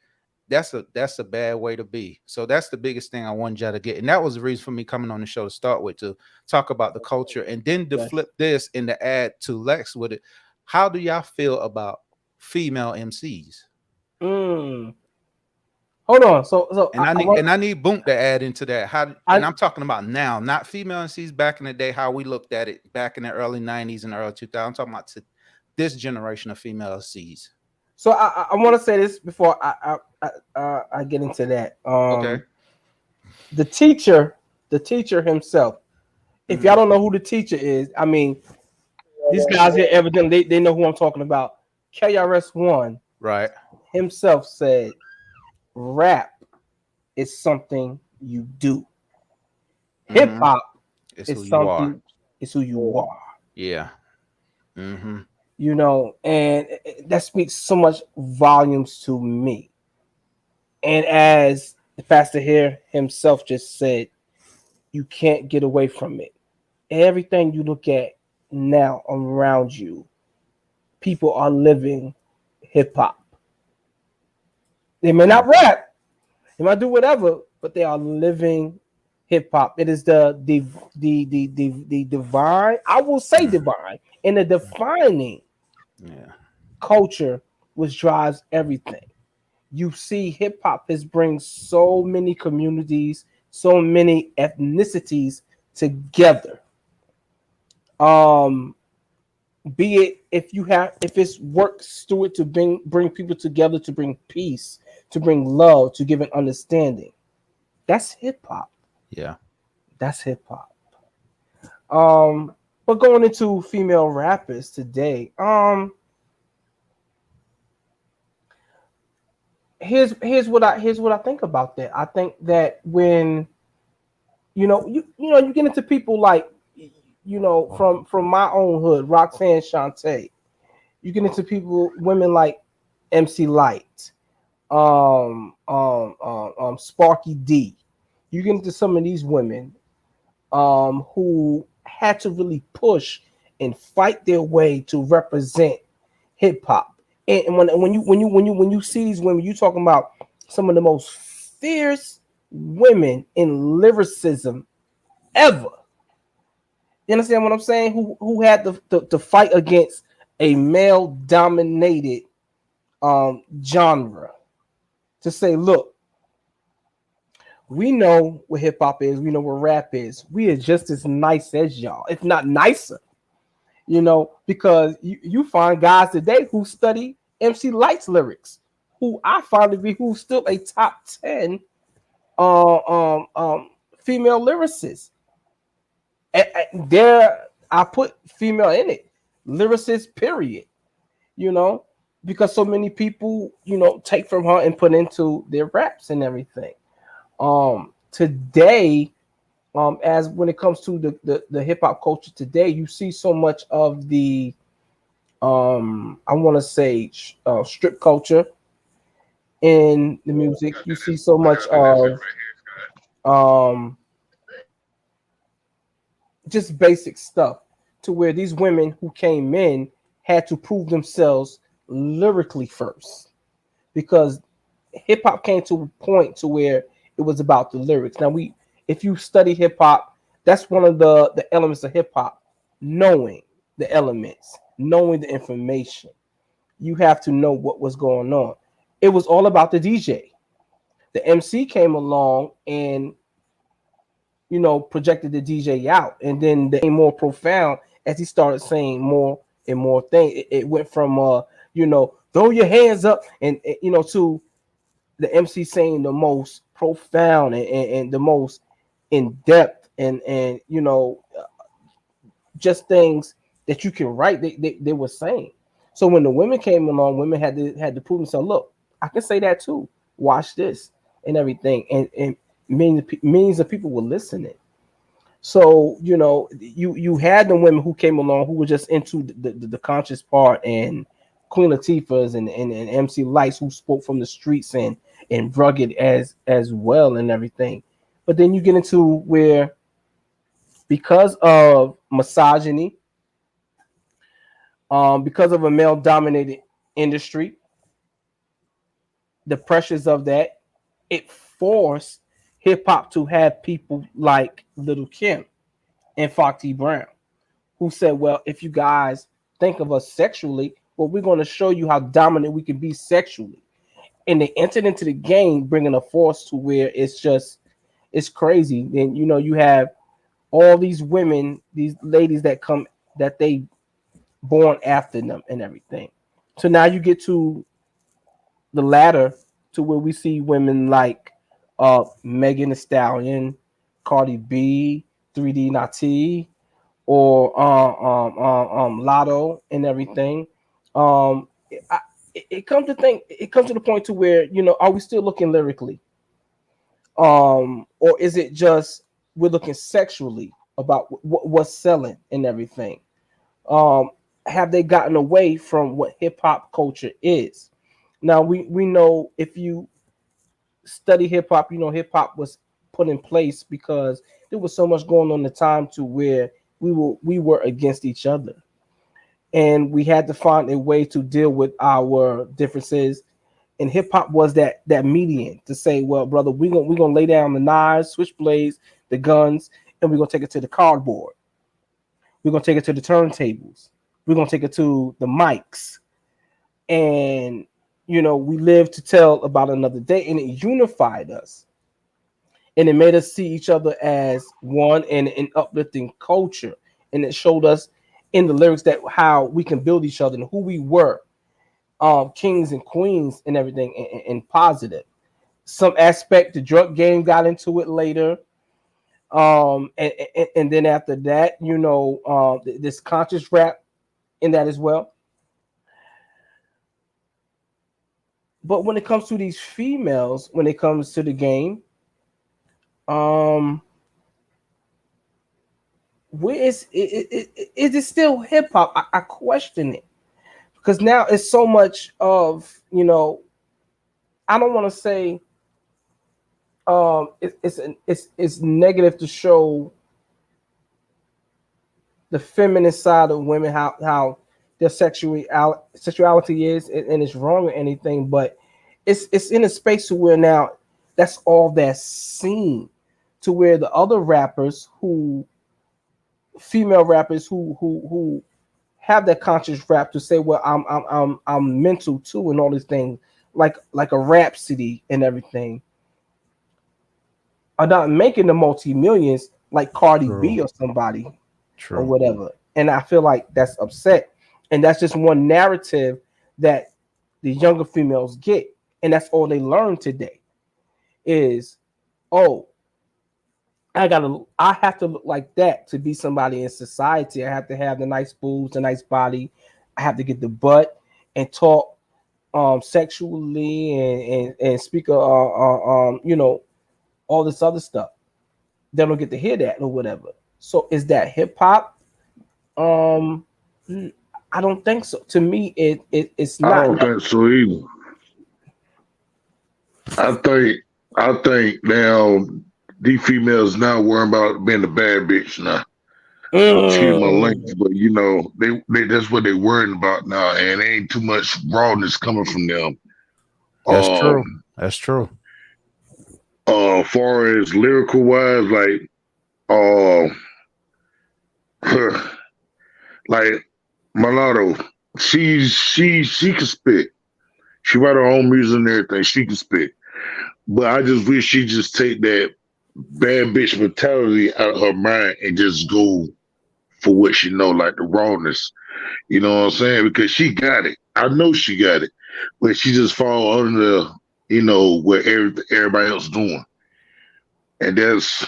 that's a bad way to be. So that's the biggest thing I wanted y'all to get. And that was the reason for me coming on the show to start with, to talk about the culture and then to Yes. flip this and to add to Lex with it. How do y'all feel about female MCs? Mm. Hold on. So And I need Boom to add into that. How, I and I'm talking about now, not female MCs back in the day, how we looked at it back in the early 90s and early 2000s. I'm talking about this generation of female MCs. so I want to say this before I get into that. Okay. The teacher himself. If y'all don't know who the teacher is, I mean, these guys here evidently they know who I'm talking about. KRS-One Right. himself said, "Rap is something you do. Hip hop It's who is you are. something. It's who you are." Yeah. Mm-hmm. You know, and that speaks so much volumes to me. And as the pastor here himself just said, you can't get away from it. Everything you look at now around you, people are living hip hop. They may not rap, they might do whatever, but they are living hip hop. It is the divine, I will say divine, and the defining Yeah. culture which drives everything. You see, hip hop has bring so many communities, so many ethnicities together. Um, be it if it's works through it to bring people together, to bring peace, to bring love, to give an understanding. That's hip hop. Yeah. That's hip hop. But going into female rappers today, here's what I think about that. I think that when you get into people like from my own hood, Roxanne Shante. You get into women like MC Light, Sparky D. You get into some of these women who had to really push and fight their way to represent hip hop. And when you see these women, you talking about some of the most fierce women in lyricism ever. You understand what I'm saying? Who had to fight against a male dominated genre to say, look, we know what hip hop is, we know what rap is. We are just as nice as y'all, if not nicer. Because you find guys today who study MC Light's lyrics, who I find to be who's still a top 10 female lyricist. There, I put female in it, lyricist. Period. You know, because so many people, take from her and put into their raps and everything. Today, as when it comes to the hip hop culture today, you see so much of the I want to say strip culture in the music. You see so much of um just basic stuff to where these women who came in had to prove themselves lyrically first, because hip hop came to a point to where it was about the lyrics. Now, if you study hip hop, that's one of the elements of hip hop, knowing the elements, knowing the information. You have to know what was going on. It was all about the DJ. The MC came along and projected the DJ out, and then they became more profound as he started saying more and more things. It went from throw your hands up and to the MC saying the most profound and the most in depth and just things that you can write. They were saying. So when the women came along, women had to prove themselves. Look, I can say that too. Watch this and everything, and millions of people were listening. So you had the women who came along who were just into the conscious part, and Queen Latifah's and MC Lights, who spoke from the streets and rugged as well and everything. But then you get into where, because of misogyny, because of a male dominated industry, the pressures of that, it forced hip hop to have people like Little Kim and Foxy Brown, who said, well, if you guys think of us sexually, well, we're going to show you how dominant we can be sexually. And they entered into the game, bringing a force to where it's crazy. And you have all these women, these ladies that they born after them and everything. So now you get to the ladder to where we see women like Megan Thee Stallion, Cardi B, 3D Nati, or Lotto and everything. It comes to the point to where are we still looking lyrically, or is it just we're looking sexually about what's selling and everything? Have they gotten away from what hip hop culture is? Now we know, if you study hip hop, hip hop was put in place because there was so much going on in the time to where we were against each other, and we had to find a way to deal with our differences. And hip hop was that median to say, well, brother, we're gonna lay down the knives, switchblades, the guns, and we're gonna take it to the cardboard. We're gonna take it to the turntables. We're gonna take it to the mics, and we lived to tell about another day, and it unified us, and it made us see each other as one and an uplifting culture, and it showed us in the lyrics that how we can build each other and who we were, kings and queens and everything, and positive. Some aspect the drug game got into it later, and then after that, this conscious rap in that as well. But when it comes to these females, when it comes to the game, where is it still hip hop? I question it, because now it's so much of I don't want to say it's negative to show the feminine side of women, how their sexuality is, and it's wrong or anything, but it's in a space to where now that's all that's seen, to where the other rappers who female rappers who have that conscious rap to say, well, I'm mental too, and all these things, like a Rhapsody and everything, are not making the multi-millions like Cardi B True. or somebody or True. whatever. And I feel like that's upset. And that's just one narrative that the younger females get. And that's all they learn today is, oh, I have to look like that to be somebody in society. I have to have the nice boobs, the nice body. I have to get the butt and talk sexually and speak all this other stuff. They don't get to hear that or whatever. So is that hip hop? Um, I don't think so. To me, it's I not. don't think so either. I think I think now these females now worrying about being a bad bitch now. Excuse my language, Mm, but you know they that's what they worrying about now, and ain't too much rawness coming from them. That's true. Um, That's true. far as lyrical wise, uh, like Mulatto, she can spit. She write her own music and everything. She can spit, but I just wish she just take that bad bitch mentality out of her mind and just go for what she know, like the rawness. You know what I'm saying? Because she got it. I know she got it, but she just fall under the, what everybody else doing, and that's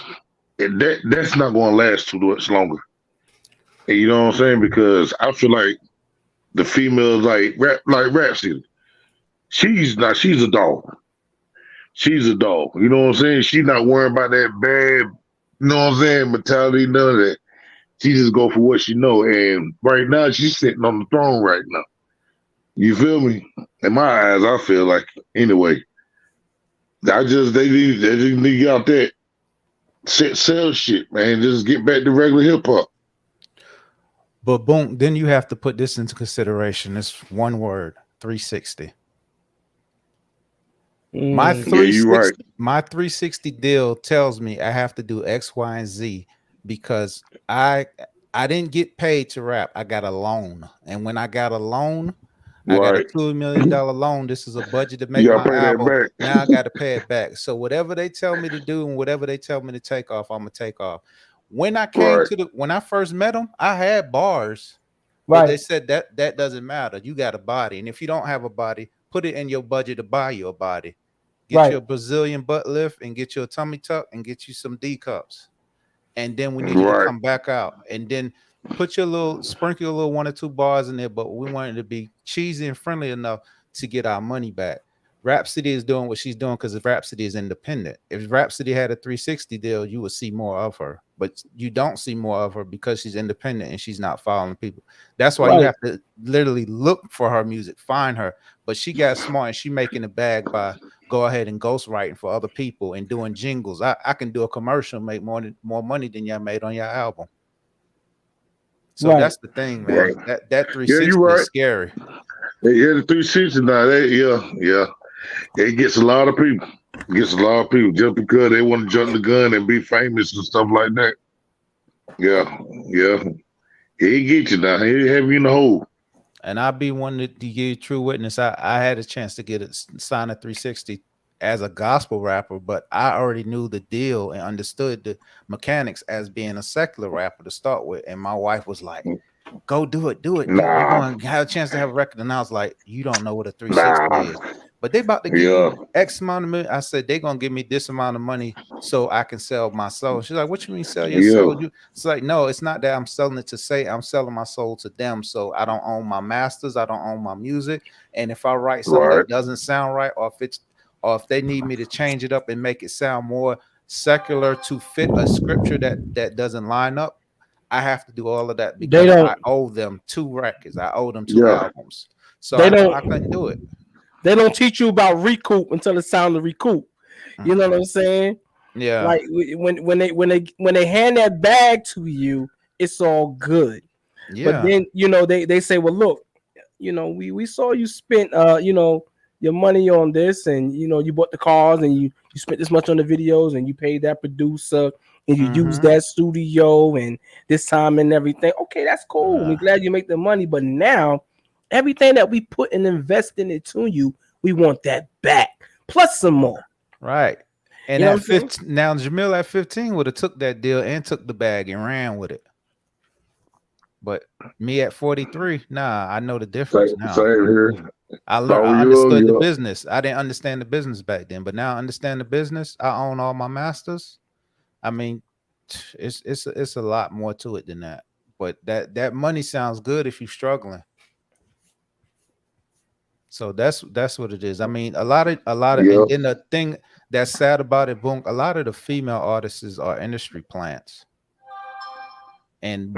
not going to last too much longer. And you know what I'm saying? Because I feel like the females like Rhapsody. She's a dog. She's a dog. You know what I'm saying? She's not worrying about that bad, you know what I'm saying, mentality, none of that. She just go for what she know. And right now she's sitting on the throne right now. You feel me? In my eyes, I feel like anyway. They need to get out there, sell shit, man. Just get back to regular hip hop. But boom, then you have to put this into consideration. It's one word, 360. My mm, Yeah, you right. 360, my 360 deal tells me I have to do X, Y, and Z because I didn't get paid to rap. I got a loan. And when I got a loan, I got a Right. $2 million loan. This is a budget to You make gotta my pay that album. back. Now I got to pay it back. So whatever they tell me to do and whatever they tell me to take off, I'm gonna take off. Right. When I first met them, I had bars, but they right, said that doesn't matter. You got a body, and if you don't have a body, put it in your budget to buy you a body. Get you right, a Brazilian butt lift and get you a tummy tuck and get you some D cups. And then we need you to Right. come back out and then sprinkle a little one or two bars in there, but we want it to be cheesy and friendly enough to get our money back. Rhapsody is doing what she's doing because Rhapsody is independent. If Rhapsody had a 360 deal, you would see more of her, but you don't see more of her because she's independent and she's not following people. That's why you right, have to literally look for her music, find her. But she got smart and she making a bag by go ahead and ghostwriting for other people and doing jingles. I can do a commercial, make more money than y'all made on your album. So right. that's the thing, Right. man. That Yeah, you 360 is right. scary. Yeah, the 360 now. Yeah. It gets a lot of people. It gets a lot of people just because they want to jump the gun and be famous and stuff like that. Yeah, yeah. He get you now. He have you in the hole. And I'll be one to give you true witness. I had a chance to get it signed at 360 as a gospel rapper, but I already knew the deal and understood the mechanics as being a secular rapper to start with. And my wife was like, go do it. You're Nah, going to have a chance to have a record. And I was like, you don't know what a 360 nah. is. But they about to give Yeah, you X amount of money. I said, they're going to give me this amount of money so I can sell my soul. She's like, what you mean sell your yeah. soul? It's like, no, it's not that I'm selling it to say I'm selling my soul to them. So I don't own my masters. I don't own my music. And if I write something Right, that doesn't sound right, or if they need me to change it up and make it sound more secular to fit a scripture that doesn't line up, I have to do all of that They because I don't. owe them 2 records. I owe them 2 yeah. albums. So They I know don't. I couldn't do it. They don't teach you about recoup until it's time to recoup. You know what I'm saying? Yeah. Like when they hand that bag to you, it's all good. But Yeah. then they say, well, look, we saw you spent your money on this, and you bought the cars, and you spent this much on the videos, and you paid that producer, and you used that studio and this time and everything. Okay, that's cool. We're glad you make the money, but now everything that we put and invest in it to you, we want that back plus some more. Right. And You know at what I'm saying? 15, now Jamil at 15 would have took that deal and took the bag and ran with it. But me at 43, nah, I know the difference now. Same here. I So understood the you business. I didn't understand the business back then, but now I understand the business. I own all my masters. I mean, it's a lot more to it than that. But that money sounds good if you're struggling. So that's what it is. I mean, a lot of, and then the thing that's sad about it, Boom, a lot of the female artists are industry plants. And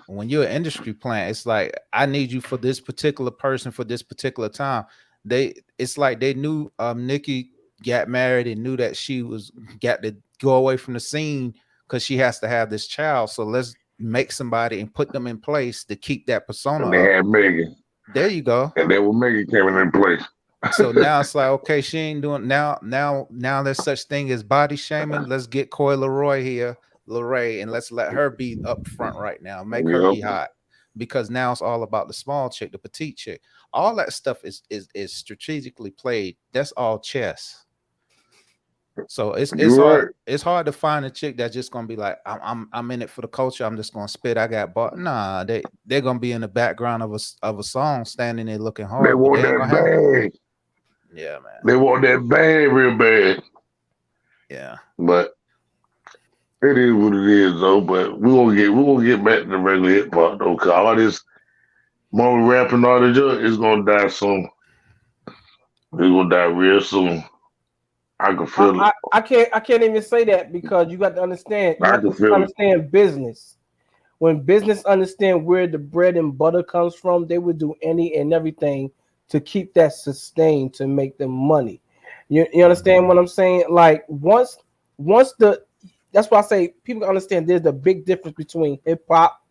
when you're an industry plant, it's like, I need you for this particular person for this particular time. It's like they knew Nikki got married and knew that she got to go away from the scene because she has to have this child. So let's make somebody and put them in place to keep that persona. And they had Megan. There you go. And then when Megan came in place. So now it's like, okay, she ain't doing now there's such thing as body shaming. Let's get Coy Leroy here, Leray, and let's let her be up front right now. Make her be hot. Because now it's all about the small chick, the petite chick. All that stuff is strategically played. That's all chess. So it's hard to find a chick that's just gonna be like, I'm in it for the culture. I'm just gonna spit. I got bought. Nah, they're gonna be in the background of a song, standing there looking hard. They want that bag. Yeah, man. They want that bag real bad. Yeah, but it is what it is, though. But we gonna get back to the regular hip hop, though. Cause all this more rapping, all this is gonna die soon. It's gonna die real soon. I can feel it. I can't even say that, because you got to understand. You have to understand business. When business understand where the bread and butter comes from, they would do any and everything to keep that sustained, to make them money. You understand what I'm saying? Like once that's why I say people understand there's a big difference between hip hop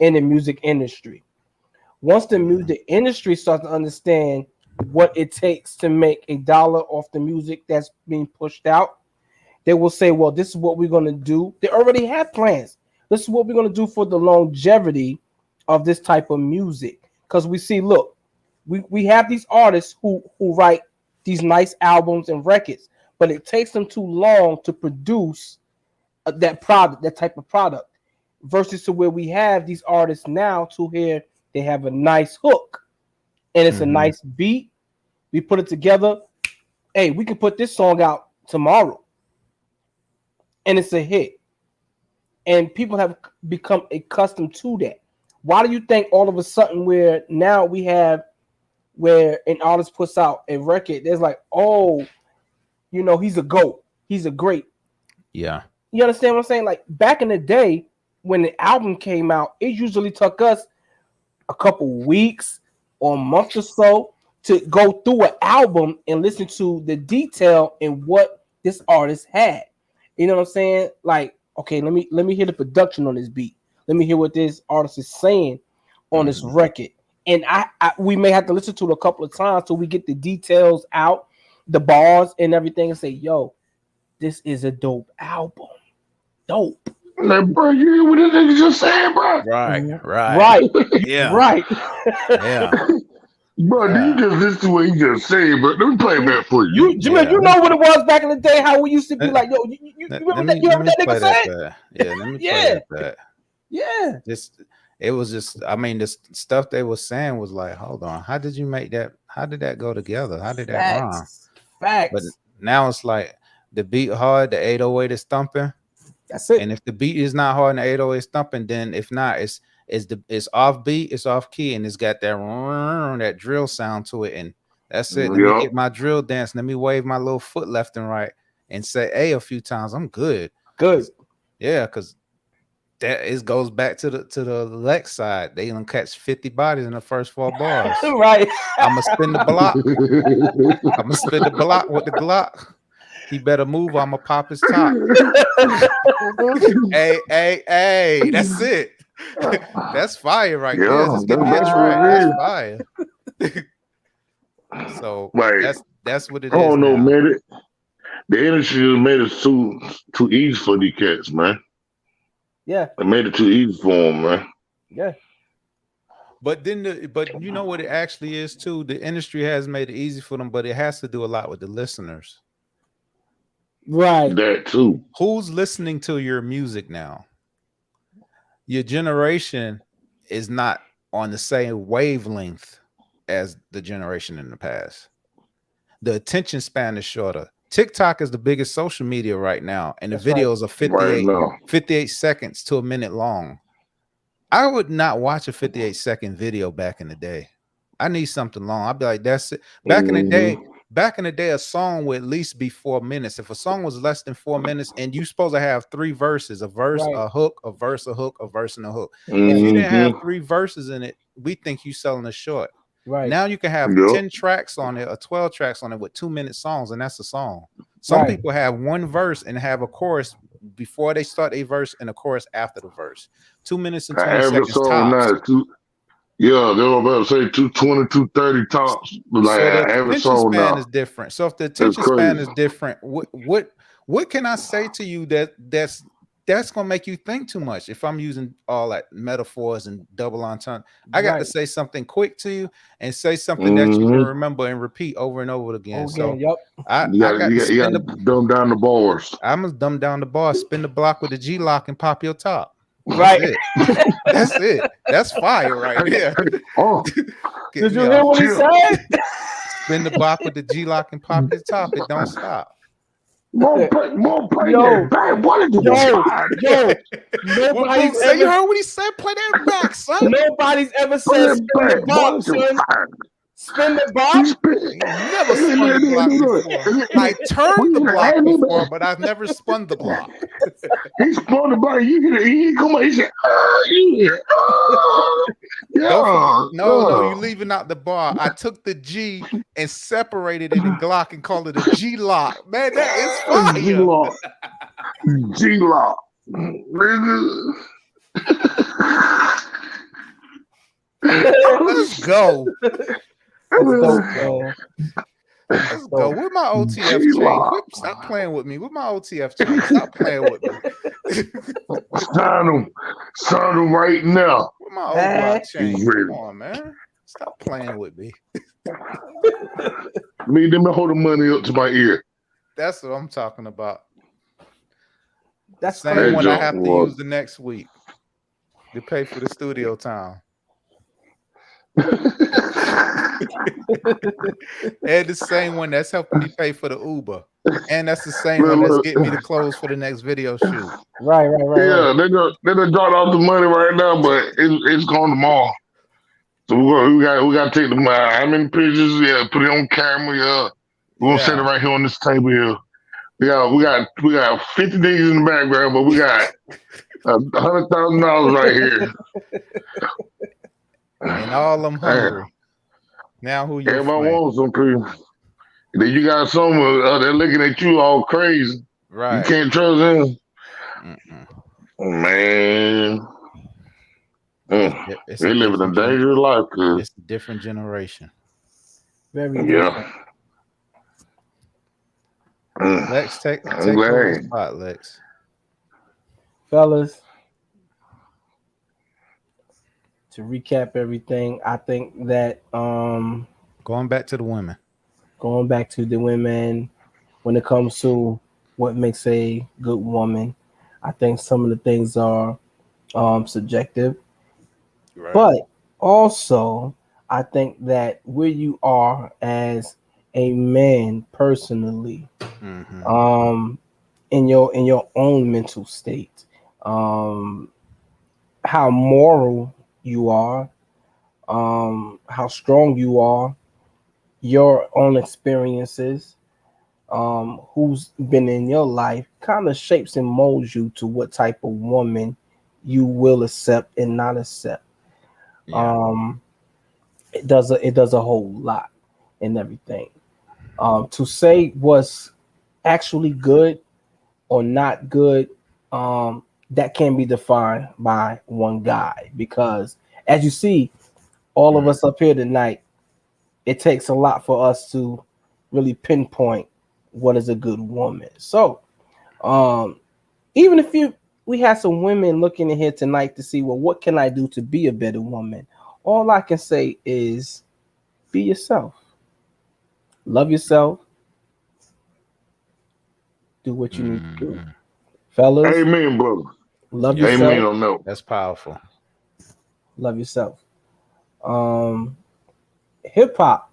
and the music industry. Once the music industry starts to understand what it takes to make a dollar off the music that's being pushed out, they will say, well, this is what we're going to do. They already have plans. This is what we're going to do for the longevity of this type of music. Because we see, look, we have these artists who write these nice albums and records, but it takes them too long to produce that type of product, versus to where we have these artists now to here, they have a nice hook and it's a nice beat. We put it together. Hey, we can put this song out tomorrow and it's a hit. And people have become accustomed to that. Why do you think all of a sudden where now we have where an artist puts out a record, there's like, oh, he's a GOAT. He's a great. Yeah. You understand what I'm saying? Like back in the day when the album came out, it usually took us a couple weeks or a month or so to go through an album and listen to the detail in what this artist had. You know what I'm saying? Like, okay, let me hear the production on this beat. Let me hear what this artist is saying on this record. And we may have to listen to it a couple of times till we get the details out, the bars and everything, and say, yo, this is a dope album. Dope. Like, bro, you hear what this nigga just said, bro? Right. Yeah. Right. Yeah. Bro, you just listen to what he just said, but let me play it back for you. Jamil, you know what it was back in the day, how we used to be like, yo, you remember that nigga said? Yeah, let me play that. Yeah. It was just, I mean, this stuff they were saying was like, hold on, how did you make that? How did that go together? How did that rhyme? Facts. But now it's like the beat hard, the 808 is thumping. That's it. And if the beat is not hard and the 808 is thumping, then if not, it's off beat, it's off key, and it's got that drill sound to it, and that's it. Let me get my drill dance. Let me wave my little foot left and right and say "hey" a few times. I'm good. Good. Yeah, because That goes back to the Lex side. They gonna catch 50 bodies in the first 4 bars. Right. I'ma spin the block. I'ma spin the block with the Glock. He better move. I'ma pop his top. Hey, that's it. That's fire right there. Just give me a track. That's fire. So Like, that's what it is. I don't know, now. man. The industry just made it too easy for these cats, man. Yeah. It made it too easy for them, man. Yeah. But then, but you know what it actually is too. The industry has made it easy for them, but it has to do a lot with the listeners. Right. That too. Who's listening to your music now? Your generation is not on the same wavelength as the generation in the past. The attention span is shorter. TikTok is the biggest social media right now, and the videos are 58 seconds to a minute long. I would not watch a 58-second video back in the day. I need something long. I'd be like, that's it. Back in the day, a song would at least be 4 minutes. If a song was less than 4 minutes and you're supposed to have 3 verses, a verse, a hook, a verse, a hook, a verse, and a hook. If you didn't have 3 verses in it, we think you selling a short. Right. Now you can have 10 tracks on it or 12 tracks on it with 2-minute songs, and that's a song. Some people have 1 verse and have a chorus before they start a verse and a chorus after the verse. 2 minutes and 20 seconds tops. Yeah, they were about to say 220, 230 tops. Like, so the attention span is different. So if the attention span is different, what can I say to you that's gonna make you think too much? If I'm using all that metaphors and double entendre, I got to say something quick to you and say something that you can remember and repeat over and over again. I got to dumb down the bars. I'm gonna dumb down the bars, spin the block with the G-lock and pop your top. Right. That's it. That's fire right there. Oh, did you hear what he said? Spin the block with the G-lock and pop your top. It don't stop. More play. What did you nobody's ever, you heard what he said? Play that back, son. Nobody's ever said spin the block, son. Spin the block? Never spun the block before. I turned the block before, but I've never spun the block. He spun the block. He come on. He said, No, you're leaving out the bar. I took the G and separated it in Glock and called it a G-lock. Man, that is fire. G-lock. Let's go. Let's go. Where my OTF chain? Stop playing with me. Where my OTF chain? Stop playing with me. Sign them right now. Where my OTF chain? Come on, man. Stop playing with me. Let me hold the money up to my ear. That's what I'm talking about. That's the same one I have to use the next week to pay for the studio time. And the same one that's helping me pay for the Uber, and that's the same one that's getting me the clothes for the next video shoot. Right. Yeah, they're gonna drop off the money right now, but it's gone tomorrow. So we got to take the money. How many pictures? Yeah, put it on camera. Yeah, we're gonna set it right here on this table here. We got 50 niggas in the background, but we got $100,000 right here. And all them hungry. Now who you? Everybody wants some people. Then you got some they're looking at you all crazy. Right. You can't trust them. Man. They living a dangerous life. It's a different generation. Very different. Lex, take the spot, Lex. Fellas, to recap everything, I think that going back to the women, when it comes to what makes a good woman, I think some of the things are subjective, right. But also I think that where you are as a man personally, in your own mental state, how moral you are, how strong you are, your own experiences, who's been in your life kind of shapes and molds you to what type of woman you will accept and not accept. Yeah. It does a whole lot and everything. To say what's actually good or not good, that can be defined by one guy, because as you see, all of us up here tonight, it takes a lot for us to really pinpoint what is a good woman. So even if we had some women looking in here tonight to see, well, what can I do to be a better woman? All I can say is be yourself. Love yourself. Do what you need to do. Fellas, Amen, brother. love Yes, Amen yourself. sir. on that. That's powerful. Love yourself. Um, Hip hop,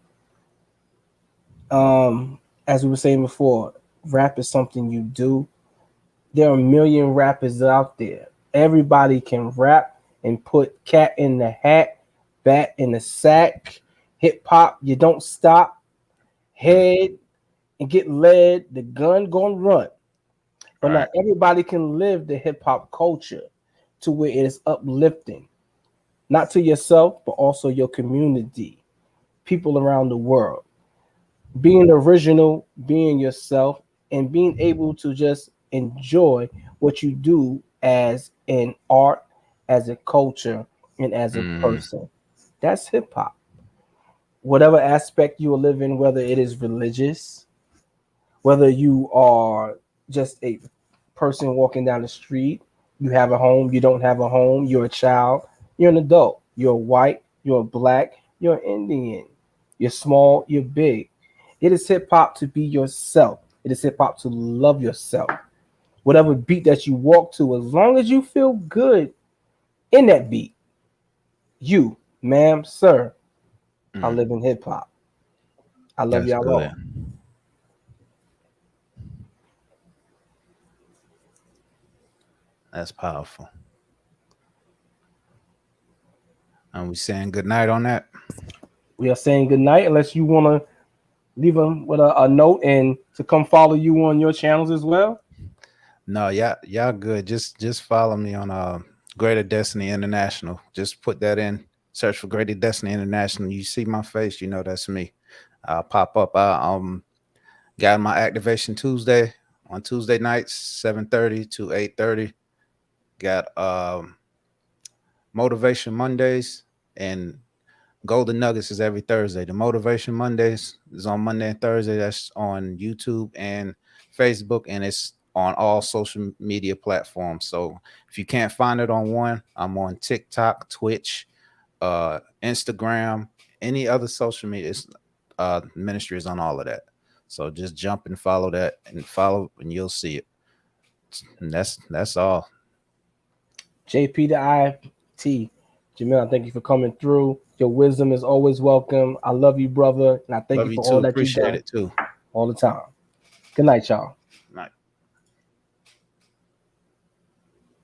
as we were saying before, rap is something you do. There are a million rappers out there. Everybody can rap and put cat in the hat, bat in the sack. Hip hop, you don't stop. Head and get led. The gun gonna run. But Right. not everybody can live the hip hop culture to where it is uplifting, not to yourself, but also your community, people around the world. Being original, being yourself, and being able to just enjoy what you do as an art, as a culture, and as a Mm, person. That's hip hop. Whatever aspect you are living, whether it is religious, whether you are just a person walking down the street, you have a home, you don't have a home, you're a child, you're an adult, you're white, you're black, you're Indian, you're small, you're big. It is hip hop to be yourself. It is hip hop to love yourself. Whatever beat that you walk to, as long as you feel good in that beat, you, ma'am, sir, I mm. live in hip hop. I love That's y'all good. all. That's powerful. And we saying good night on that. We are saying good night, unless you want to leave them with a note and to come follow you on your channels as well. No, y'all good. Just follow me on Greater Destiny International. Just put that in. Search for Greater Destiny International. You see my face, you know that's me. I'll pop up. I got my activation Tuesday on Tuesday nights, 7:30 to 8:30. Got Motivation Mondays and Golden Nuggets is every Thursday. The Motivation Mondays is on Monday and Thursday. That's on YouTube and Facebook, and it's on all social media platforms. So if you can't find it on one, I'm on TikTok, Twitch, Instagram, any other social media. It's, ministry is on all of that. So just jump and follow that, and you'll see it. And that's all. JP to IT. Jamil, thank you for coming through. Your wisdom is always welcome. I love you, brother, and I thank you Love you for all too. that you've Appreciate done it too. all the time. Good night, y'all.